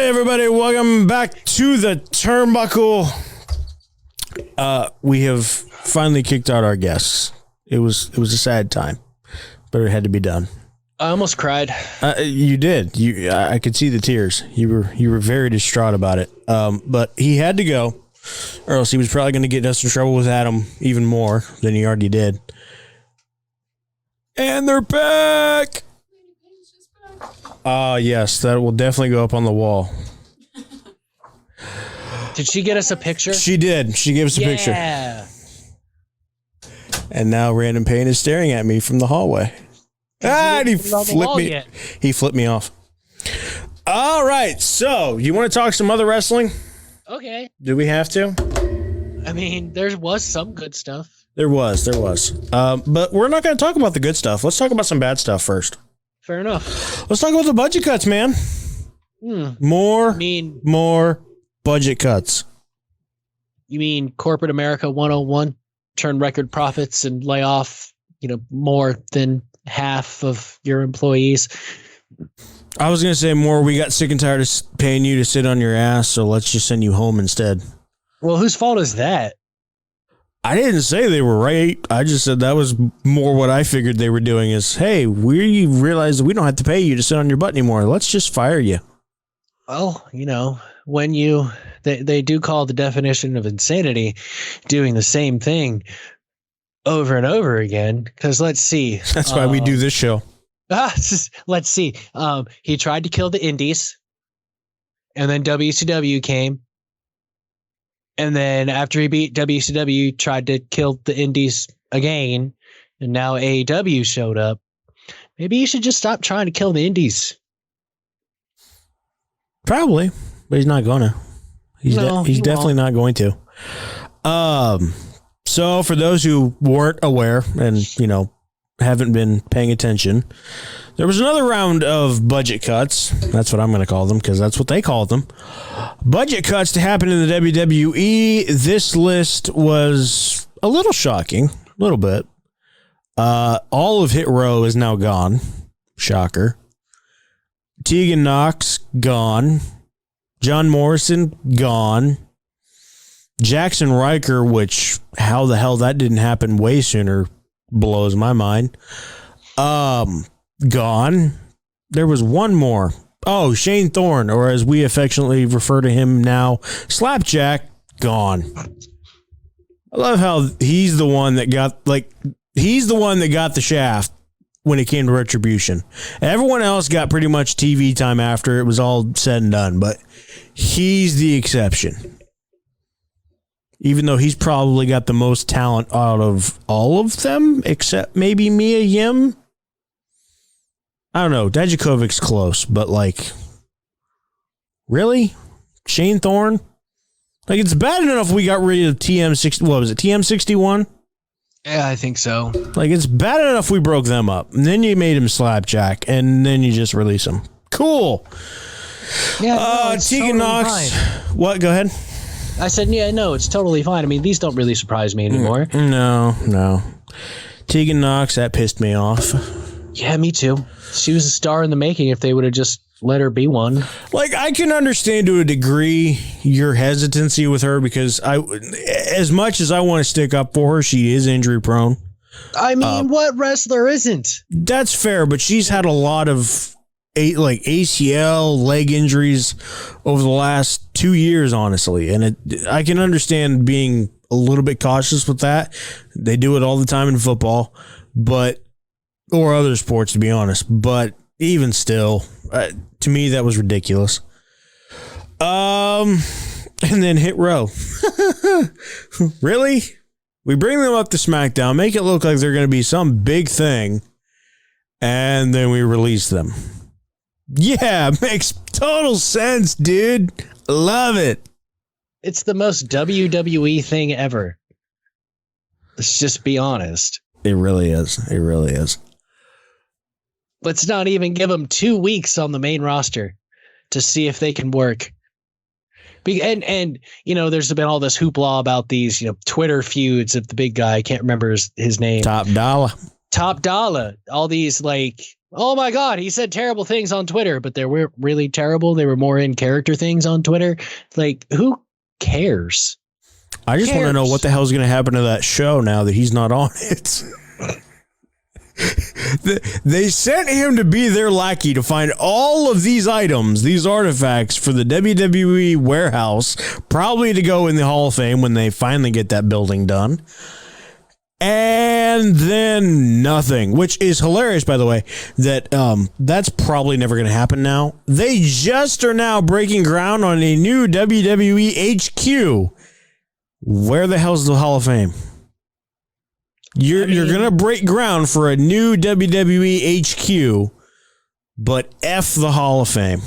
[SPEAKER 1] everybody. Welcome back to the Turnbuckle. We have finally kicked out our guests. It was a sad time, but it had to be done.
[SPEAKER 5] I almost cried.
[SPEAKER 1] You did. I could see the tears. You were very distraught about it. But he had to go, or else he was probably going to get us in trouble with Adam even more than he already did. And they're back. Yes, that will definitely go up on the wall.
[SPEAKER 5] Did she get us a picture?
[SPEAKER 1] She did. She gave us a picture.
[SPEAKER 5] Yeah.
[SPEAKER 1] And now Random Pain is staring at me from the hallway. And he flipped me. He flipped me off. All right. So, you want to talk some other wrestling?
[SPEAKER 5] Okay.
[SPEAKER 1] Do we have to?
[SPEAKER 5] I mean, there was some good stuff.
[SPEAKER 1] There was. But we're not going to talk about the good stuff. Let's talk about some bad stuff first.
[SPEAKER 5] Fair enough.
[SPEAKER 1] Let's talk about the budget cuts, man. More budget cuts.
[SPEAKER 5] You mean corporate America 101? Turn record profits and lay off, more than half of your employees.
[SPEAKER 1] I was going to say more. We got sick and tired of paying you to sit on your ass, so let's just send you home instead.
[SPEAKER 5] Well, whose fault is that?
[SPEAKER 1] I didn't say they were right. I just said that was more what I figured they were doing is, hey, we realize that we don't have to pay you to sit on your butt anymore. Let's just fire you.
[SPEAKER 5] Well, when they do call the definition of insanity doing the same thing over and over again. Because let's see.
[SPEAKER 1] That's why we do this show.
[SPEAKER 5] Let's see. He tried to kill the Indies, and then WCW came. And then after he beat WCW, tried to kill the Indies again, and now AEW showed up. Maybe he should just stop trying to kill the Indies.
[SPEAKER 1] Probably, but he's not gonna. He's definitely not going to. So for those who weren't aware and haven't been paying attention, there was another round of budget cuts. That's what I'm going to call them because that's what they called them. Budget cuts to happen in the WWE. This list was a little shocking, a little bit. All of Hit Row is now gone. Shocker. Tegan Knox, gone. John Morrison, gone. Jackson Riker, which how the hell that didn't happen way sooner blows my mind. Gone. There was one more. Oh, Shane Thorne, or as we affectionately refer to him now, Slapjack, gone. I love how he's the one that got the shaft when it came to Retribution. Everyone else got pretty much TV time after it was all said and done, but he's the exception. Even though he's probably got the most talent out of all of them, except maybe Mia Yim. I don't know. Dijakovic's close, but really? Shane Thorne? It's bad enough we got rid of TM60. What was it? TM61?
[SPEAKER 5] Yeah, I think so.
[SPEAKER 1] It's bad enough we broke them up. And then you made him Slapjack, and then you just release him. Cool.
[SPEAKER 5] Yeah,
[SPEAKER 1] Tegan
[SPEAKER 5] totally
[SPEAKER 1] Knox.
[SPEAKER 5] Fine.
[SPEAKER 1] What? Go ahead.
[SPEAKER 5] I said, yeah, no, it's totally fine. I mean, these don't really surprise me anymore.
[SPEAKER 1] No. Tegan Knox, that pissed me off.
[SPEAKER 5] Yeah, me too. She was a star in the making if they would have just let her be one.
[SPEAKER 1] I can understand to a degree your hesitancy with her because as much as I want to stick up for her, she is injury prone.
[SPEAKER 5] I mean, what wrestler isn't?
[SPEAKER 1] That's fair, but she's had a lot of ACL, leg injuries over the last 2 years, honestly. And I can understand being a little bit cautious with that. They do it all the time in football, or other sports, to be honest. But even still, to me, that was ridiculous. And then Hit Row. Really? We bring them up to SmackDown, make it look like they're going to be some big thing, and then we release them. Yeah, makes total sense, dude. Love it.
[SPEAKER 5] It's the most WWE thing ever. Let's just be honest.
[SPEAKER 1] It really is. It really is.
[SPEAKER 5] Let's not even give them 2 weeks on the main roster to see if they can work. And there's been all this hoopla about these, Twitter feuds of the big guy. I can't remember his name.
[SPEAKER 1] Top Dollar.
[SPEAKER 5] All these Oh my God, he said terrible things on Twitter, but they were really terrible. They were more in character things on Twitter. Like, who cares?
[SPEAKER 1] I just want to know what the hell is going to happen to that show now that he's not on it. They sent him to be their lackey to find all of these items, these artifacts for the WWE warehouse, probably to go in the Hall of Fame when they finally get that building done. And then nothing, which is hilarious, by the way, that that's probably never going to happen now. They just are now breaking ground on a new WWE HQ. Where the hell's the Hall of Fame? You're going to break ground for a new WWE HQ, but F the Hall of Fame.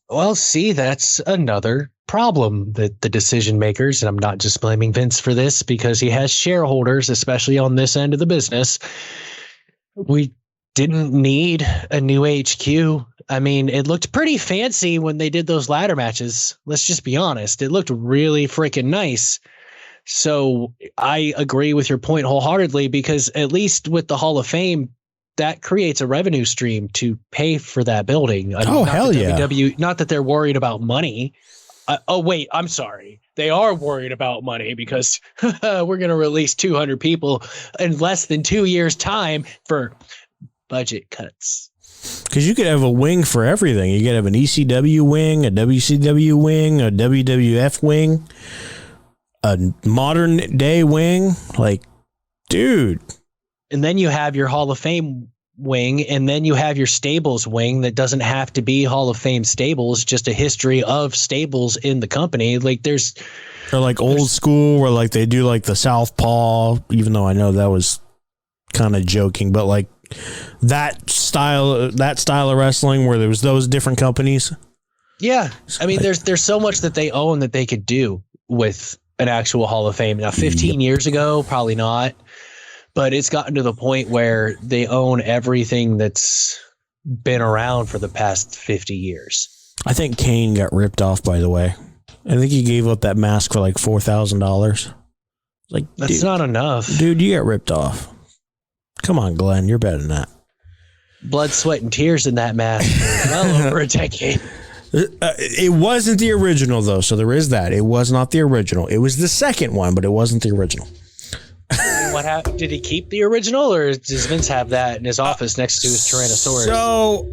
[SPEAKER 5] Well, see, that's another problem that the decision makers, and I'm not just blaming Vince for this because he has shareholders, especially on this end of the business. We didn't need a new HQ. I mean, it looked pretty fancy when they did those ladder matches. Let's just be honest. It looked really freaking nice. So I agree with your point wholeheartedly, because at least with the Hall of Fame, that creates a revenue stream to pay for that building. I mean,
[SPEAKER 1] hell yeah.
[SPEAKER 5] Not that they're worried about money. Wait, I'm sorry. They are worried about money because we're going to release 200 people in less than 2 years' time for budget cuts.
[SPEAKER 1] Because you could have a wing for everything. You could have an ECW wing, a WCW wing, a WWF wing, a modern day wing. Like, dude.
[SPEAKER 5] And then you have your Hall of Fame wing, and then you have your stables wing that doesn't have to be Hall of Fame stables, just a history of stables in the company. Like
[SPEAKER 1] or like old school where like they do like the Southpaw, even though I know that was kind of joking, but like that style of wrestling where there was those different companies.
[SPEAKER 5] Yeah. I mean, there's so much that they own that they could do with an actual Hall of Fame. Now, 15 years ago, probably not. But it's gotten to the point where they own everything that's been around for the past 50 years.
[SPEAKER 1] I think Kane got ripped off, by the way. I think he gave up that mask for like $4,000. Like,
[SPEAKER 5] that's not enough.
[SPEAKER 1] Dude, you got ripped off. Come on, Glenn. You're better than that.
[SPEAKER 5] Blood, sweat, and tears in that mask for well over a decade.
[SPEAKER 1] It wasn't the original, though, so there is that. It was not the original. It was the second one, but it wasn't the original.
[SPEAKER 5] What happened? Did he keep the original, or does Vince have that in his office next to his Tyrannosaurus?
[SPEAKER 1] So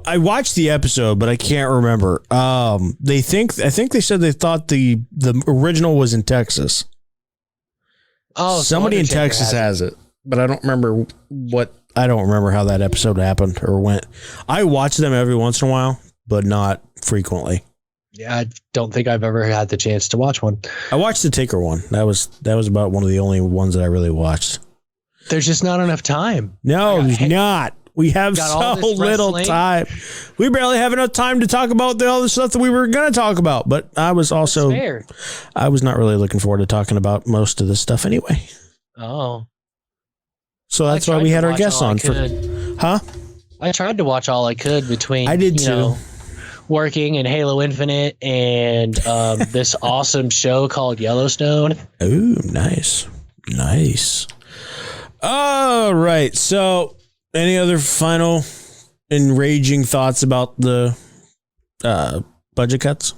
[SPEAKER 1] I watched the episode, but I can't remember. I think they said they thought the original was in Texas.
[SPEAKER 5] Oh,
[SPEAKER 1] somebody in Texas has it, but I don't remember I don't remember how that episode happened or went. I watch them every once in a while, but not frequently.
[SPEAKER 5] Yeah, I don't think I've ever had the chance to watch one.
[SPEAKER 1] I watched the Taker one. That was about one of the only ones that I really watched.
[SPEAKER 5] There's just not enough time.
[SPEAKER 1] No, there's not. We have so little time. We barely have enough time to talk about all the stuff that we were going to talk about. But I was also, I was not really looking forward to talking about most of this stuff anyway.
[SPEAKER 5] Oh.
[SPEAKER 1] So that's why we had our guests on.
[SPEAKER 5] I tried to watch all I could between.
[SPEAKER 1] I did too.
[SPEAKER 5] Working in Halo Infinite and this awesome show called Yellowstone.
[SPEAKER 1] Oh, nice. All right. So, any other final enraging thoughts about the budget cuts?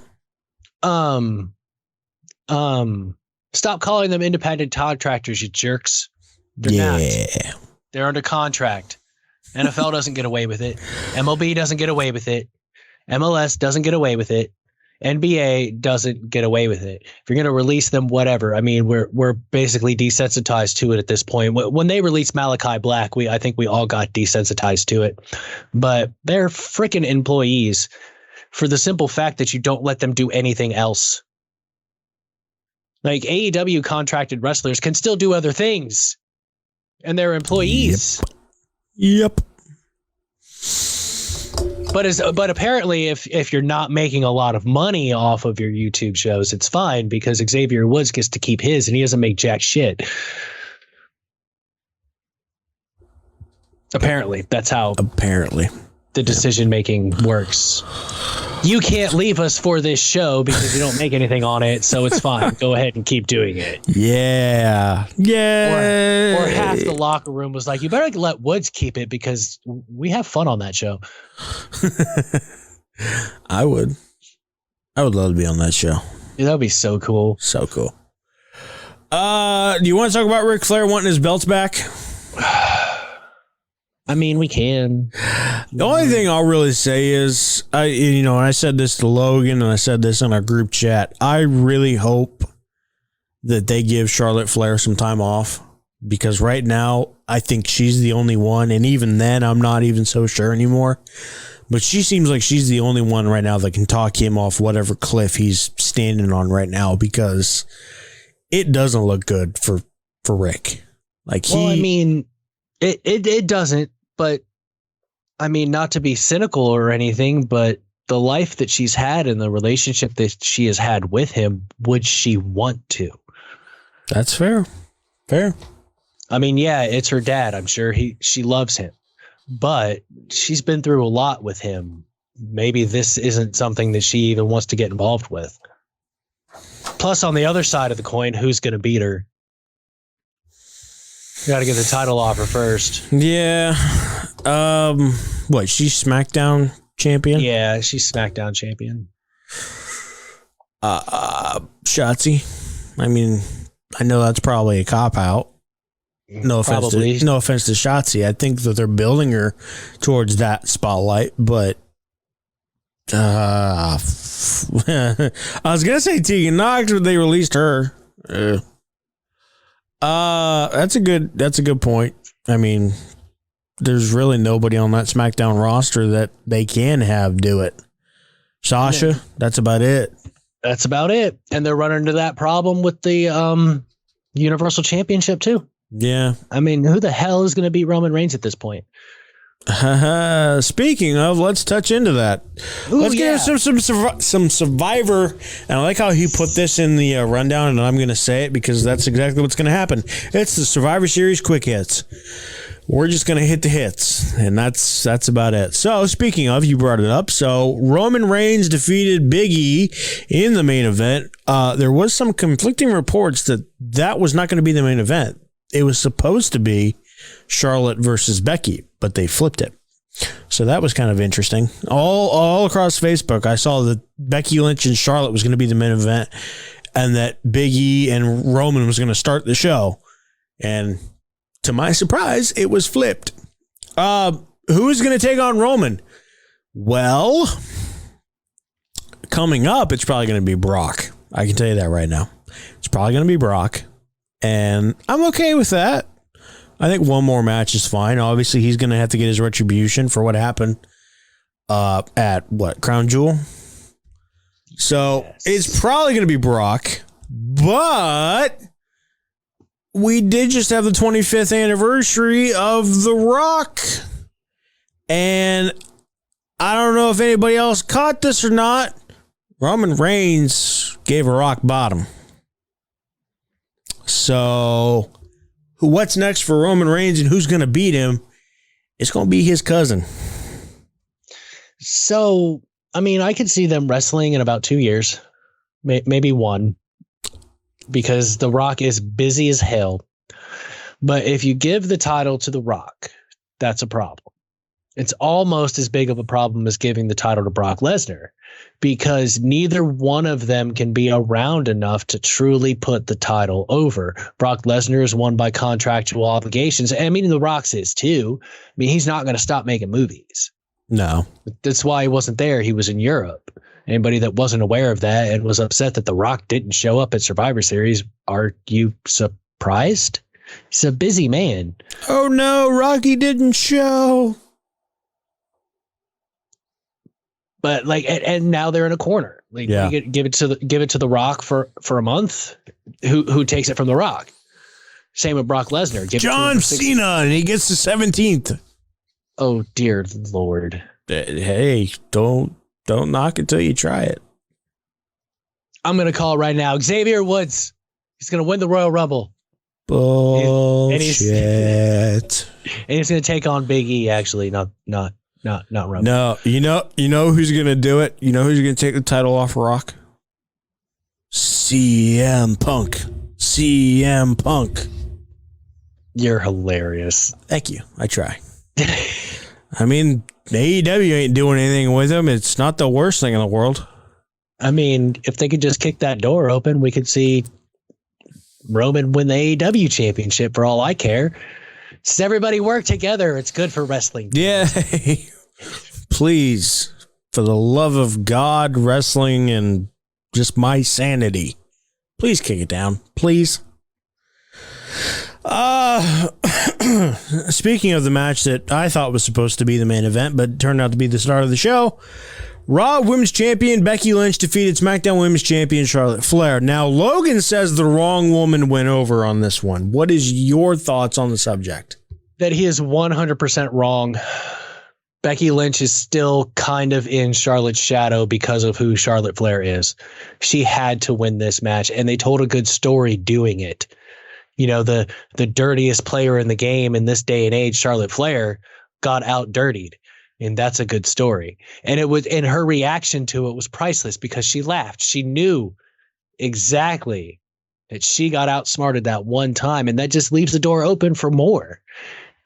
[SPEAKER 5] Stop calling them independent contractors, you jerks. They're not. They're under contract. NFL doesn't get away with it. MLB doesn't get away with it. MLS doesn't get away with it. NBA doesn't get away with it. If you're going to release them, whatever. I mean, we're basically desensitized to it at this point. When they released Malachi Black, I think we all got desensitized to it. But they're freaking employees for the simple fact that you don't let them do anything else. Like AEW contracted wrestlers can still do other things, and they're employees.
[SPEAKER 1] Yep.
[SPEAKER 5] But apparently, if you're not making a lot of money off of your YouTube shows, it's fine because Xavier Woods gets to keep his, and he doesn't make jack shit. Apparently, that's how.
[SPEAKER 1] Apparently,
[SPEAKER 5] the decision making works. You can't leave us for this show because you don't make anything on it, so it's fine. Go ahead and keep doing it.
[SPEAKER 1] Yeah.
[SPEAKER 5] Or half the locker room was like, you better let Woods keep it because we have fun on that show.
[SPEAKER 1] I would love to be on that show.
[SPEAKER 5] Yeah, that would be so cool.
[SPEAKER 1] So cool. Do you want to talk about Ric Flair wanting his belts back?
[SPEAKER 5] I mean, we can.
[SPEAKER 1] The only thing I'll really say is, I said this to Logan and I said this in our group chat. I really hope that they give Charlotte Flair some time off because right now I think she's the only one. And even then, I'm not even so sure anymore. But she seems like she's the only one right now that can talk him off whatever cliff he's standing on right now because it doesn't look good for Rick.
[SPEAKER 5] It doesn't. But I mean, not to be cynical or anything, but the life that she's had and the relationship that she has had with him, would she want to?
[SPEAKER 1] That's fair. Fair.
[SPEAKER 5] I mean, yeah, it's her dad. I'm sure she loves him, but she's been through a lot with him. Maybe this isn't something that she even wants to get involved with. Plus, on the other side of the coin, who's going to beat her? You got to get the title offer first.
[SPEAKER 1] Yeah. What? She's SmackDown champion?
[SPEAKER 5] Yeah, she's SmackDown champion.
[SPEAKER 1] Shotzi. I mean, I know that's probably a cop out. No offense to Shotzi. I think that they're building her towards that spotlight, but I was gonna say Tegan Nox, but they released her. That's a good point. I mean, there's really nobody on that SmackDown roster that they can have do it. Sasha, that's about it.
[SPEAKER 5] That's about it. And they're running into that problem with the Universal Championship too.
[SPEAKER 1] Yeah.
[SPEAKER 5] I mean, who the hell is going to beat Roman Reigns at this point?
[SPEAKER 1] Speaking of, let's touch into that.
[SPEAKER 5] Ooh,
[SPEAKER 1] let's get some Survivor. And I like how he put this in the rundown, and I'm going to say it because that's exactly what's going to happen. It's the Survivor Series quick hits. We're just going to hit the hits, and that's about it. So, speaking of, you brought it up. So, Roman Reigns defeated Big E in the main event. There was some conflicting reports that was not going to be the main event. It was supposed to be Charlotte versus Becky, but they flipped it. So that was kind of interesting. All across Facebook, I saw that Becky Lynch and Charlotte was going to be the main event and that Big E and Roman was going to start the show. And to my surprise, it was flipped. Who's going to take on Roman? Well, coming up, it's probably going to be Brock. I can tell you that right now. It's probably going to be Brock. And I'm okay with that. I think one more match is fine. Obviously, he's going to have to get his retribution for what happened at Crown Jewel. So It's probably going to be Brock. But we did just have the 25th anniversary of The Rock. And I don't know if anybody else caught this or not. Roman Reigns gave a rock bottom. So what's next for Roman Reigns and who's going to beat him? It's going to be his cousin.
[SPEAKER 5] So, I mean, I could see them wrestling in about 2 years, maybe one, because The Rock is busy as hell. But if you give the title to The Rock, that's a problem. It's almost as big of a problem as giving the title to Brock Lesnar, because neither one of them can be around enough to truly put the title over. Brock Lesnar is won by contractual obligations. I mean, The Rock's is too. I mean, he's not going to stop making movies.
[SPEAKER 1] No.
[SPEAKER 5] That's why he wasn't there. He was in Europe. Anybody that wasn't aware of that and was upset that The Rock didn't show up at Survivor Series, are you surprised? He's a busy man.
[SPEAKER 1] Oh no, Rocky didn't show.
[SPEAKER 5] But and now they're in a corner.
[SPEAKER 1] Yeah.
[SPEAKER 5] Give it to the Rock for a month. Who takes it from the Rock? Same with Brock Lesnar.
[SPEAKER 1] John Cena, and he gets the 17th.
[SPEAKER 5] Oh dear Lord!
[SPEAKER 1] Hey, don't knock it till you try it.
[SPEAKER 5] I'm gonna call right now. Xavier Woods. He's gonna win the Royal Rumble.
[SPEAKER 1] Bullshit.
[SPEAKER 5] And he's gonna take on Big E. Actually, not not Roman.
[SPEAKER 1] No, you know who's gonna do it? You know who's gonna take the title off Rock? CM Punk. CM Punk.
[SPEAKER 5] You're hilarious.
[SPEAKER 1] Thank you. I try. I mean, AEW ain't doing anything with him. It's not the worst thing in the world.
[SPEAKER 5] I mean, if they could just kick that door open, we could see Roman win the AEW championship for all I care. Just everybody work together. It's good for wrestling.
[SPEAKER 1] Yeah. Please, for the love of God, wrestling, and just my sanity, please kick it down. Please. Speaking of the match that I thought was supposed to be the main event, but turned out to be the start of the show, Raw Women's Champion Becky Lynch defeated SmackDown Women's Champion Charlotte Flair. Now, Logan says the wrong woman went over on this one. What is your thoughts on the subject?
[SPEAKER 5] That he is 100% wrong. Becky Lynch is still kind of in Charlotte's shadow because of who Charlotte Flair is. She had to win this match, and they told a good story doing it. You know, the dirtiest player in the game in this day and age, Charlotte Flair, got out dirtied. And that's a good story. And her reaction to it was priceless because she laughed. She knew exactly that she got outsmarted that one time. And that just leaves the door open for more.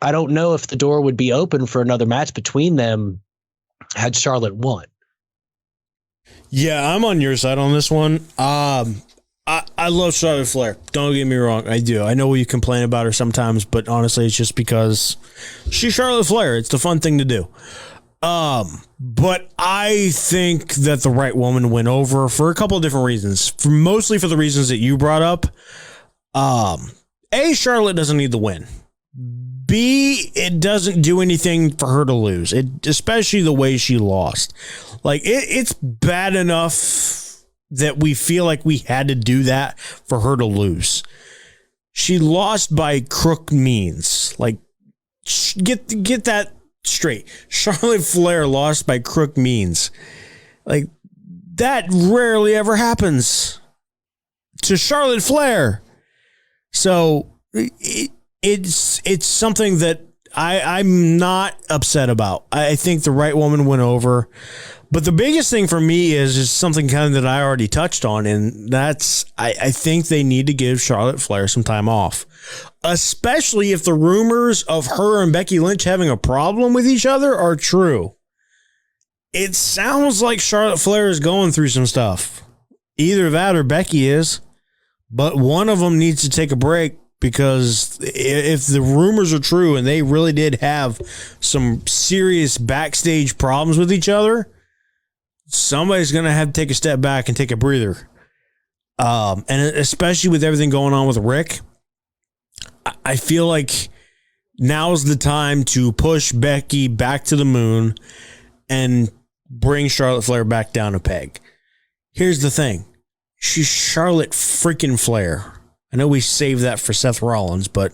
[SPEAKER 5] I don't know if the door would be open for another match between them had Charlotte won.
[SPEAKER 1] Yeah, I'm on your side on this one. I love Charlotte Flair. Don't get me wrong. I do. I know we complain about her sometimes, but honestly, it's just because she's Charlotte Flair. It's the fun thing to do. But I think that the right woman went over for a couple of different reasons. Mostly for the reasons that you brought up. A, Charlotte doesn't need the win. B, it doesn't do anything for her to lose. Especially the way she lost. Like, it's bad enough that we feel like we had to do that for her to lose. She lost by crook means. Like, get that straight. Charlotte Flair lost by crook means. Like, that rarely ever happens to Charlotte Flair. So it's something that I'm not upset about. I think the right woman went over. But the biggest thing for me is something kind of that I already touched on, and that's I think they need to give Charlotte Flair some time off, especially if the rumors of her and Becky Lynch having a problem with each other are true. It sounds like Charlotte Flair is going through some stuff. Either that or Becky is, but one of them needs to take a break because if the rumors are true and they really did have some serious backstage problems with each other, somebody's going to have to take a step back and take a breather. And especially with everything going on with Rick, I feel like now's the time to push Becky back to the moon and bring Charlotte Flair back down a peg. Here's the thing. She's Charlotte freaking Flair. I know we saved that for Seth Rollins, but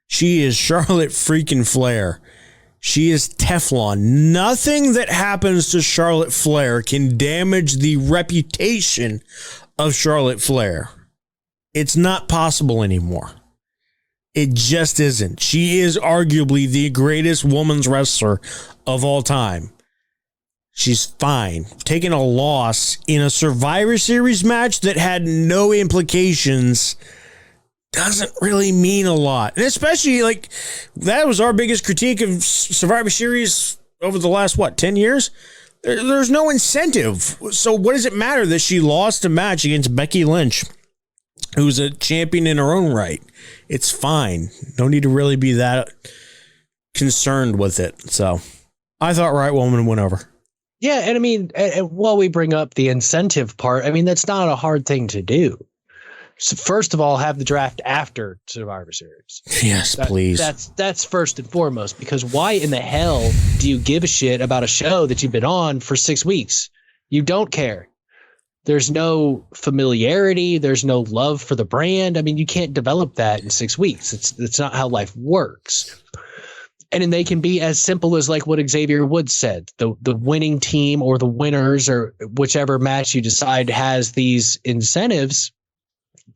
[SPEAKER 1] she is Charlotte freaking Flair. She is Teflon. Nothing that happens to Charlotte Flair can damage the reputation of Charlotte Flair. It's not possible anymore. It just isn't. She is arguably the greatest women's wrestler of all time. She's fine. Taking a loss in a Survivor Series match that had no implications doesn't really mean a lot. And especially, like, that was our biggest critique of Survivor Series over the last, 10 years? There's no incentive. So what does it matter that she lost a match against Becky Lynch, who's a champion in her own right? It's fine. No need to really be that concerned with it. So I thought right woman went over.
[SPEAKER 5] Yeah, and I mean, while we bring up the incentive part, I mean, that's not a hard thing to do. So first of all, have the draft after Survivor Series.
[SPEAKER 1] Yes, please.
[SPEAKER 5] That's first and foremost, because why in the hell do you give a shit about a show that you've been on for 6 weeks? You don't care. There's no familiarity. There's no love for the brand. I mean, you can't develop that in 6 weeks. It's not how life works. And then they can be as simple as like what Xavier Woods said, the winning team or the winners or whichever match you decide has these incentives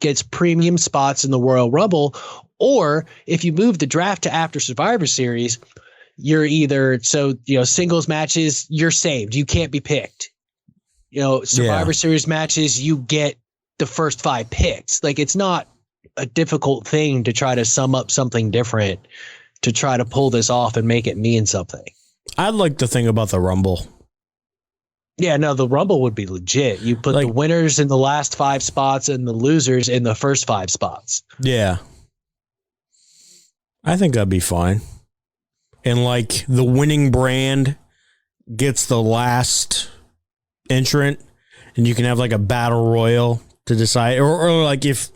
[SPEAKER 5] gets premium spots in the Royal Rumble. Or if you move the draft to after Survivor Series, you're either singles matches, you're saved. You can't be picked. Survivor Series matches, you get the first 5 picks. Like, it's not a difficult thing to try to sum up something different to try to pull this off and make it mean something.
[SPEAKER 1] I'd like to think about the Rumble.
[SPEAKER 5] Yeah, no, the Rumble would be legit. You put the winners in the last 5 spots and the losers in the first 5 spots.
[SPEAKER 1] Yeah. I think that'd be fine. And like the winning brand gets the last entrant, and you can have like a battle royal to decide, or like if,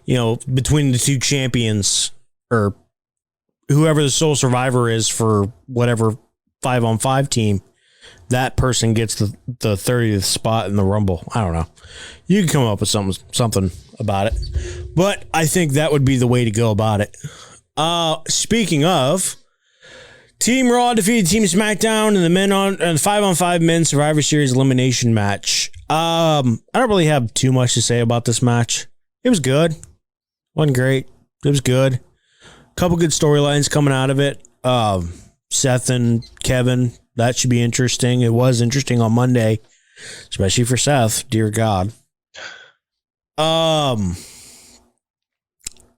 [SPEAKER 1] between the 2 champions or whoever the sole survivor is for whatever 5-on-5 team, that person gets the 30th spot in the Rumble. I don't know. You can come up with something about it, but I think that would be the way to go about it. Speaking of, Team Raw defeated Team SmackDown in the 5-on-5 men's Survivor Series elimination match. I don't really have too much to say about this match. It was good. Wasn't great. It was good. Couple good storylines coming out of it. Seth and Kevin, that should be interesting. It was interesting on Monday, especially for Seth. Dear God.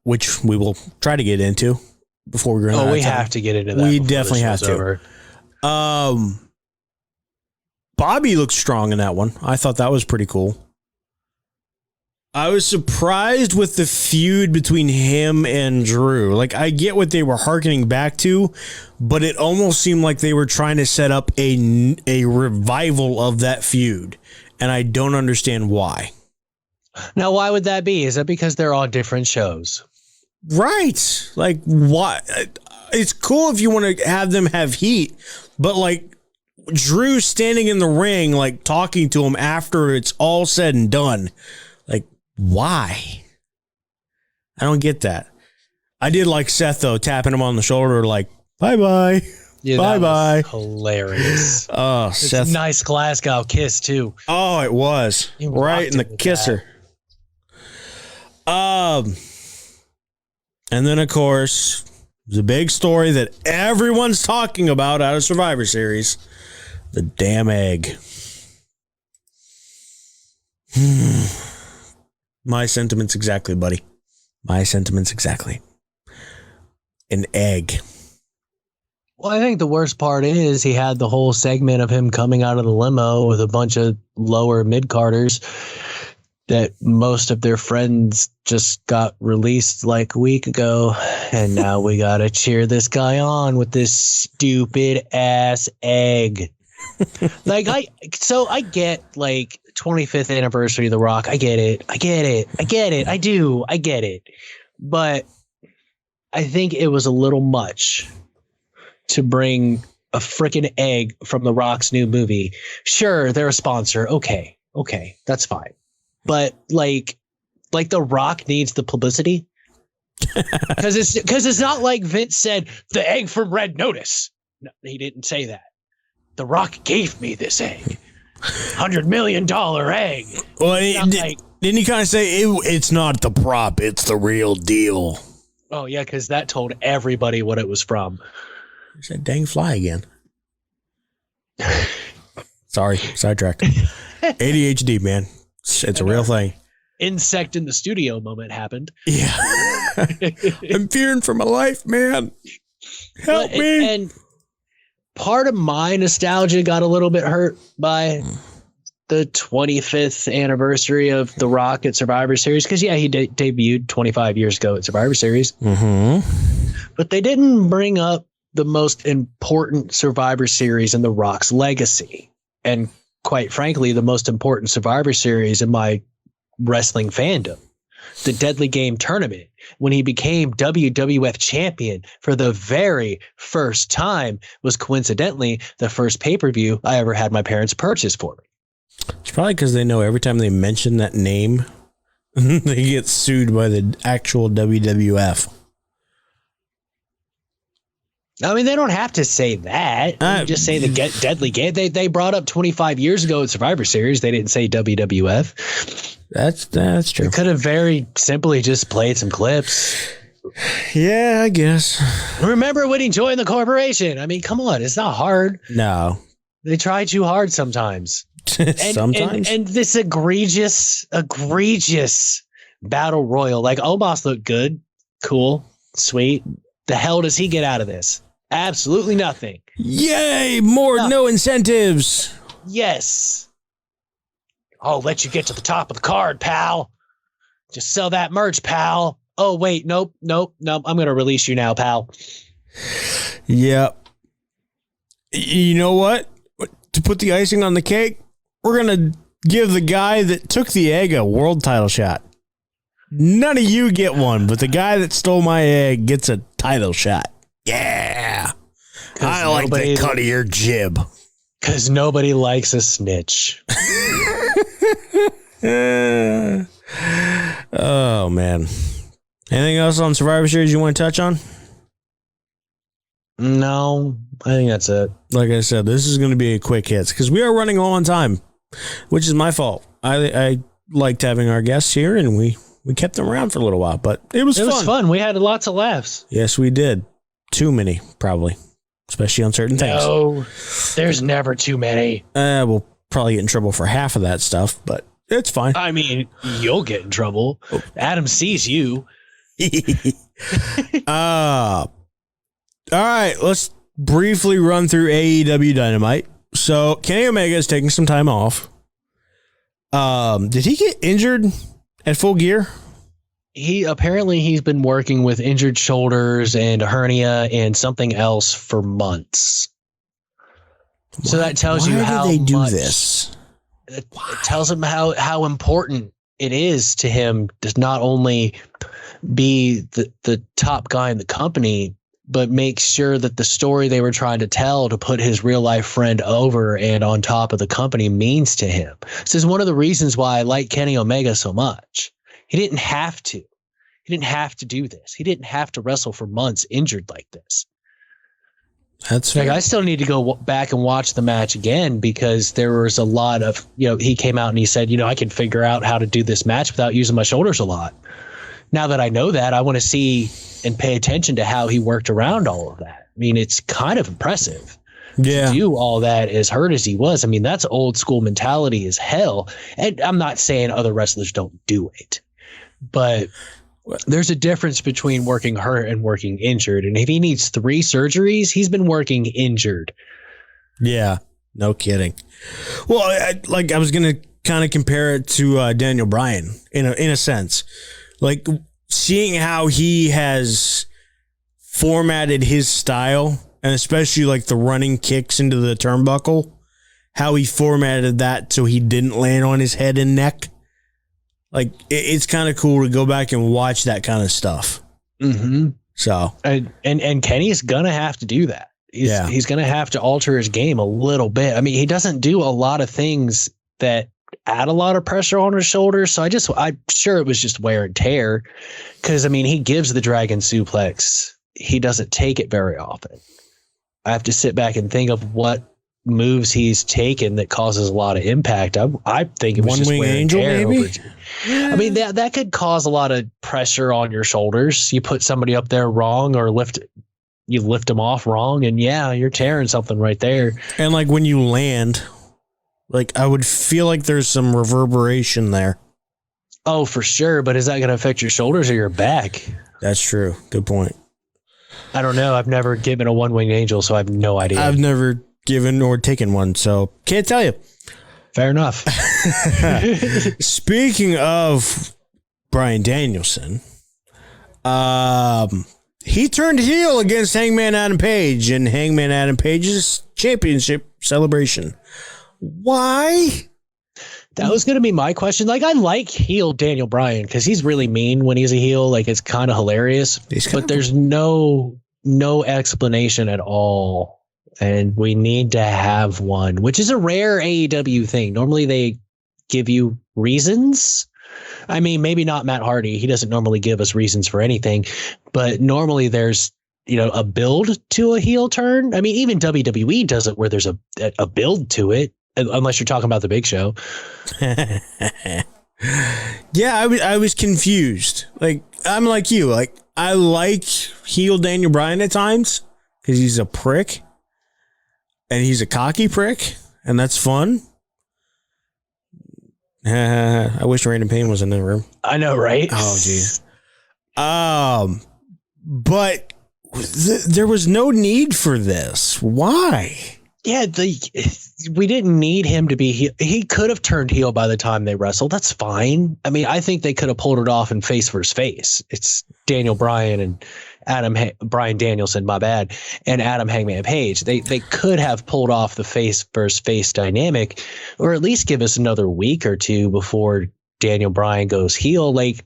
[SPEAKER 1] Which we will try to get into before we run out of time.
[SPEAKER 5] We have to get into that.
[SPEAKER 1] We definitely have to. Bobby looked strong in that one. I thought that was pretty cool. I was surprised with the feud between him and Drew. Like, I get what they were hearkening back to, but it almost seemed like they were trying to set up a revival of that feud, and I don't understand why.
[SPEAKER 5] Now, why would that be? Is that because they're on different shows?
[SPEAKER 1] Right. Like, why? It's cool if you want to have them have heat, but like Drew standing in the ring, like talking to him after it's all said and done. Like, why? I don't get that. I did like Seth, though, tapping him on the shoulder, like, bye-bye.
[SPEAKER 5] Yeah,
[SPEAKER 1] bye-bye.
[SPEAKER 5] Hilarious.
[SPEAKER 1] Oh,
[SPEAKER 5] it's
[SPEAKER 1] Seth.
[SPEAKER 5] a nice Glasgow kiss, too.
[SPEAKER 1] Oh, it was. Right in the kisser. And then, of course, the big story that everyone's talking about out of Survivor Series, the damn egg. My sentiments exactly, buddy. My sentiments exactly. An egg.
[SPEAKER 5] Well, I think the worst part is he had the whole segment of him coming out of the limo with a bunch of lower mid-carders that most of their friends just got released like a week ago. And now we got to cheer this guy on with this stupid ass egg. Like, I get like 25th anniversary of The Rock. I get it. I get it. But I think it was a little much to bring a freaking egg from The Rock's new movie. Sure, they're a sponsor. Okay, that's fine. But like The Rock needs the publicity because it's not like Vince said the egg from Red Notice. No, he didn't say that. The Rock gave me this egg, $100 million egg.
[SPEAKER 1] Well, didn't he kind of say it's not the prop, it's the real deal?
[SPEAKER 5] Oh yeah, because that told everybody what it was from.
[SPEAKER 1] There's that dang fly again. Sorry, sidetracked. ADHD, man. It's a real thing.
[SPEAKER 5] Insect in the studio moment happened.
[SPEAKER 1] Yeah. I'm fearing for my life, man. Help me.
[SPEAKER 5] And part of my nostalgia got a little bit hurt by the 25th anniversary of The Rock at Survivor Series. Because, yeah, he debuted 25 years ago at Survivor Series.
[SPEAKER 1] Mm-hmm.
[SPEAKER 5] But they didn't bring up the most important Survivor Series in The Rock's legacy. And quite frankly, the most important Survivor Series in my wrestling fandom, the Deadly Game Tournament, when he became WWF champion for the very first time, was coincidentally the first pay-per-view I ever had my parents purchase for me.
[SPEAKER 1] It's probably because they know every time they mention that name, they get sued by the actual WWF.
[SPEAKER 5] I mean, they don't have to say that. Just say the Deadly Game. They brought up 25 years ago at Survivor Series. They didn't say WWF.
[SPEAKER 1] That's true.
[SPEAKER 5] They could have very simply just played some clips.
[SPEAKER 1] Yeah, I guess.
[SPEAKER 5] Remember when he joined the corporation? I mean, come on, it's not hard.
[SPEAKER 1] No.
[SPEAKER 5] They try too hard sometimes.
[SPEAKER 1] Sometimes.
[SPEAKER 5] And this egregious battle royal, like Omos looked good, cool, sweet. The hell does he get out of this? Absolutely nothing.
[SPEAKER 1] Yay! More no incentives.
[SPEAKER 5] Yes. I'll let you get to the top of the card, pal. Just sell that merch, pal. Oh, wait, nope. I'm going to release you now, pal.
[SPEAKER 1] Yep. You know what? To put the icing on the cake, we're going to give the guy that took the egg a world title shot. None of you get one, but the guy that stole my egg gets a title shot. Yeah. I like the cut of your jib.
[SPEAKER 5] Because nobody likes a snitch.
[SPEAKER 1] Oh, man. Anything else on Survivor Series you want to touch on?
[SPEAKER 5] No, I think that's it.
[SPEAKER 1] Like I said, this is going to be a quick hits because we are running low on time, which is my fault. I liked having our guests here, and we kept them around for a little while, but it was fun.
[SPEAKER 5] We had lots of laughs.
[SPEAKER 1] Yes, we did. Too many, probably, especially on certain things.
[SPEAKER 5] No, there's never too many.
[SPEAKER 1] We'll probably get in trouble for half of that stuff, but it's fine.
[SPEAKER 5] I mean, you'll get in trouble. Adam sees you.
[SPEAKER 1] All right, let's briefly run through AEW Dynamite. So Kenny Omega is taking some time off. Did he get injured at Full Gear?
[SPEAKER 5] He's been working with injured shoulders and a hernia and something else for months. So that tells you how
[SPEAKER 1] they do
[SPEAKER 5] much
[SPEAKER 1] this.
[SPEAKER 5] It tells him how important it is to him to not only be the top guy in the company, but make sure that the story they were trying to tell to put his real life friend over and on top of the company means to him. This is one of the reasons why I like Kenny Omega so much. He didn't have to. He didn't have to do this. He didn't have to wrestle for months injured like this.
[SPEAKER 1] That's
[SPEAKER 5] like,
[SPEAKER 1] fair.
[SPEAKER 5] I still need to go back and watch the match again because there was a lot of, he came out and he said, I can figure out how to do this match without using my shoulders a lot. Now that I know that, I want to see and pay attention to how he worked around all of that. I mean, it's kind of impressive.
[SPEAKER 1] Yeah.
[SPEAKER 5] To do all that as hurt as he was. I mean, that's old school mentality as hell. And I'm not saying other wrestlers don't do it, but there's a difference between working hurt and working injured. And if he needs 3 surgeries, he's been working injured.
[SPEAKER 1] Yeah, no kidding. Well, I was going to kind of compare it to Daniel Bryan in a sense, like seeing how he has formatted his style, and especially like the running kicks into the turnbuckle, how he formatted that so he didn't land on his head and neck. Like, it's kind of cool to go back and watch that kind of stuff.
[SPEAKER 5] Mm-hmm.
[SPEAKER 1] So,
[SPEAKER 5] and Kenny's gonna have to do that. He's gonna have to alter his game a little bit. I mean, he doesn't do a lot of things that add a lot of pressure on his shoulders. So I'm sure it was just wear and tear. Because I mean, he gives the dragon suplex. He doesn't take it very often. I have to sit back and think of what moves he's taken that causes a lot of impact. I think it was just wear and tear. Maybe? I mean, that could cause a lot of pressure on your shoulders. You put somebody up there wrong or you lift them off wrong, and you're tearing something right there.
[SPEAKER 1] And like when you land, like I would feel like there's some reverberation there.
[SPEAKER 5] Oh, for sure. But is that going to affect your shoulders or your back?
[SPEAKER 1] That's true. Good point.
[SPEAKER 5] I don't know. I've never given a one-winged angel, so I have no idea.
[SPEAKER 1] I've never given or taken one, so can't tell you.
[SPEAKER 5] Fair enough.
[SPEAKER 1] Speaking of Bryan Danielson, he turned heel against Hangman Adam Page in Hangman Adam Page's championship celebration. Why?
[SPEAKER 5] That was going to be my question. Like, I like heel Daniel Bryan because he's really mean when he's a heel. Like, it's kind of hilarious. But there's no explanation at all. And we need to have one, which is a rare AEW thing. Normally they give you reasons. I mean, maybe not Matt Hardy. He doesn't normally give us reasons for anything. But normally there's, a build to a heel turn. I mean, even WWE does it where there's a build to it. Unless you're talking about the Big Show.
[SPEAKER 1] Yeah, I was confused. Like, I'm like you. Like, I like heel Daniel Bryan at times because he's a prick and he's a cocky prick, and that's fun. I wish Random Payne was in the room.
[SPEAKER 5] I know, right?
[SPEAKER 1] Oh, geez. But there was no need for this. Why?
[SPEAKER 5] Yeah, we didn't need him to be heel. He could have turned heel by the time they wrestled. That's fine. I mean, I think they could have pulled it off in face versus face. It's Daniel Bryan and Bryan Danielson, my bad, and Adam Hangman Page. They could have pulled off the face versus face dynamic, or at least give us another week or two before Daniel Bryan goes heel. Like,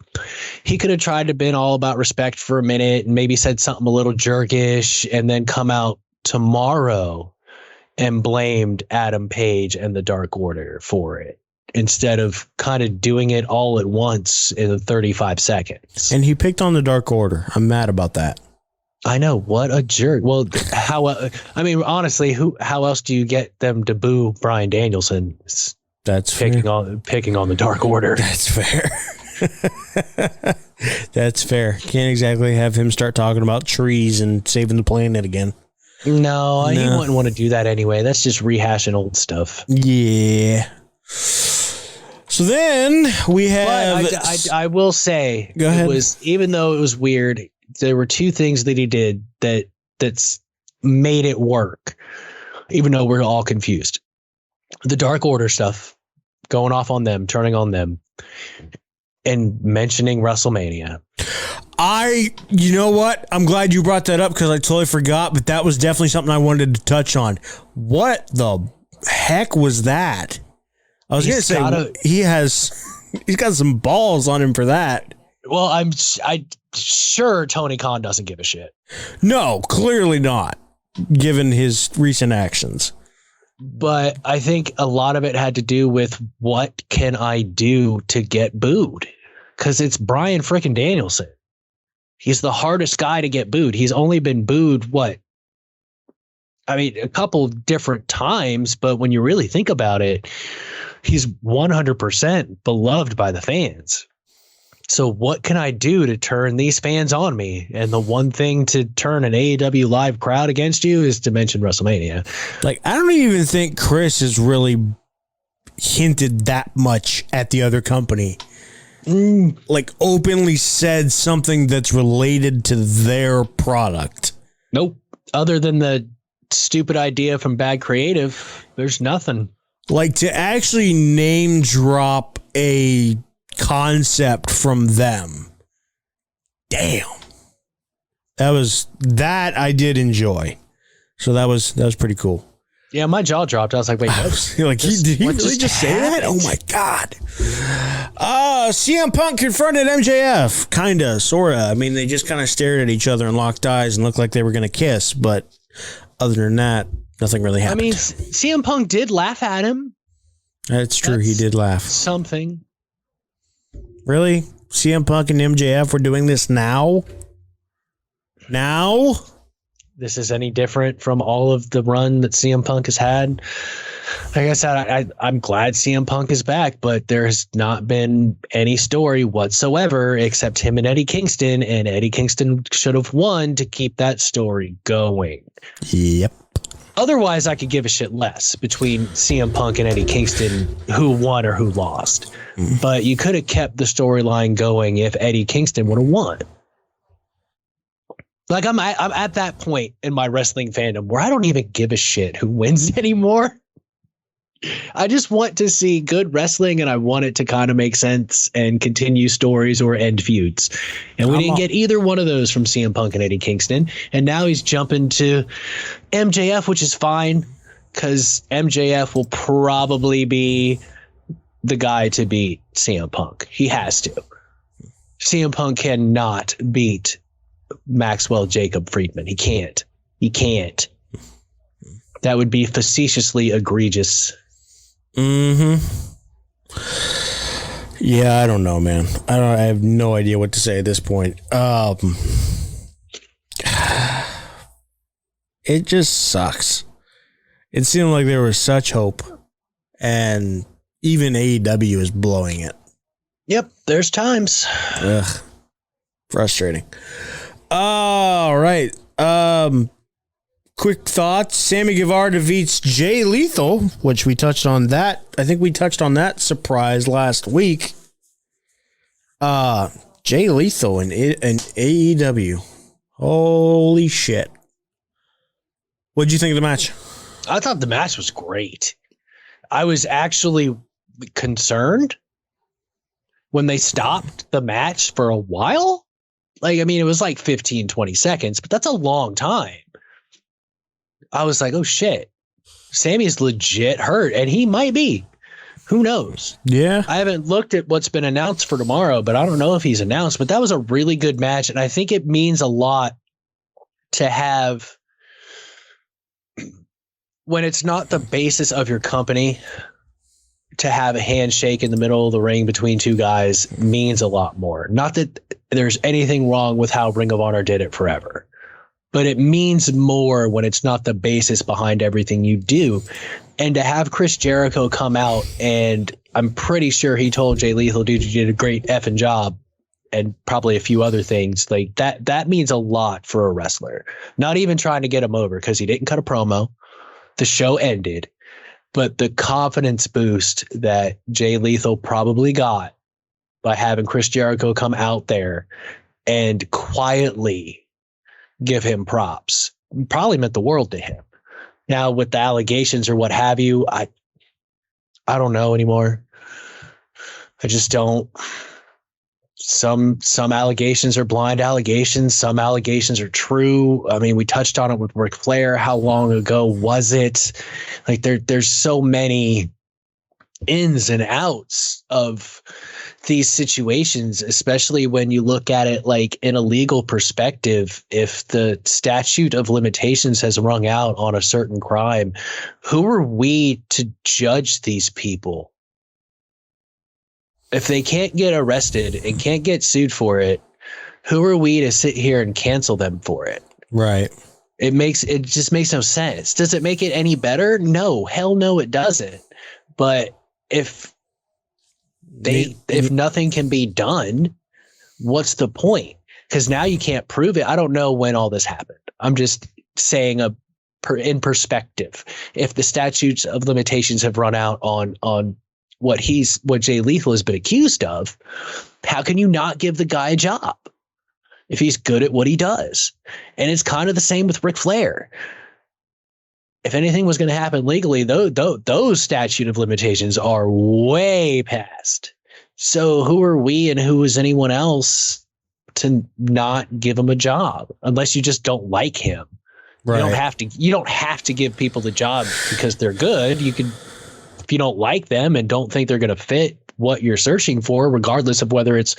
[SPEAKER 5] he could have tried to been all about respect for a minute and maybe said something a little jerkish and then come out tomorrow and blamed Adam Page and the Dark Order for it, instead of kind of doing it all at once in 35 seconds.
[SPEAKER 1] And he picked on the Dark Order. I'm mad about that.
[SPEAKER 5] I know, what a jerk. Well, I mean, honestly, how else do you get them to boo Bryan Danielson?
[SPEAKER 1] That's
[SPEAKER 5] picking
[SPEAKER 1] fair.
[SPEAKER 5] on the Dark Order.
[SPEAKER 1] That's fair. That's fair. Can't exactly have him start talking about trees and saving the planet again.
[SPEAKER 5] No, he wouldn't want to do that anyway. That's just rehashing old stuff.
[SPEAKER 1] Yeah. So then we have.
[SPEAKER 5] But I will say,
[SPEAKER 1] go ahead.
[SPEAKER 5] It was, even though it was weird, there were two things that he did that's made it work, even though we're all confused. The Dark Order stuff, going off on them, turning on them, and mentioning WrestleMania. You know what? I'm glad you brought that up because I totally forgot, but that was definitely something I wanted to touch on. What the heck was that? I was going to say he's got some balls on him for that. Well, I'm sure Tony Khan doesn't give a shit.
[SPEAKER 1] No, clearly not, given his recent actions.
[SPEAKER 5] But I think a lot of it had to do with what can I do to get booed? Because it's Bryan freaking Danielson. He's the hardest guy to get booed. He's only been booed, a couple different times, but when you really think about it, he's 100% beloved by the fans. So what can I do to turn these fans on me? And the one thing to turn an AEW live crowd against you is to mention WrestleMania.
[SPEAKER 1] Like, I don't even think Chris has really hinted that much at the other company. Like, openly said something that's related to their product.
[SPEAKER 5] Nope. Other than the stupid idea from Bad Creative, there's nothing.
[SPEAKER 1] Like, to actually name drop a concept from them. Damn. That I did enjoy. So that was pretty cool.
[SPEAKER 5] Yeah, my jaw dropped. I was like, wait, what?
[SPEAKER 1] Like, did he really just say that? Oh my God. CM Punk confronted MJF. Kinda, sorta. I mean, they just kind of stared at each other and locked eyes and looked like they were going to kiss. But other than that, nothing really happened.
[SPEAKER 5] I mean, CM Punk did laugh at him.
[SPEAKER 1] That's true. He did laugh.
[SPEAKER 5] Something.
[SPEAKER 1] Really? CM Punk and MJF were doing this now? Now?
[SPEAKER 5] This is any different from all of the run that CM Punk has had? Like I said, I'm glad CM Punk is back, but there's not been any story whatsoever except him and Eddie Kingston, and Eddie Kingston should have won to keep that story going.
[SPEAKER 1] Yep.
[SPEAKER 5] Otherwise, I could give a shit less between CM Punk and Eddie Kingston, who won or who lost. But you could have kept the storyline going if Eddie Kingston would have won. Like, I'm at that point in my wrestling fandom where I don't even give a shit who wins anymore. I just want to see good wrestling, and I want it to kind of make sense and continue stories or end feuds. And we didn't get either one of those from CM Punk and Eddie Kingston. And now he's jumping to MJF, which is fine because MJF will probably be the guy to beat CM Punk. He has to. CM Punk cannot beat Maxwell Jacob Friedman. He can't. That would be facetiously egregious.
[SPEAKER 1] Yeah, I don't know, man. I have no idea what to say at this point. It just sucks. It seemed like there was such hope, and even AEW is blowing it.
[SPEAKER 5] Yep, there's times.
[SPEAKER 1] Ugh. Frustrating. All right. Quick thoughts. Sammy Guevara defeats Jay Lethal, which we touched on that. I think we touched on that surprise last week. Jay Lethal in AEW. Holy shit. What'd you think of the match?
[SPEAKER 5] I thought the match was great. I was actually concerned when they stopped the match for a while. Like, I mean, it was like 15, 20 seconds, but that's a long time. I was like, oh shit, Sammy's legit hurt, and he might be. Who knows?
[SPEAKER 1] Yeah.
[SPEAKER 5] I haven't looked at what's been announced for tomorrow, but I don't know if he's announced, but that was a really good match. And I think it means a lot to have, when it's not the basis of your company, to have a handshake in the middle of the ring between two guys means a lot more. Not that there's anything wrong with how Ring of Honor did it forever, but it means more when it's not the basis behind everything you do. And to have Chris Jericho come out, and I'm pretty sure he told Jay Lethal, dude, you did a great effing job, and probably a few other things like that, that means a lot for a wrestler. Not even trying to get him over, because he didn't cut a promo. The show ended, but the confidence boost that Jay Lethal probably got by having Chris Jericho come out there and quietly give him props probably meant the world to him. Now with the allegations or what have you, I don't know anymore. I just don't. Some allegations are blind allegations. Some allegations are true. I mean, we touched on it with Ric Flair. How long ago was it? Like there's so many ins and outs of these situations, especially when you look at it like in a legal perspective. If the statute of limitations has rung out on a certain crime, who are we to judge these people? If they can't get arrested and can't get sued for it, who are we to sit here and cancel them for it?
[SPEAKER 1] Right.
[SPEAKER 5] It just makes no sense. Does it make it any better? No, hell no, it doesn't. But if nothing can be done, what's the point? Because now you can't prove it. I don't know when all this happened. I'm just saying in perspective. If the statutes of limitations have run out on what Jay Lethal has been accused of, how can you not give the guy a job if he's good at what he does? And it's kind of the same with Ric Flair. If anything was going to happen legally, those statute of limitations are way past. So who are we and who is anyone else to not give him a job unless you just don't like him? Right. You don't have to give people the job because they're good. You could, if you don't like them and don't think they're going to fit what you're searching for, regardless of whether it's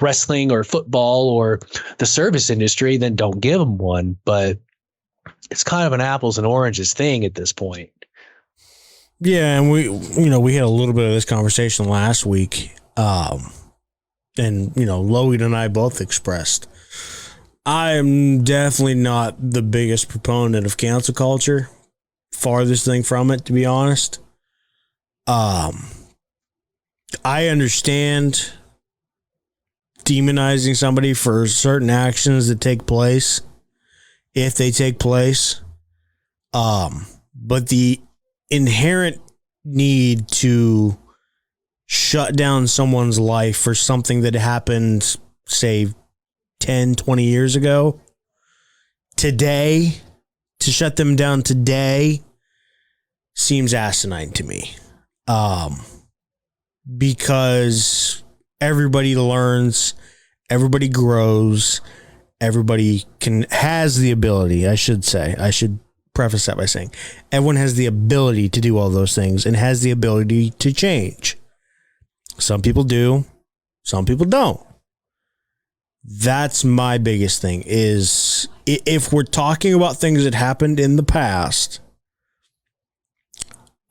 [SPEAKER 5] wrestling or football or the service industry, then don't give them one. But it's kind of an apples and oranges thing at this point.
[SPEAKER 1] Yeah, and we had a little bit of this conversation last week. And Logan and I both expressed, I am definitely not the biggest proponent of cancel culture. Farthest thing from it, to be honest. I understand demonizing somebody for certain actions that take place, if they take place. But the inherent need to shut down someone's life for something that happened, say, 10, 20 years ago, today, to shut them down today seems asinine to me. Because everybody learns, everybody grows, everybody has the ability, I should preface that by saying everyone has the ability to do all those things and has the ability to change. Some people do, some people don't. That's my biggest thing, is if we're talking about things that happened in the past,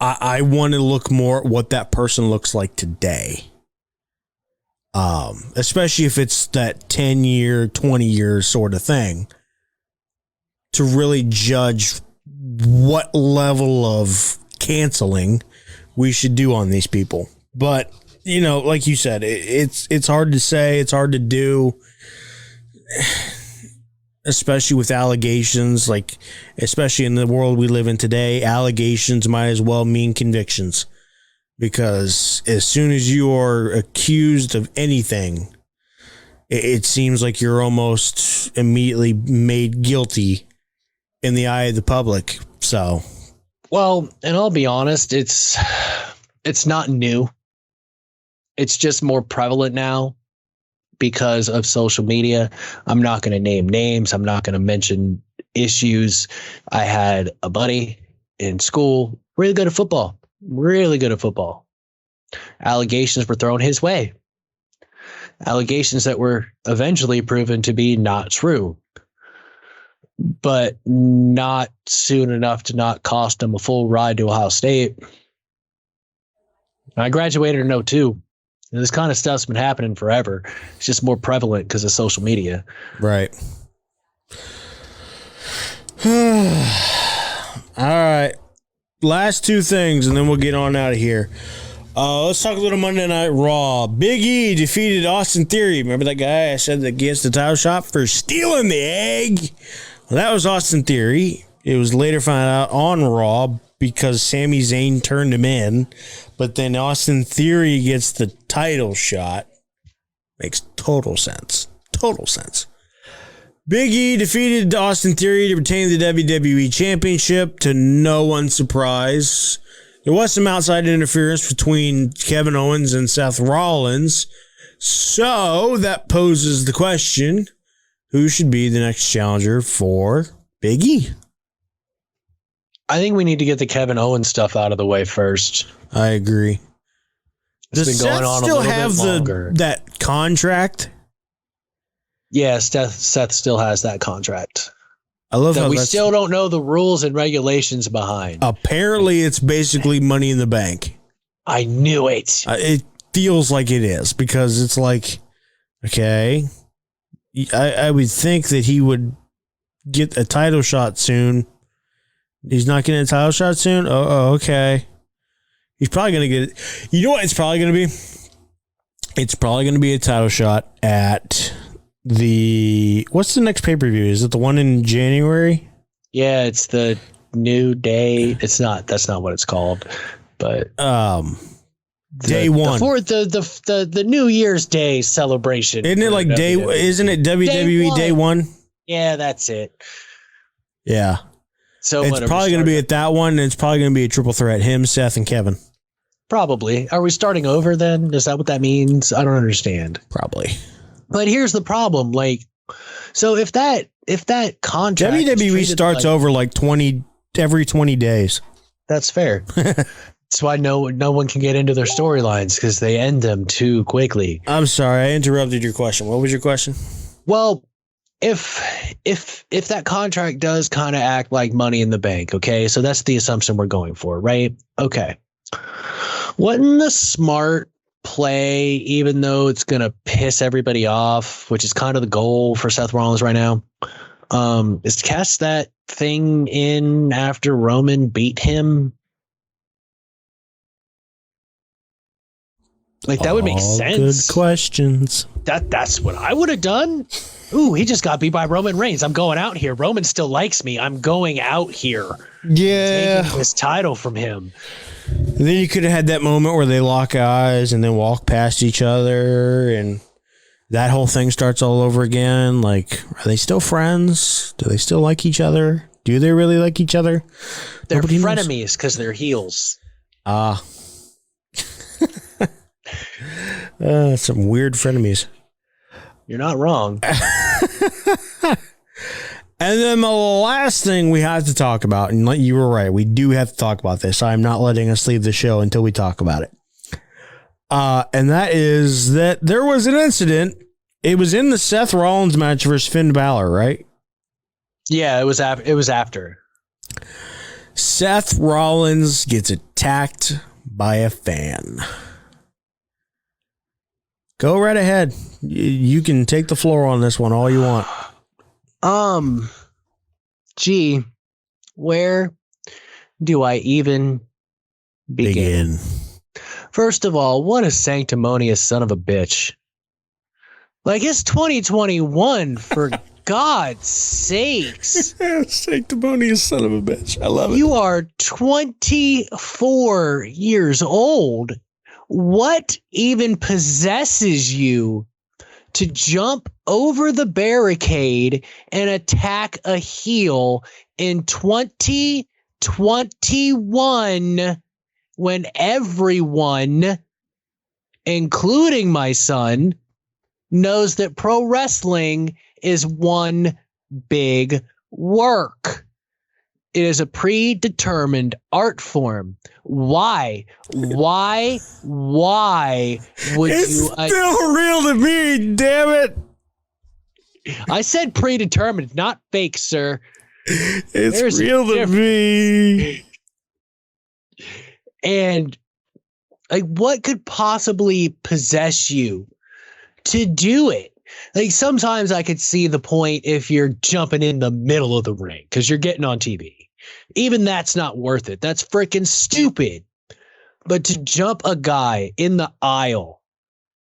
[SPEAKER 1] I want to look more at what that person looks like today. Especially if it's that 10-year, 20-year sort of thing, to really judge what level of canceling we should do on these people. But, you know, like you said, it's hard to say, it's hard to do, especially with allegations. Like, especially in the world we live in today, allegations might as well mean convictions, because as soon as you are accused of anything, it seems like you're almost immediately made guilty in the eye of the public. So,
[SPEAKER 5] well, and I'll be honest, it's not new. It's just more prevalent now because of social media. I'm not going to name names. I'm not going to mention issues. I had a buddy in school, really good at football. Allegations were thrown his way. Allegations that were eventually proven to be not true, but not soon enough to not cost him a full ride to Ohio State. I graduated in 2002. And this kind of stuff's been happening forever. It's just more prevalent because of social media.
[SPEAKER 1] Right. All right. Last two things, and then we'll get on out of here. Let's talk a little Monday Night Raw. Big E defeated Austin Theory. Remember that guy I said that gets the title shot for stealing the egg? Well, that was Austin Theory. It was later found out on Raw because Sami Zayn turned him in. But then Austin Theory gets the title shot. Makes total sense. Total sense. Big E defeated Austin Theory to retain the WWE Championship, to no one's surprise. There was some outside interference between Kevin Owens and Seth Rollins. So that poses the question, who should be the next challenger for Big E?
[SPEAKER 5] I think we need to get the Kevin Owens stuff out of the way first.
[SPEAKER 1] I agree.
[SPEAKER 5] It's been going on a little bit longer.
[SPEAKER 1] That contract?
[SPEAKER 5] Yeah, Seth still has that contract.
[SPEAKER 1] I love
[SPEAKER 5] that
[SPEAKER 1] how
[SPEAKER 5] we still don't know the rules and regulations behind.
[SPEAKER 1] Apparently, it's basically Money in the Bank.
[SPEAKER 5] I knew it.
[SPEAKER 1] It feels like it is, because it's like, okay, I would think that he would get a title shot soon. He's not getting a title shot soon? Oh, okay. He's probably going to get it. You know what it's probably going to be? It's probably going to be a title shot at what's the next pay-per-view? Is it the one in January?
[SPEAKER 5] Yeah, it's the New Day. That's not what it's called. But
[SPEAKER 1] Day one.
[SPEAKER 5] The New Year's Day celebration.
[SPEAKER 1] Isn't it like WWE. Isn't it WWE Day one?
[SPEAKER 5] Yeah, that's it.
[SPEAKER 1] Yeah.
[SPEAKER 5] So
[SPEAKER 1] it's probably going to be at that one, and it's probably going to be a triple threat. Him, Seth, and Kevin.
[SPEAKER 5] Probably. Are we starting over then? Is that what that means? I don't understand.
[SPEAKER 1] Probably.
[SPEAKER 5] But here's the problem. Like, so if that contract
[SPEAKER 1] WWE starts over like every 20 days.
[SPEAKER 5] That's fair. That's why no one can get into their storylines, because they end them too quickly.
[SPEAKER 1] I'm sorry, I interrupted your question. What was your question?
[SPEAKER 5] Well, if that contract does kind of act like Money in the Bank, okay, so that's the assumption we're going for, right? Okay. Wasn't the smart play, even though it's going to piss everybody off, which is kind of the goal for Seth Rollins right now, is to cast that thing in after Roman beat him? Like, that would make sense.
[SPEAKER 1] Good questions.
[SPEAKER 5] That's what I would have done. Ooh, he just got beat by Roman Reigns. I'm going out here. Roman still likes me. I'm going out here.
[SPEAKER 1] Yeah.
[SPEAKER 5] Taking this title from him.
[SPEAKER 1] And then you could have had that moment where they lock eyes and then walk past each other, and that whole thing starts all over again. Like, are they still friends? Do they still like each other? Do they really like each other?
[SPEAKER 5] They're frenemies because they're heels.
[SPEAKER 1] Some weird frenemies.
[SPEAKER 5] You're not wrong.
[SPEAKER 1] And then the last thing we have to talk about, and you were right, we do have to talk about this. I'm not letting us leave the show until we talk about it. And that is that there was an incident. It was in the Seth Rollins match versus Finn Balor, right?
[SPEAKER 5] Yeah, it was after.
[SPEAKER 1] Seth Rollins gets attacked by a fan. Go right ahead. You can take the floor on this one all you want.
[SPEAKER 5] Gee, where do I even begin? First of all, what a sanctimonious son of a bitch. Like, it's 2021, for God's sakes.
[SPEAKER 1] Sanctimonious son of a bitch. I love it.
[SPEAKER 5] You are 24 years old. What even possesses you to jump over the barricade and attack a heel in 2021 when everyone, including my son, knows that pro wrestling is one big work? It is a predetermined art form. Why would
[SPEAKER 1] It's
[SPEAKER 5] you?
[SPEAKER 1] still real to me, damn it.
[SPEAKER 5] I said predetermined, not fake, sir.
[SPEAKER 1] It's
[SPEAKER 5] There's a
[SPEAKER 1] real to me.
[SPEAKER 5] And like, what could possibly possess you to do it? Like, sometimes I could see the point if you're jumping in the middle of the ring because you're getting on TV. Even that's not worth it. That's freaking stupid. But to jump a guy in the aisle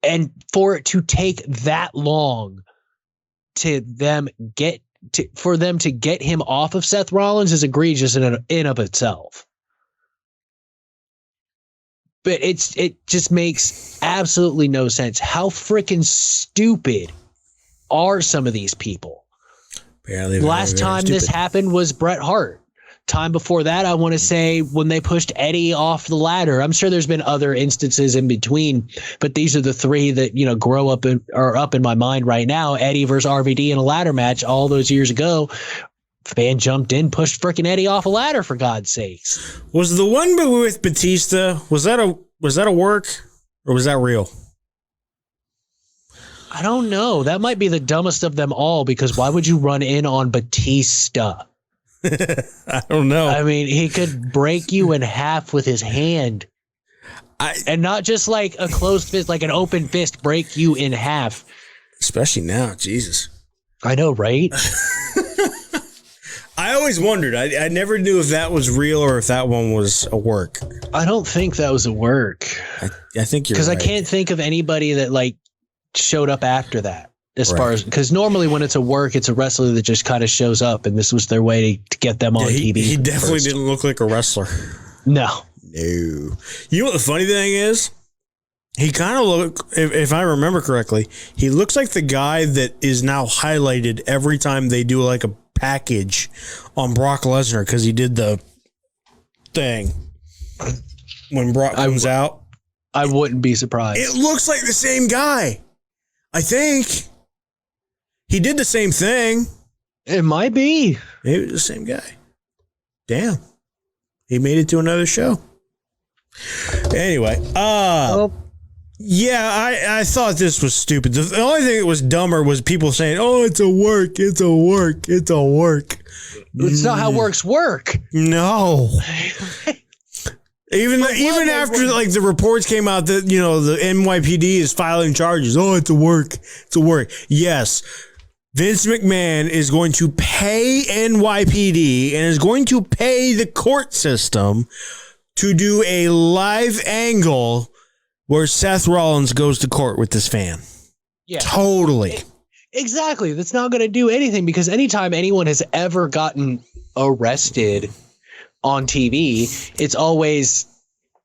[SPEAKER 5] and for it to take that long for them to get him off of Seth Rollins is egregious in of itself. But it just makes absolutely no sense. How freaking stupid are some of these people? Last time this happened was Bret Hart. Time before that, I want to say when they pushed Eddie off the ladder. I'm sure there's been other instances in between, but these are the three that, are up in my mind right now. Eddie versus RVD in a ladder match all those years ago. Fan jumped in, pushed freaking Eddie off a ladder, for God's sakes.
[SPEAKER 1] Was the one with Batista, was that a work or was that real?
[SPEAKER 5] I don't know. That might be the dumbest of them all, because why would you run in on Batista?
[SPEAKER 1] I don't know.
[SPEAKER 5] I mean, he could break you in half with his hand. And not just like a closed fist, like an open fist, break you in half.
[SPEAKER 1] Especially now, Jesus.
[SPEAKER 5] I know, right?
[SPEAKER 1] I always wondered. I never knew if that was real or if that one was a work.
[SPEAKER 5] I don't think that was a work.
[SPEAKER 1] I think you're right.
[SPEAKER 5] Because I can't think of anybody that like showed up after that. As far as, because normally when it's a work, it's a wrestler that just kind of shows up, and this was their way to get them on TV.
[SPEAKER 1] He definitely didn't look like a wrestler.
[SPEAKER 5] No.
[SPEAKER 1] You know what the funny thing is? He kind of look, if I remember correctly, he looks like the guy that is now highlighted every time they do like a package on Brock Lesnar, because he did the thing when Brock comes out.
[SPEAKER 5] I wouldn't be surprised.
[SPEAKER 1] It looks like the same guy. I think he did the same thing.
[SPEAKER 5] It might be.
[SPEAKER 1] Maybe it was the same guy. Damn. He made it to another show. Anyway, yeah, I thought this was stupid. The only thing that was dumber was people saying, "Oh, it's a work, it's a work, it's a work."
[SPEAKER 5] It's not how works work.
[SPEAKER 1] No. Even after like the reports came out that, you know, the NYPD is filing charges. Oh, it's a work. It's a work. Yes. Vince McMahon is going to pay NYPD and is going to pay the court system to do a live angle where Seth Rollins goes to court with this fan.
[SPEAKER 5] Yeah.
[SPEAKER 1] Totally.
[SPEAKER 5] Exactly. That's not going to do anything, because anytime anyone has ever gotten arrested on TV, it's always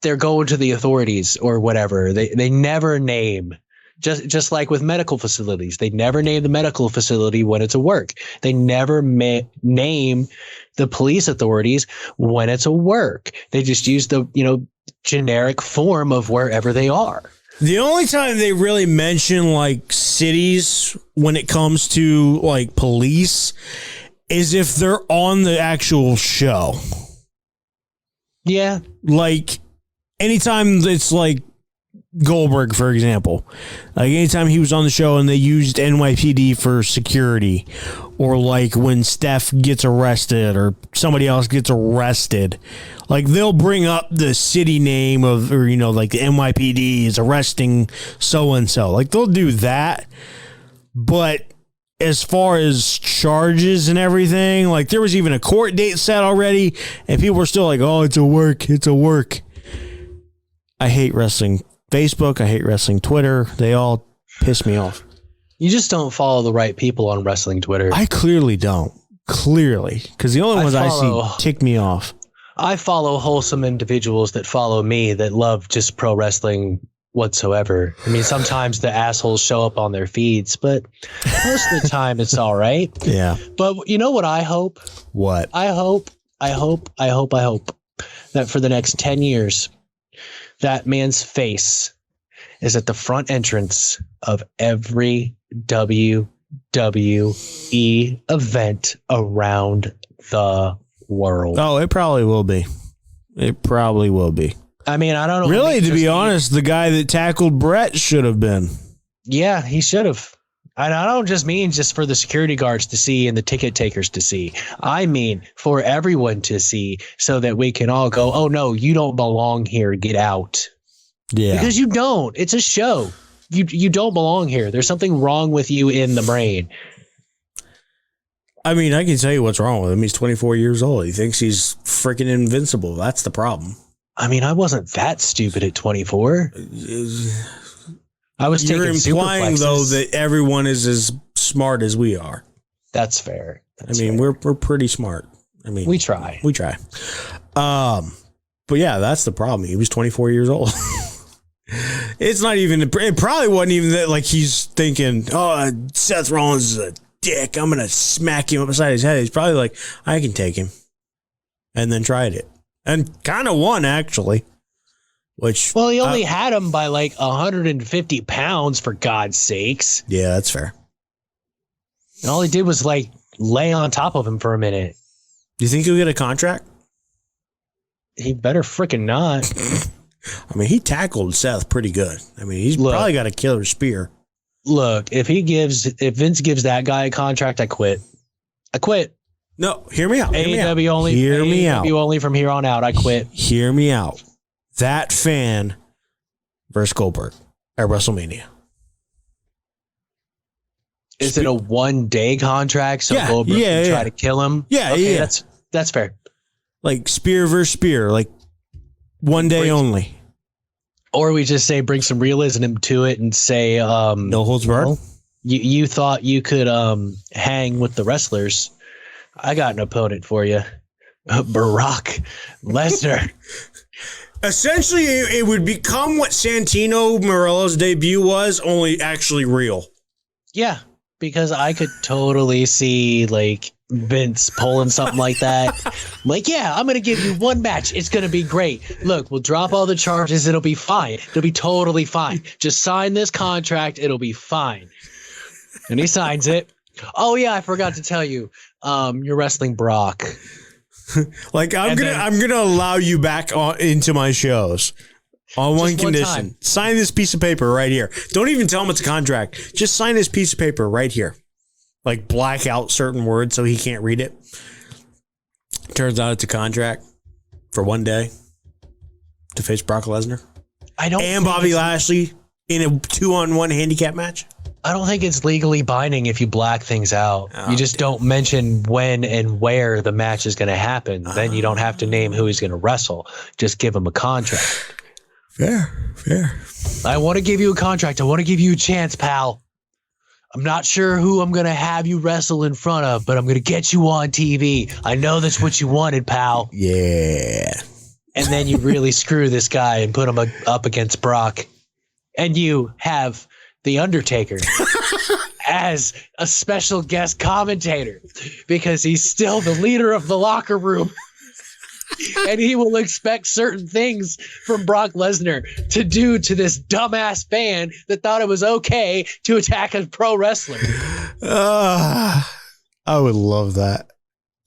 [SPEAKER 5] they're going to the authorities or whatever. They never name, just like with medical facilities, they never name the medical facility when it's a work. They never name the police authorities when it's a work. They just use the, generic form of wherever they are.
[SPEAKER 1] The only time they really mention like cities when it comes to like police is if they're on the actual show.
[SPEAKER 5] Yeah.
[SPEAKER 1] Like anytime it's like Goldberg, for example, like anytime he was on the show and they used NYPD for security, or like when Steph gets arrested or somebody else gets arrested, like they'll bring up the city name of, or, like the NYPD is arresting so-and-so. Like they'll do that. But as far as charges and everything, like there was even a court date set already and people were still like, oh, it's a work. It's a work. I hate wrestling Facebook. I hate wrestling Twitter. They all piss me off.
[SPEAKER 5] You just don't follow the right people on wrestling Twitter.
[SPEAKER 1] I clearly don't. Clearly. Because the only ones I see tick me off.
[SPEAKER 5] I follow wholesome individuals that follow me that love just pro wrestling whatsoever. I mean, sometimes the assholes show up on their feeds, but most of the time it's all right.
[SPEAKER 1] Yeah.
[SPEAKER 5] But you know what I hope?
[SPEAKER 1] What?
[SPEAKER 5] I hope that for the next 10 years, that man's face is at the front entrance of every WWE event around the world.
[SPEAKER 1] Oh, it probably will be. It probably will be.
[SPEAKER 5] I mean, I don't know.
[SPEAKER 1] Really, to be honest, the guy that tackled Brett should have been.
[SPEAKER 5] Yeah, he should have. And I don't just mean just for the security guards to see and the ticket takers to see. I mean for everyone to see so that we can all go, oh, no, you don't belong here. Get out.
[SPEAKER 1] Yeah.
[SPEAKER 5] Because you don't. It's a show. You don't belong here. There's something wrong with you in the brain.
[SPEAKER 1] I mean, I can tell you what's wrong with him. He's 24 years old. He thinks he's freaking invincible. That's the problem.
[SPEAKER 5] I mean, I wasn't that stupid at 24. I was
[SPEAKER 1] You're
[SPEAKER 5] taking
[SPEAKER 1] implying,
[SPEAKER 5] superplexes.
[SPEAKER 1] though, that everyone is as smart as we are.
[SPEAKER 5] That's fair. That's
[SPEAKER 1] I mean,
[SPEAKER 5] fair.
[SPEAKER 1] we're pretty smart. I mean,
[SPEAKER 5] we try.
[SPEAKER 1] We try. But yeah, that's the problem. He was 24 years old. It's not even, it probably wasn't even that, like, he's thinking, oh, Seth Rollins is a dick. I'm going to smack him upside his head. He's probably like, I can take him. And then tried it. And kind of won, actually. Which,
[SPEAKER 5] well, he only had him by like 150 pounds, for God's sakes.
[SPEAKER 1] Yeah, that's fair.
[SPEAKER 5] And all he did was like lay on top of him for a minute.
[SPEAKER 1] Do you think he'll get a contract?
[SPEAKER 5] He better freaking not.
[SPEAKER 1] I mean, he tackled Seth pretty good. I mean, he's probably got a killer spear.
[SPEAKER 5] Look, if Vince gives that guy a contract, I quit.
[SPEAKER 1] No, hear me out.
[SPEAKER 5] AEW only.
[SPEAKER 1] Hear me out.
[SPEAKER 5] AEW only from here on out. I quit.
[SPEAKER 1] Hear me out. That fan versus Goldberg at WrestleMania.
[SPEAKER 5] Is it a 1-day contract? So Goldberg can try to kill him?
[SPEAKER 1] Yeah,
[SPEAKER 5] okay,
[SPEAKER 1] yeah.
[SPEAKER 5] That's fair.
[SPEAKER 1] Like spear versus spear, like 1 day only.
[SPEAKER 5] Or we just say bring some realism to it and say
[SPEAKER 1] no holds barred.
[SPEAKER 5] You thought you could hang with the wrestlers. I got an opponent for you. Brock Lesnar.
[SPEAKER 1] Essentially, it would become what Santino Marella's debut was, only actually real.
[SPEAKER 5] Yeah, because I could totally see like Vince pulling something like that. Like, yeah, I'm going to give you one match. It's going to be great. Look, we'll drop all the charges. It'll be fine. It'll be totally fine. Just sign this contract. It'll be fine. And he signs it. Oh, yeah, I forgot to tell you. You're wrestling Brock.
[SPEAKER 1] Like, I'm gonna allow you back into my shows on one condition.
[SPEAKER 5] time.
[SPEAKER 1] Sign this piece of paper right here. Don't even tell him it's a contract. Just sign this piece of paper right here. Like, black out certain words so he can't read it. Turns out it's a contract for 1 day to face Brock Lesnar. And Bobby Lashley in a 2-on-1 handicap match.
[SPEAKER 5] I don't think it's legally binding if you black things out. You just don't mention when and where the match is going to happen. Then you don't have to name who he's going to wrestle. Just give him a contract.
[SPEAKER 1] Fair.
[SPEAKER 5] I want to give you a contract. I want to give you a chance, pal. I'm not sure who I'm going to have you wrestle in front of, but I'm going to get you on TV. I know that's what you wanted, pal.
[SPEAKER 1] Yeah.
[SPEAKER 5] And then you really screw this guy and put him up against Brock. And you have The Undertaker as a special guest commentator because he's still the leader of the locker room. And he will expect certain things from Brock Lesnar to do to this dumbass fan that thought it was okay to attack a pro wrestler.
[SPEAKER 1] I would love that.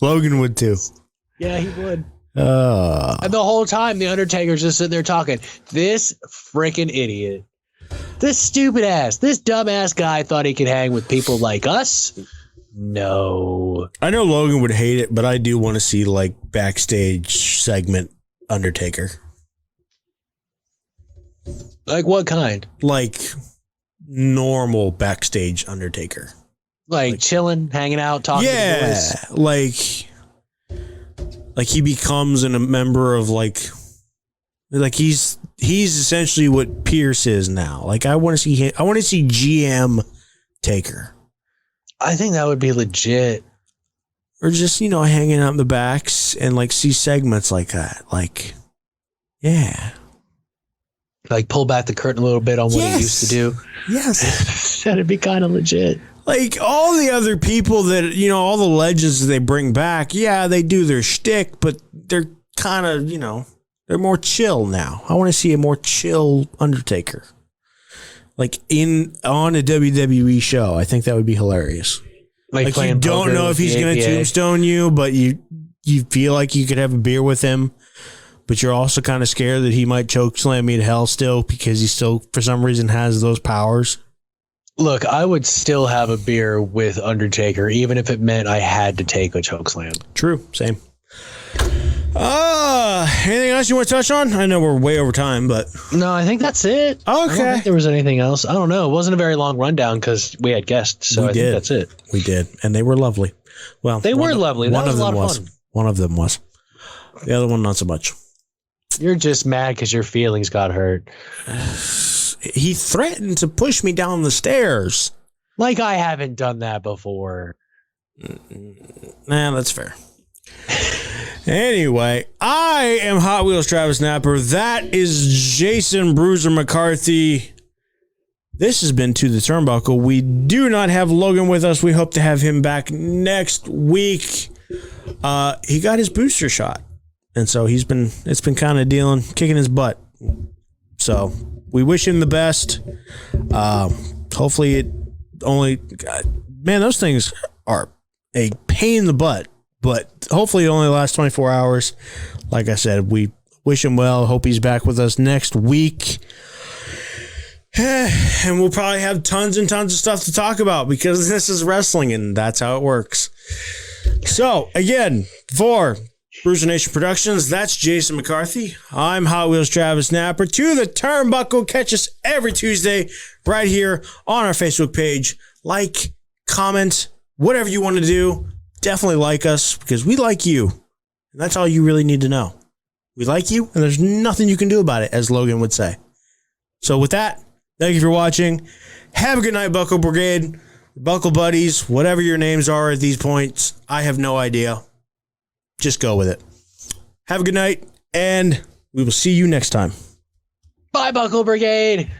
[SPEAKER 1] Logan would too.
[SPEAKER 5] Yeah, he would. And the whole time, The Undertaker's just sitting there talking. This freaking idiot. This stupid ass, this dumbass guy thought he could hang with people like us. No.
[SPEAKER 1] I know Logan would hate it, but I do want to see like backstage segment Undertaker.
[SPEAKER 5] Like what kind?
[SPEAKER 1] Like normal backstage Undertaker.
[SPEAKER 5] Like chilling, hanging out, talking to the boys.
[SPEAKER 1] Like he becomes a member of like Like he's essentially what Pierce is now. Like I want to see him. I want to see GM Taker.
[SPEAKER 5] I think that would be legit.
[SPEAKER 1] Or just, hanging out in the backs and like see segments like that. Like, yeah.
[SPEAKER 5] Like pull back the curtain a little bit on what he used to do.
[SPEAKER 1] Yes.
[SPEAKER 5] That'd be kind of legit.
[SPEAKER 1] Like all the other people that, all the legends that they bring back, yeah, they do their shtick, but they're kind of, they're more chill now. I want to see a more chill Undertaker. Like on a WWE show. I think that would be hilarious. Like you don't know if he's going to tombstone you, but you feel like you could have a beer with him, but you're also kind of scared that he might choke slam you to hell still because he still, for some reason, has those powers.
[SPEAKER 5] Look, I would still have a beer with Undertaker, even if it meant I had to take a choke slam.
[SPEAKER 1] True. Same. Anything else you want to touch on? I know we're way over time, but
[SPEAKER 5] no, I think that's it.
[SPEAKER 1] Okay.
[SPEAKER 5] I don't think there was anything else. I don't know. It wasn't a very long rundown because we had guests, so I think that's it.
[SPEAKER 1] We did, and they were lovely. Well,
[SPEAKER 5] they were lovely. That was a lot of fun.
[SPEAKER 1] One of them was. The other one, not so much.
[SPEAKER 5] You're just mad because your feelings got hurt.
[SPEAKER 1] He threatened to push me down the stairs.
[SPEAKER 5] Like I haven't done that before.
[SPEAKER 1] Nah, that's fair. Anyway, I am Hot Wheels Travis Napper. That is Jason Bruiser McCarthy. This has been To the Turnbuckle. We do not have Logan with us. We hope to have him back next week. He got his booster shot, and so it's been kind of kicking his butt. So we wish him the best. Hopefully it only, man, those things are a pain in the butt. But hopefully it only lasts 24 hours. Like I said, we wish him well. Hope he's back with us next week. And we'll probably have tons and tons of stuff to talk about because this is wrestling and that's how it works. So, again, for Bruiser Nation Productions, that's Jason McCarthy. I'm Hot Wheels Travis Napper. To the Turnbuckle. Catch us every Tuesday right here on our Facebook page. Like, comment, whatever you want to do. Definitely like us because we like you. And that's all you really need to know. We like you and there's nothing you can do about it, as Logan would say. So with that, thank you for watching. Have a good night, Buckle Brigade, Buckle Buddies, whatever your names are at these points. I have no idea. Just go with it. Have a good night and we will see you next time.
[SPEAKER 5] Bye, Buckle Brigade.